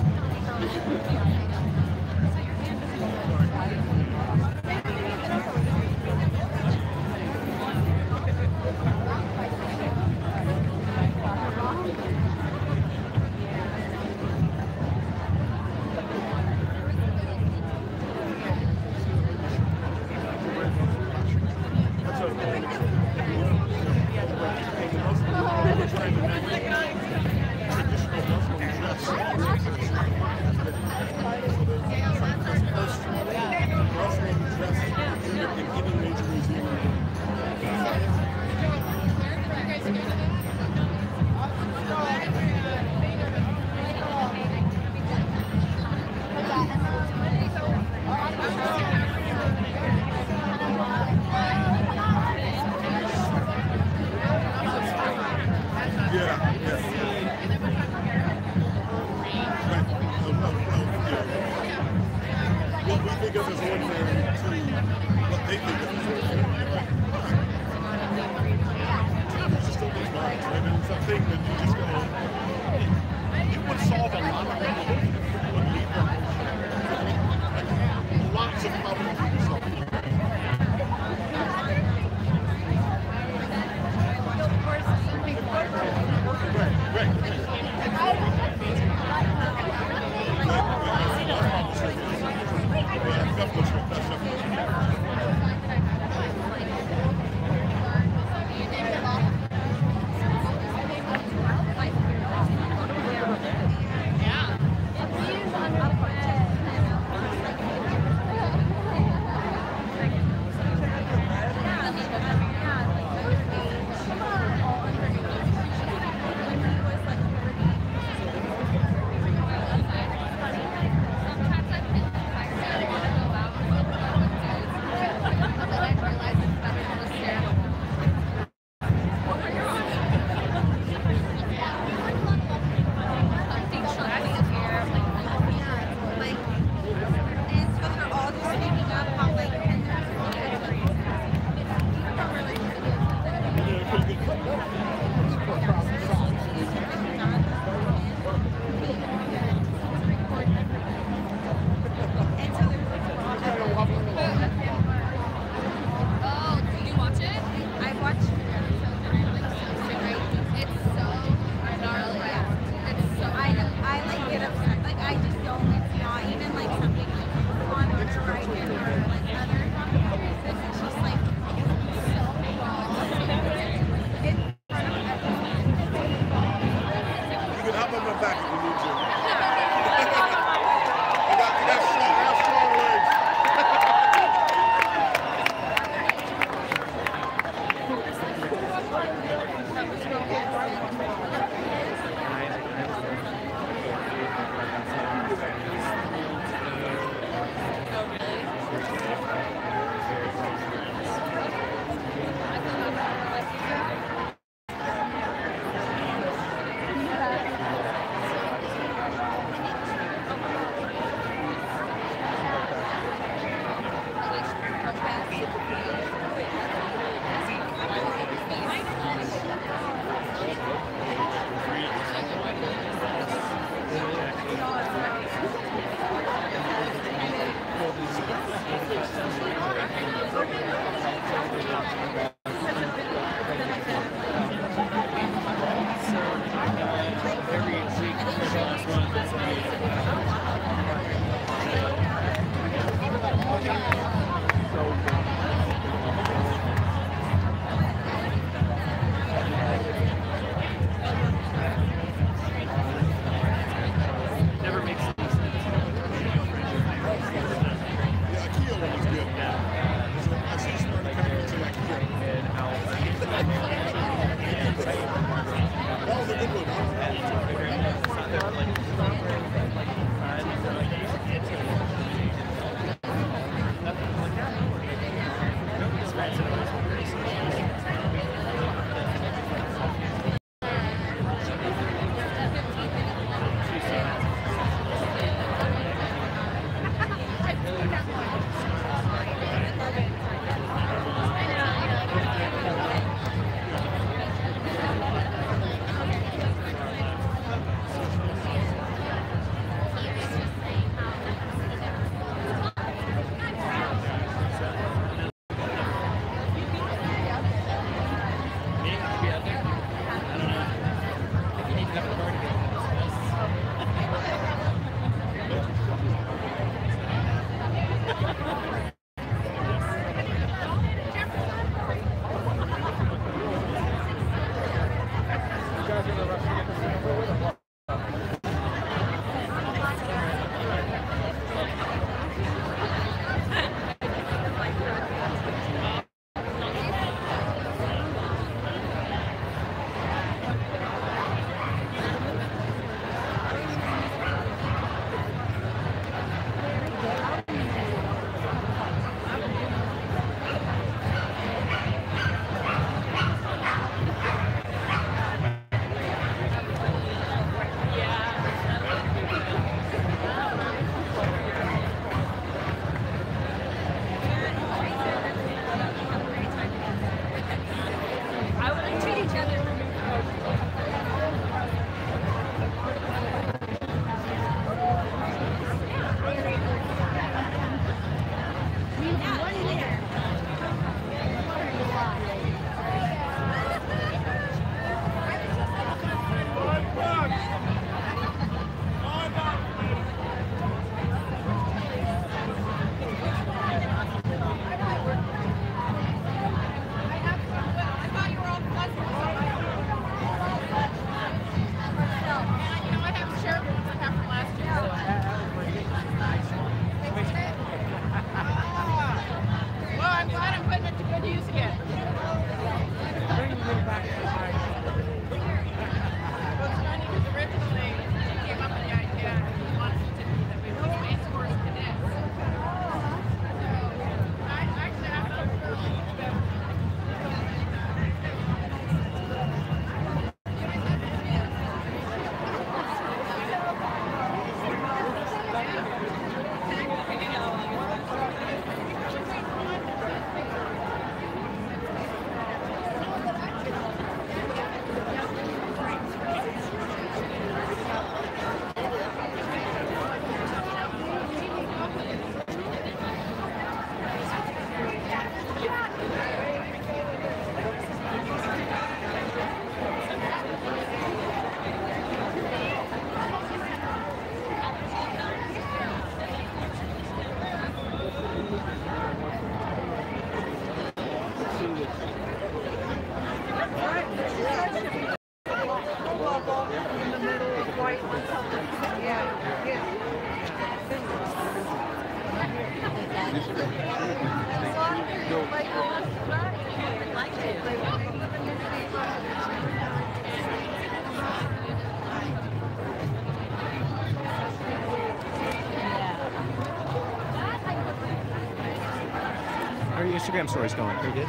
Instagram stories going? Pretty good.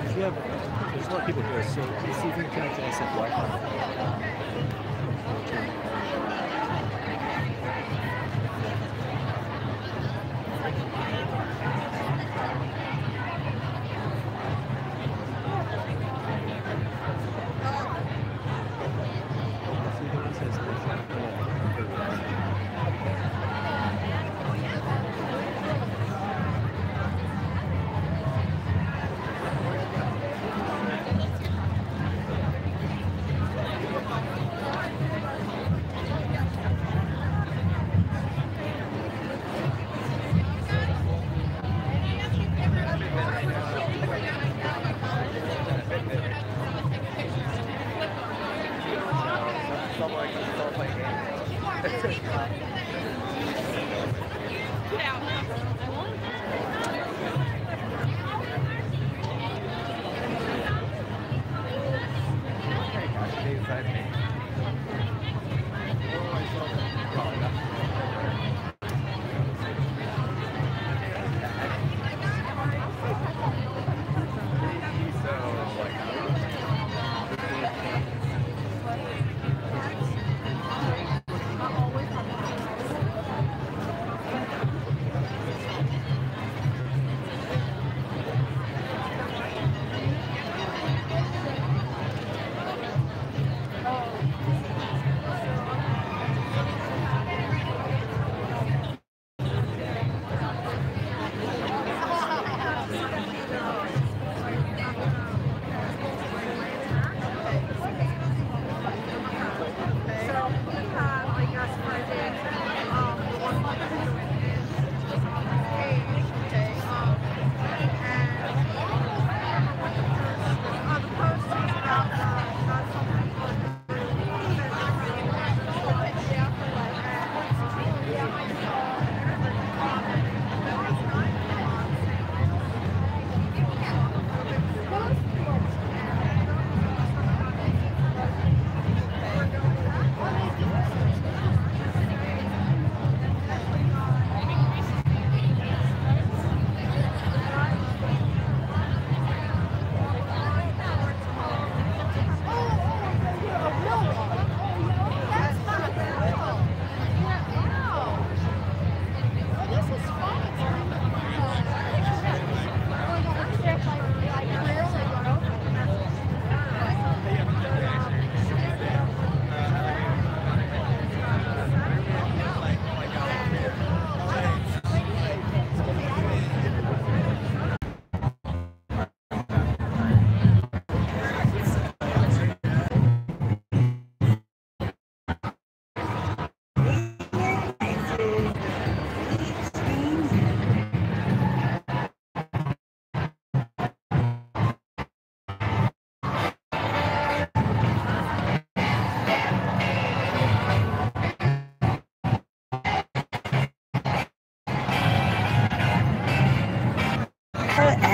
If you have, there's a lot of people here, so see if you can connect to SF Wi-Fi.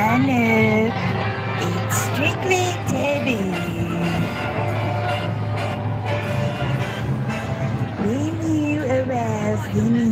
Anna, it's strictly Debbie. Will you arouse any